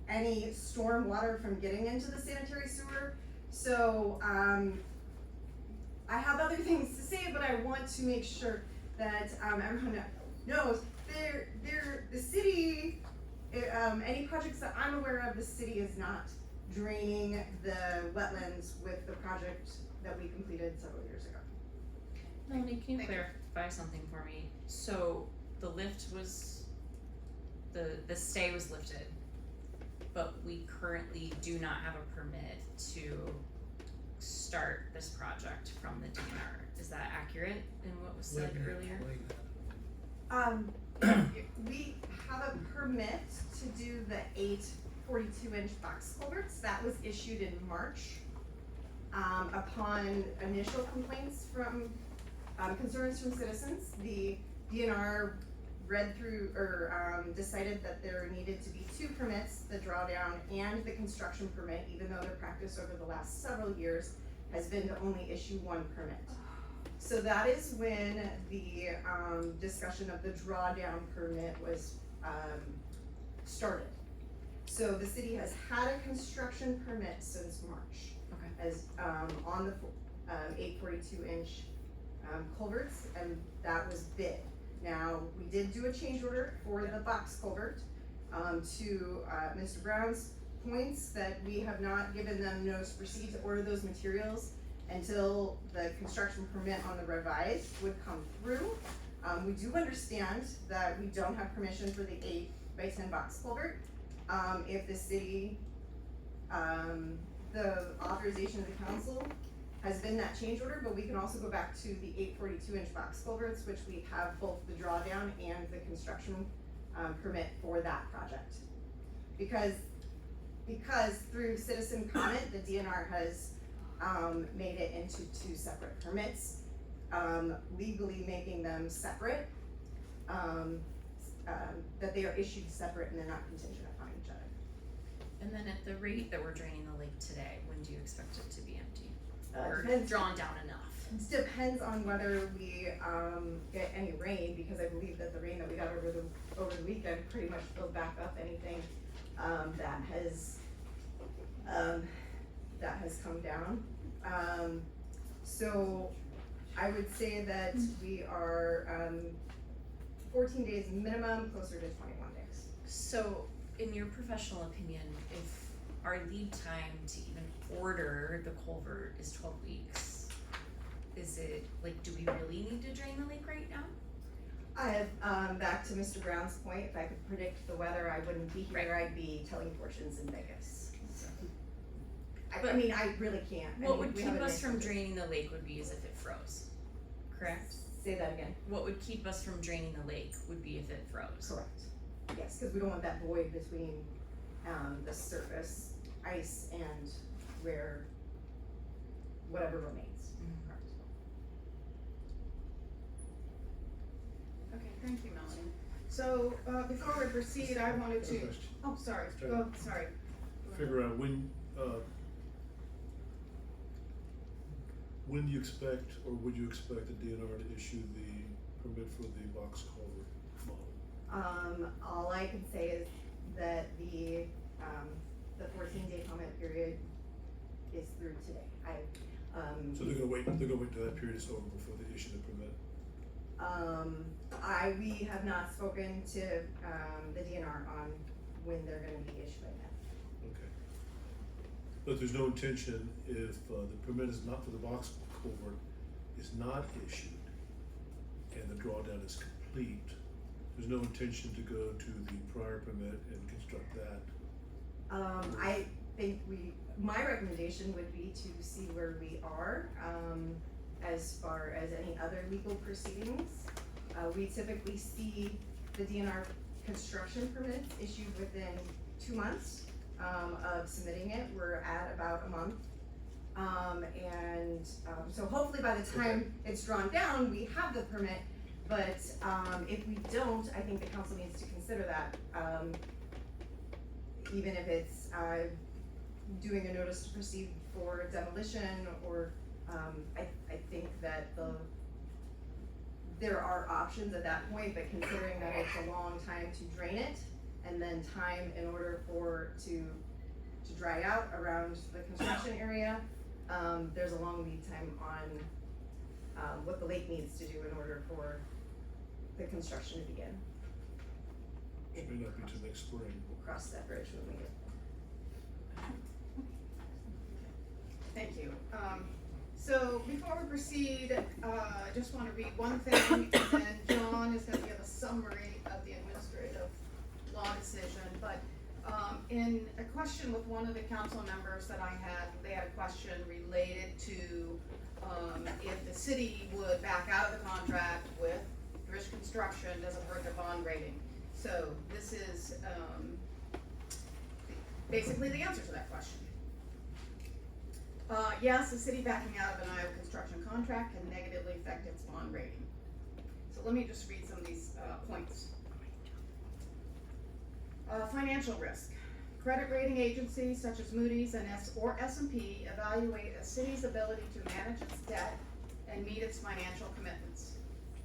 any storm water from getting into the sanitary sewer. So I have other things to say, but I want to make sure that everyone knows the city, any projects that I'm aware of, the city is not draining the wetlands with the project that we completed several years ago. Melanie, can you clarify something for me? So the lift was, the stay was lifted, but we currently do not have a permit to start this project from the DNR. Is that accurate in what was said earlier? We have a permit to do the 8 42-inch box culverts. That was issued in March upon initial complaints from concerns from citizens. The DNR read through or decided that there needed to be 2 permits, the drawdown and the construction permit, even though their practice over the last several years has been to only issue 1 permit. So that is when the discussion of the drawdown permit was started. So the city has had a construction permit since March. Okay. As on the 842-inch culverts, and that was bid. Now, we did do a change order for the box culvert to Mr. Brown's points that we have not given them notice to proceed to order those materials until the construction permit on the revised would come through. We do understand that we don't have permission for the 8x10 box culvert. if the city, the authorization of the council has been that change order, but we can also go back to the 842-inch box culverts, which we have both the drawdown and the construction permit for that project. Because through citizen comment, the DNR has made it into two separate permits, legally making them separate, that they are issued separate and they're not contingent upon each other. And then at the rate that we're draining the lake today, when do you expect it to be empty? Or Depends. drawn down enough? It depends on whether we get any rain, because I believe that the rain that we got over the weekend pretty much filled back up anything that has come down. So I would say that we are 14 days minimum, closer to 21 days. So, in your professional opinion, if our lead time to even order the culvert is 12 weeks, is it, like, do we really need to drain the lake right now? I have, back to Mr. Brown's point, if I could predict the weather, I wouldn't be here, I'd be telling fortunes in Vegas. So. I mean, I really can't. What would keep us from draining the lake would be as if it froze, correct? Say that again. What would keep us from draining the lake would be if it froze. Correct. Yes, because we don't want that void between the surface ice and where whatever remains. Okay, thank you, Melanie. So, before we proceed, I wanted to, oh, sorry, sorry. Figure out when do you expect, or would you expect the DNR to issue the permit for the box culvert model? All I can say is that the 14-day comment period is through today. So they're gonna wait until that period is over before they issue the permit? We have not spoken to, the DNR on when they're gonna be issuing that. Okay. But there's no intention, if, the permit is not for the box culvert, is not issued, and the drawdown is complete, there's no intention to go to the prior permit and construct that? I think my recommendation would be to see where we are, as far as any other legal proceedings. We typically see the DNR construction permits issued within 2 months, of submitting it. We're at about a month. So hopefully by the time it's drawn down, we have the permit, but, if we don't, I think the council needs to consider that, even if it's, doing a notice to proceed for demolition, or, I think that there are options at that point, but considering that it's a long time to drain it, and then time in order to dry out around the construction area, there's a long lead time on, what the lake needs to do in order for the construction to begin. It may not be till next spring. We'll cross that bridge when we get there. Thank you. So before we proceed, I just want to read one thing, and then John is going to give a summary of the administrative law decision. But in a question with one of the council members that I had, they had a question related to if the city would back out of the contract with Rich Construction, does it hurt their bond rating? So this is basically the answer to that question. Yes, the city backing out of an Iowa construction contract can negatively affect its bond rating. So let me just read some of these points. Financial risk. Credit rating agencies such as Moody's and S&P evaluate a city's ability to manage its debt and meet its financial commitments.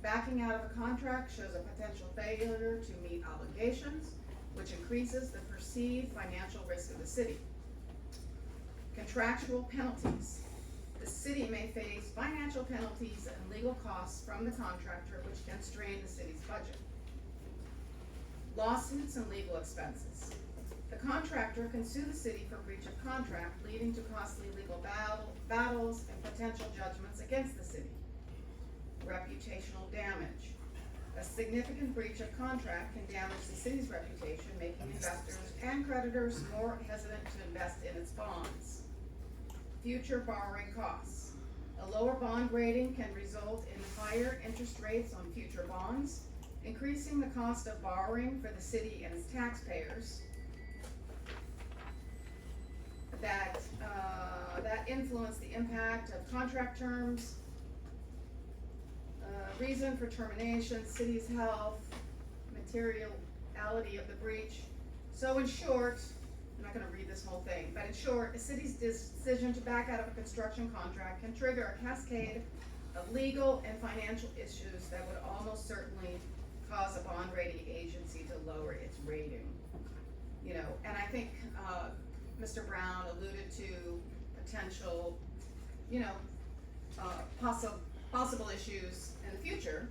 Backing out of a contract shows a potential failure to meet obligations, which increases the perceived financial risk of the city. Contractual penalties. The city may face financial penalties and legal costs from the contractor, which can strain the city's budget. Lawsuits and legal expenses. The contractor can sue the city for breach of contract, leading to costly legal battles and potential judgments against the city. Reputational damage. A significant breach of contract can damage the city's reputation, making investors and creditors more hesitant to invest in its bonds. Future borrowing costs. A lower bond rating can result in higher interest rates on future bonds, increasing the cost of borrowing for the city and its taxpayers. That influence the impact of contract terms, reason for termination, city's health, materiality of the breach. So in short, I'm not gonna read this whole thing, but in short, a city's decision to back out of a construction contract can trigger a cascade of legal and financial issues that would almost certainly cause a bond rating agency to lower its rating. You know, and I think, Mr. Brown alluded to potential, you know, possible issues in the future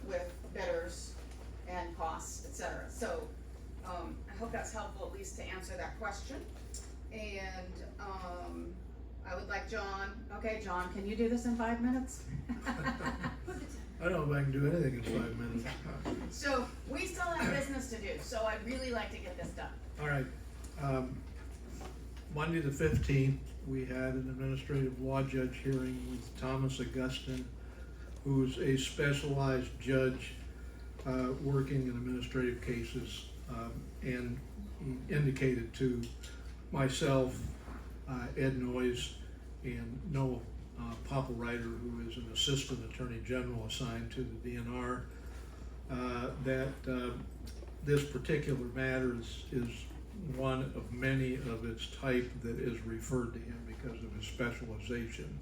with bidders and costs, et cetera. So, I hope that's helpful at least to answer that question. And, I would like John, okay, John, can you do this in 5 minutes? I don't know if I can do anything in 5 minutes. So, we still have business to do, so I'd really like to get this done. All right, Monday the 15th, we had an administrative law judge hearing with Thomas Augustin, who's a specialized judge working in administrative cases, and he indicated to myself, Ed Noyes, and Noah Popplewriter, who is an assistant attorney general assigned to the DNR, that this particular matter is one of many of its type that is referred to him because of his specialization.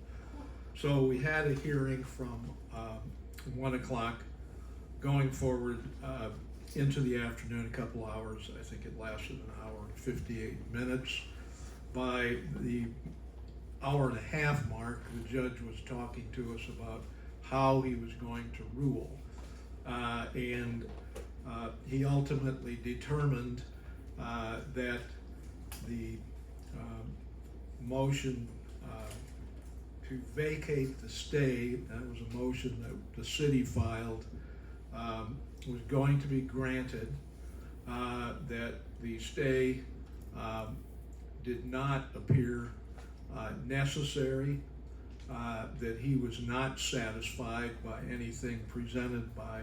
So we had a hearing from 1 o'clock going forward into the afternoon, a couple hours. I think it lasted an hour and 58 minutes. By the hour and a half mark, the judge was talking to us about how he was going to rule. And he ultimately determined that the motion to vacate the stay, that was a motion that the city filed, was going to be granted, that the stay did not appear necessary, that he was not satisfied by anything presented by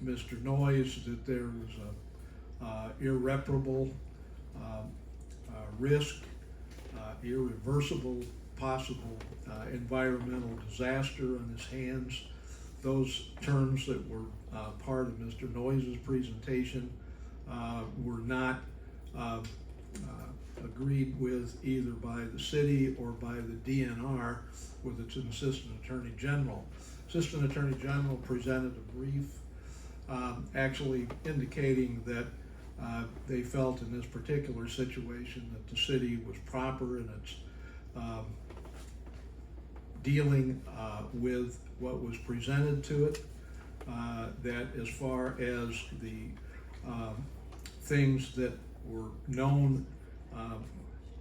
Mr. Noyes, that there was a irreparable risk, irreversible possible environmental disaster on his hands. Those terms that were part of Mr. Noyes' presentation were not agreed with either by the city or by the DNR with its Assistant Attorney General. Assistant Attorney General presented a brief actually indicating that they felt in this particular situation that the city was proper in its dealing with what was presented to it, that as far as the things that were known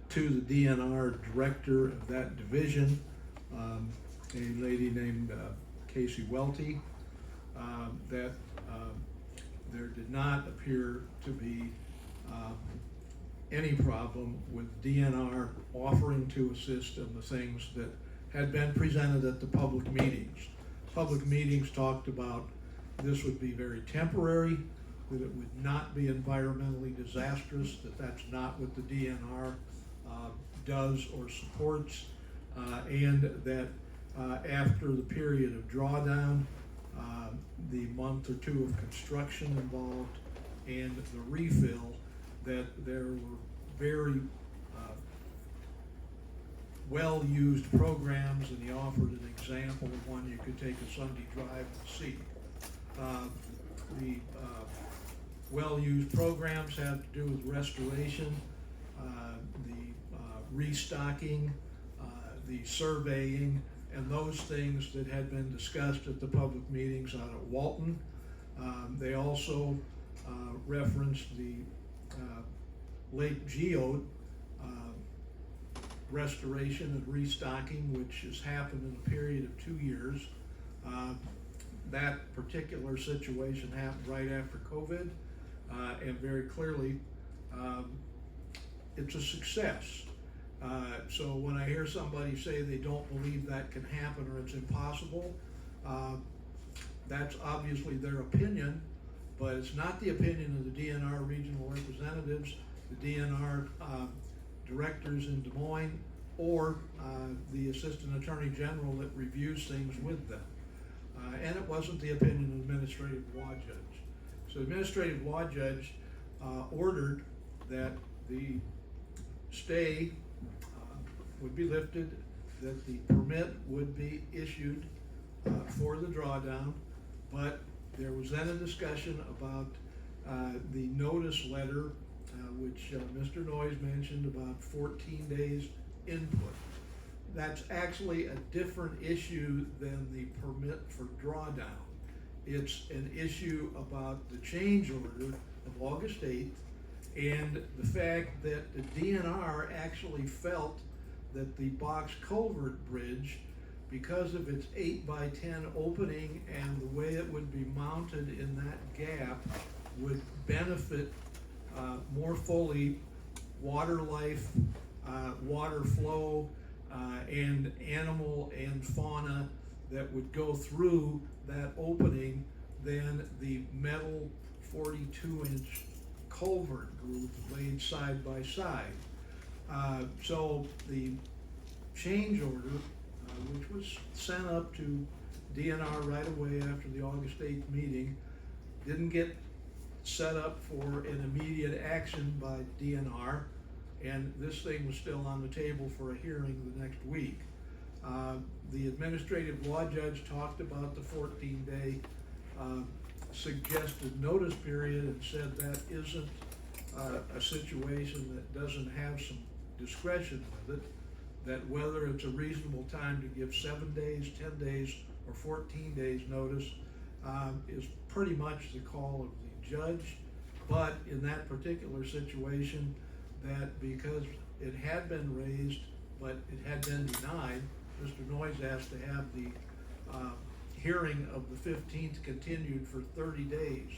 to the DNR director of that division, a lady named Casey Welty, that there did not appear to be any problem with DNR offering to assist in the things that had been presented at the public meetings. Public meetings talked about this would be very temporary, that it would not be environmentally disastrous, that that's not what the DNR does or supports, and that after the period of drawdown, the month or two of construction involved, and the refill, that there were very well-used programs, and he offered an example of one you could take a Sunday drive and see. The well-used programs have to do with restoration, the restocking, the surveying, and those things that had been discussed at the public meetings out at Walton. They also referenced the Lake Geode restoration and restocking, which has happened in a period of 2 years. that particular situation happened right after COVID, and very clearly, it's a success. So when I hear somebody say they don't believe that can happen or it's impossible, that's obviously their opinion, but it's not the opinion of the DNR regional representatives, the DNR directors in Des Moines, or the Assistant Attorney General that reviews things with them. And it wasn't the opinion of the Administrative Law Judge. So the Administrative Law Judge ordered that the stay would be lifted, that the permit would be issued for the drawdown, but there was then a discussion about the notice letter, which Mr. Noyes mentioned, about 14 days input. That's actually a different issue than the permit for drawdown. It's an issue about the change order of August 8th and the fact that the DNR actually felt that the box culvert bridge, because of its 8x10 opening and the way it would be mounted in that gap, would benefit more fully water life, water flow, and animal and fauna that would go through that opening than the metal 42-inch culvert group laid side by side. So the change order, which was sent up to DNR right away after the August 8th meeting, didn't get set up for an immediate action by DNR, and this thing was still on the table for a hearing the next week. The Administrative Law Judge talked about the 14-day suggested notice period and said that isn't a situation that doesn't have some discretion with it, that whether it's a reasonable time to give 7 days, 10 days, or 14 days notice is pretty much the call of the judge. But in that particular situation, that because it had been raised, but it had been denied, Mr. Noyes asked to have the hearing of the 15th continued for 30 days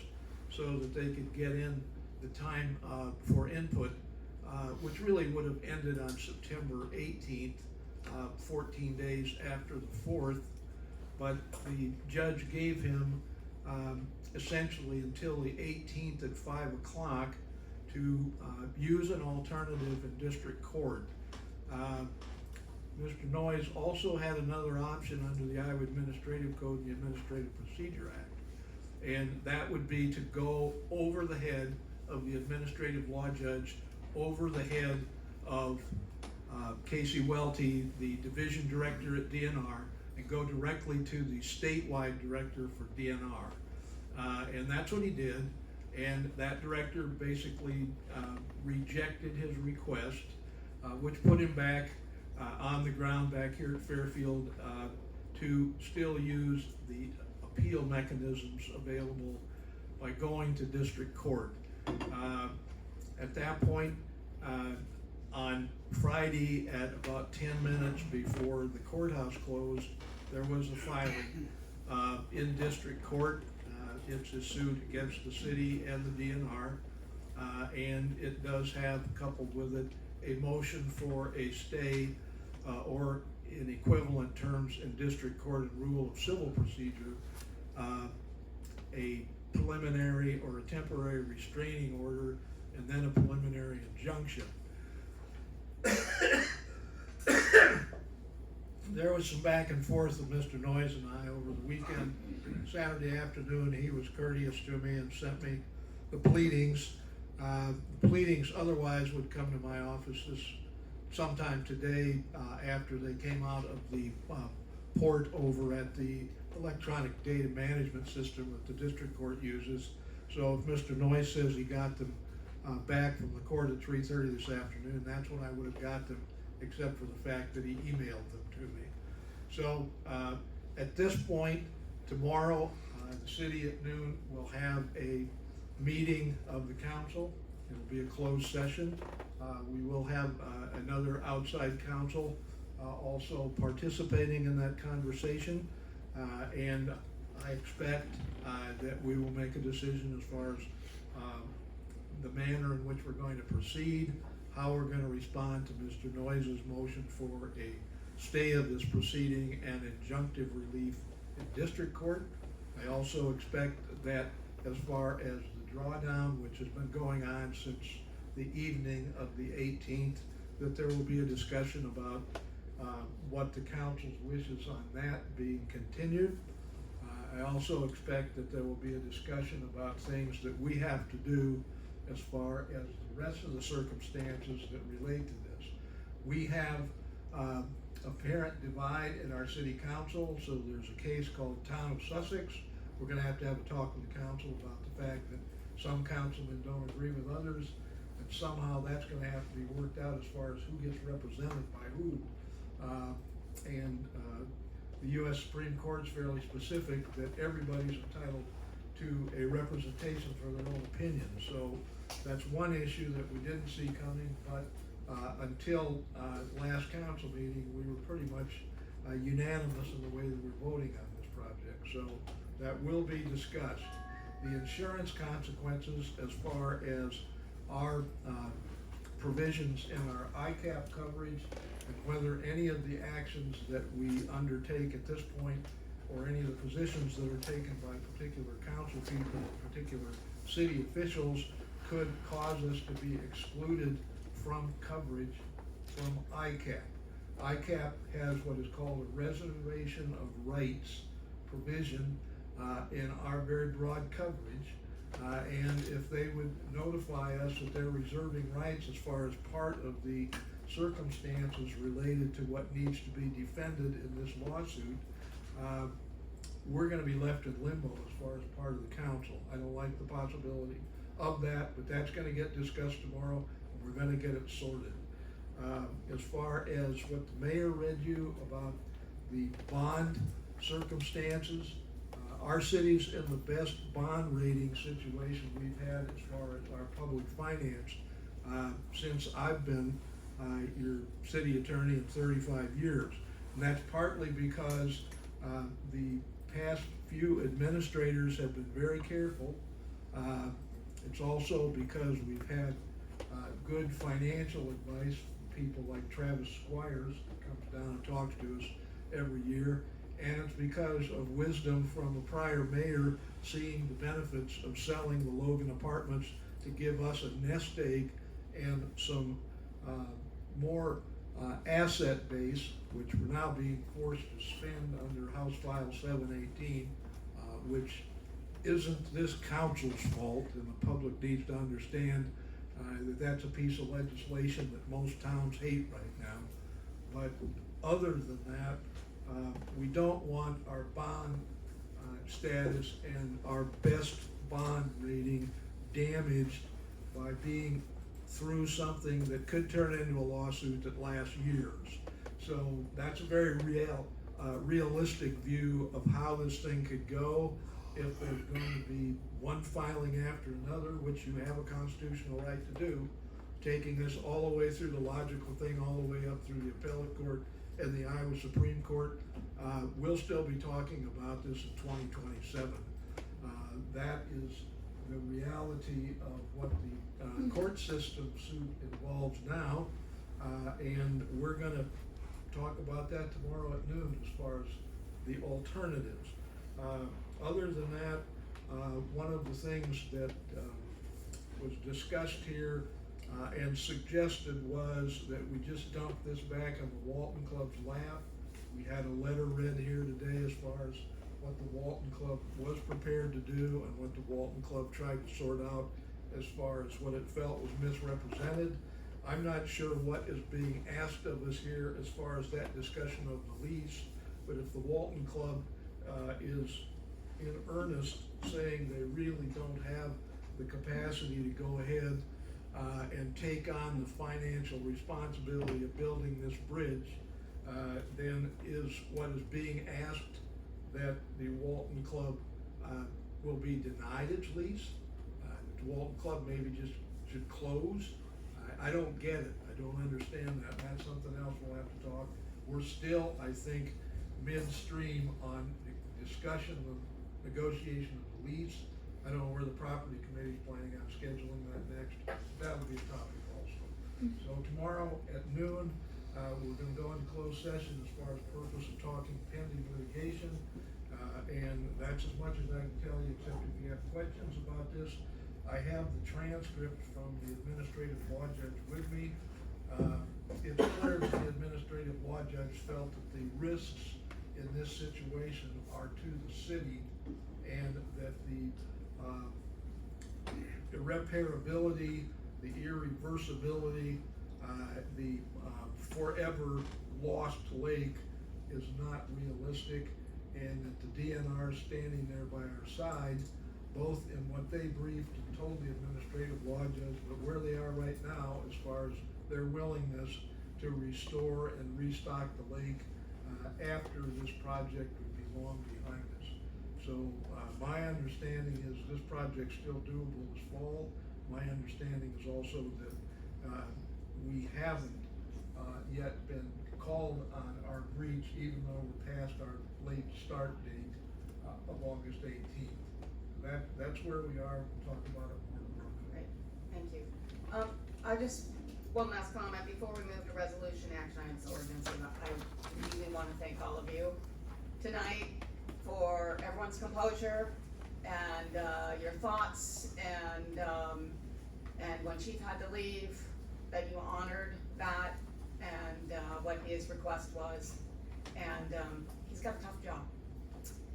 so that they could get in the time for input, which really would have ended on September 18th, 14 days after the 4th. But the judge gave him essentially until the 18th at 5 o'clock to use an alternative in district court. Mr. Noyes also had another option under the Iowa Administrative Code and the Administrative Procedure Act, and that would be to go over the head of the Administrative Law Judge, over the head of Casey Welty, the Division Director at DNR, and go directly to the statewide director for DNR. And that's what he did, and that director basically rejected his request, which put him back on the ground back here at Fairfield to still use the appeal mechanisms available by going to district court. At that point, on Friday at about 10 minutes before the courthouse closed, there was a filing in district court. It's a suit against the city and the DNR, and it does have, coupled with it, a motion for a stay or in equivalent terms in district court and rule of civil procedure, a preliminary or a temporary restraining order, and then a preliminary injunction. There was some back and forth with Mr. Noyes and I over the weekend. Saturday afternoon, he was courteous to me and sent me the pleadings. The pleadings otherwise would come to my office sometime today after they came out of the port over at the electronic data management system that the district court uses. So if Mr. Noyes says he got them back from the court at 3:30 this afternoon, that's when I would have got them, except for the fact that he emailed them to me. So at this point, tomorrow, the city at noon will have a meeting of the council. It'll be a closed session. We will have another outside counsel also participating in that conversation. And I expect, that we will make a decision as far as, the manner in which we're going to proceed, how we're gonna respond to Mr. Noyes' motion for a stay of this proceeding and injunctive relief in district court. I also expect that as far as the drawdown, which has been going on since the evening of the 18th, that there will be a discussion about what the council's wishes on that being continued. I also expect that there will be a discussion about things that we have to do as far as the rest of the circumstances that relate to this. We have apparent divide in our city council, so there's a case called Town of Sussex. We're gonna have to have a talk with the council about the fact that some councilmen don't agree with others, and somehow that's gonna have to be worked out as far as who gets represented by who. The US Supreme Court is fairly specific that everybody's entitled to a representation for their own opinion. So that's one issue that we didn't see coming, but until last council meeting, we were pretty much unanimous in the way that we're voting on this project. So that will be discussed. The insurance consequences as far as our provisions in our ICAP coverage and whether any of the actions that we undertake at this point or any of the positions that are taken by particular council people, particular city officials could cause us to be excluded from coverage from ICAP. ICAP has what is called a reservation of rights provision in our very broad coverage. And if they would notify us that they're reserving rights as far as part of the circumstances related to what needs to be defended in this lawsuit, we're gonna be left in limbo as far as part of the council. I don't like the possibility of that, but that's gonna get discussed tomorrow, and we're gonna get it sorted. As far as what the mayor read you about the bond circumstances, our city's in the best bond rating situation we've had as far as our public finance since I've been your city attorney in 35 years. And that's partly because the past few administrators have been very careful. It's also because we've had good financial advice from people like Travis Squires, that comes down and talks to us every year. And it's because of wisdom from a prior mayor seeing the benefits of selling the Logan Apartments to give us a nest egg and some more asset base, which we're now being forced to spend under House File 718, which isn't this council's fault, and the public needs to understand that that's a piece of legislation that most towns hate right now. But other than that, we don't want our bond status and our best bond rating damaged by being through something that could turn into a lawsuit that lasts years. So that's a very realistic view of how this thing could go if there's going to be one filing after another, which you have a constitutional right to do, taking this all the way through the logical thing, all the way up through the appellate court and the Iowa Supreme Court. We'll still be talking about this in 2027. That is the reality of what the court system suit involves now. And we're gonna talk about that tomorrow at noon as far as the alternatives. Other than that, one of the things that was discussed here and suggested was that we just dump this back on the Walton Club's lap. We had a letter read here today as far as what the Walton Club was prepared to do and what the Walton Club tried to sort out as far as what it felt was misrepresented. I'm not sure what is being asked of us here as far as that discussion of the lease, but if the Walton Club is in earnest saying they really don't have the capacity to go ahead and take on the financial responsibility of building this bridge, then is what is being asked that the Walton Club will be denied its lease. The Walton Club maybe just should close. I don't get it. I don't understand that. That's something else we'll have to talk. We're still, I think, midstream on the discussion of negotiation of the lease. I don't know where the property committee is planning on scheduling that next. That would be a topic also. So tomorrow at noon, we're gonna go into closed session as far as purpose of talking pending litigation. And that's as much as I can tell you, except if you have questions about this. I have the transcript from the administrative law judge with me. It's clear that the administrative law judge felt that the risks in this situation are to the city, and that the irreparability, the irreversibility, the forever lost lake is not realistic, and that the DNR is standing there by our side, both in what they briefed and told the administrative law judge, but where they are right now as far as their willingness to restore and restock the lake after this project would be long behind us. So my understanding is this project's still doable this fall. My understanding is also that we haven't yet been called on our breach, even though we're past our late start date of August 18th. That's where we are. We'll talk about it more. Great, thank you. I just, one last comment before we move to resolution, action items, ordinances. I really wanna thank all of you tonight for everyone's composure and your thoughts, and when Chief had to leave, that you honored that and what his request was. And he's got a tough job,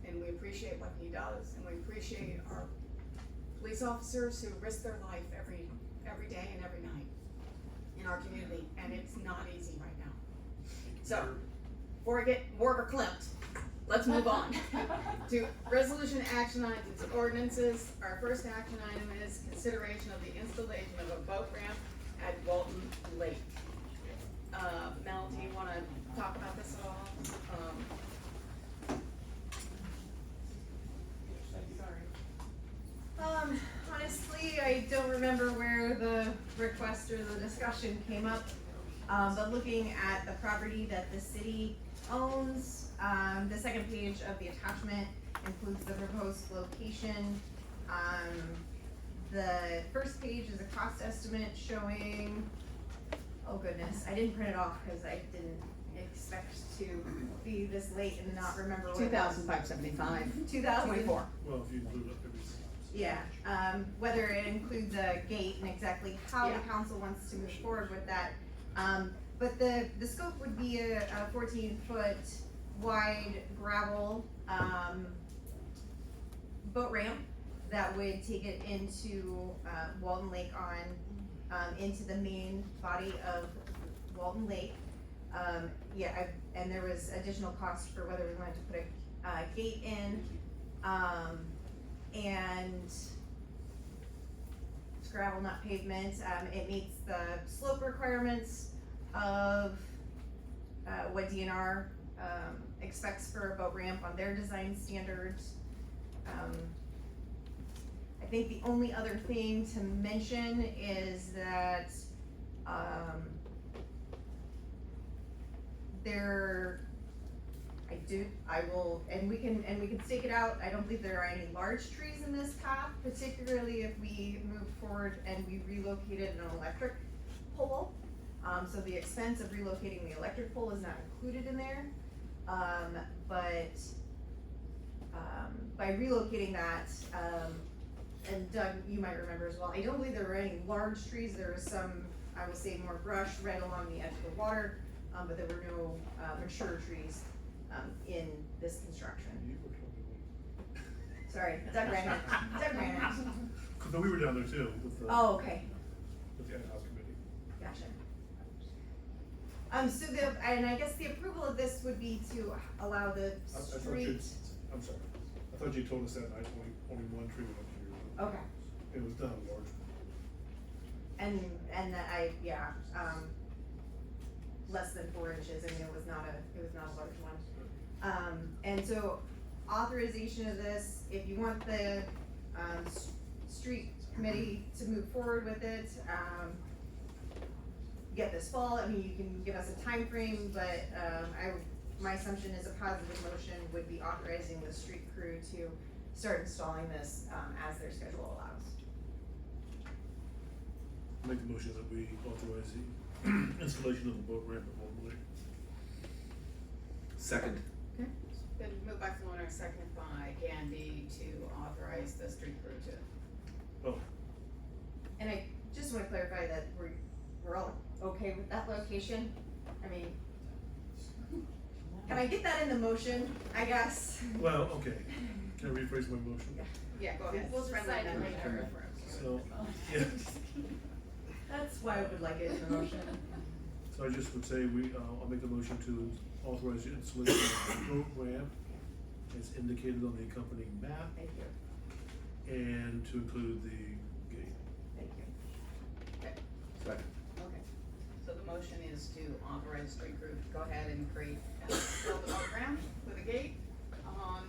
and we appreciate what he does, and we appreciate our police officers who risk their life every day and every night in our community, and it's not easy right now. So, before I get more verklempt, let's move on to resolution, action items, and ordinances. Our first action item is consideration of the installation of a boat ramp at Walton Lake. Mel, do you wanna talk about this at all? Honestly, I don't remember where the request or the discussion came up. But looking at the property that the city owns, the second page of the attachment includes the proposed location. The first page is a cost estimate showing, oh goodness, I didn't print it off because I didn't expect to be this late and not remember what it was. $2,575. 2024. Well, if you include everything. Yeah, whether it includes a gate and exactly how the council wants to move forward with that. But the scope would be a 14-foot wide gravel, boat ramp that would take it into, Walton Lake into the main body of Walton Lake. And there was additional cost for whether we wanted to put a gate in, and it's gravel, not pavement. It meets the slope requirements of what DNR expects for a boat ramp on their design standards. I think the only other thing to mention is that we can stake it out. I don't believe there are any large trees in this path, particularly if we move forward and we relocated an electric pole. So the expense of relocating the electric pole is not included in there. But by relocating that, and Doug, you might remember as well, I don't believe there were any large trees. There was some, I would say, more brush right along the edge of the water, but there were no mature trees in this construction. Sorry, Doug ran it. Doug ran it. No, we were down there too with the. Oh, okay. With the Ed House committee. Gotcha. And I guess the approval of this would be to allow the street. I'm sorry. I thought you told us that night only one tree went up here. Okay. It was done large. And less than 4 inches. I mean, it was not a large one. And so authorization of this, if you want the street committee to move forward with it, get this fall. I mean, you can give us a time frame, but my assumption is a positive motion would be authorizing the street crew to start installing this, as their schedule allows. Make a motion that we authorize the installation of the boat ramp at Walton Lake. Second. Okay, it's been moved by Florina, seconded by Gandy to authorize the street crew to. Oh, And I just wanna clarify that we're all okay with that location, I mean, can I get that in the motion, I guess? well, okay. Can I rephrase my motion? Yeah, go ahead. We'll Friendly decide amendment. later. So, yeah, That's why I would like it in the motion. so I just would say I'll make a motion to authorize the installation of the boat ramp as indicated on the accompanying map Thank you, and to include the gate. thank you. Second. Okay, so the motion is to authorize street crew to go ahead and create, build the boat ramp with a gate on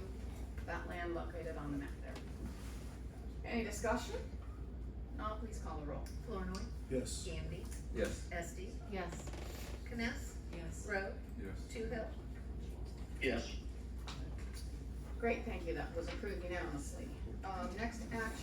that land located on the map there. Any discussion? No, please call the roll. Flournoy, Yes. Gandy, Yes. Esti, Yes. Kness, Yes. Rowe, Yes. Toohill. Yes. Great, thank you, that was approved unanimously. Next action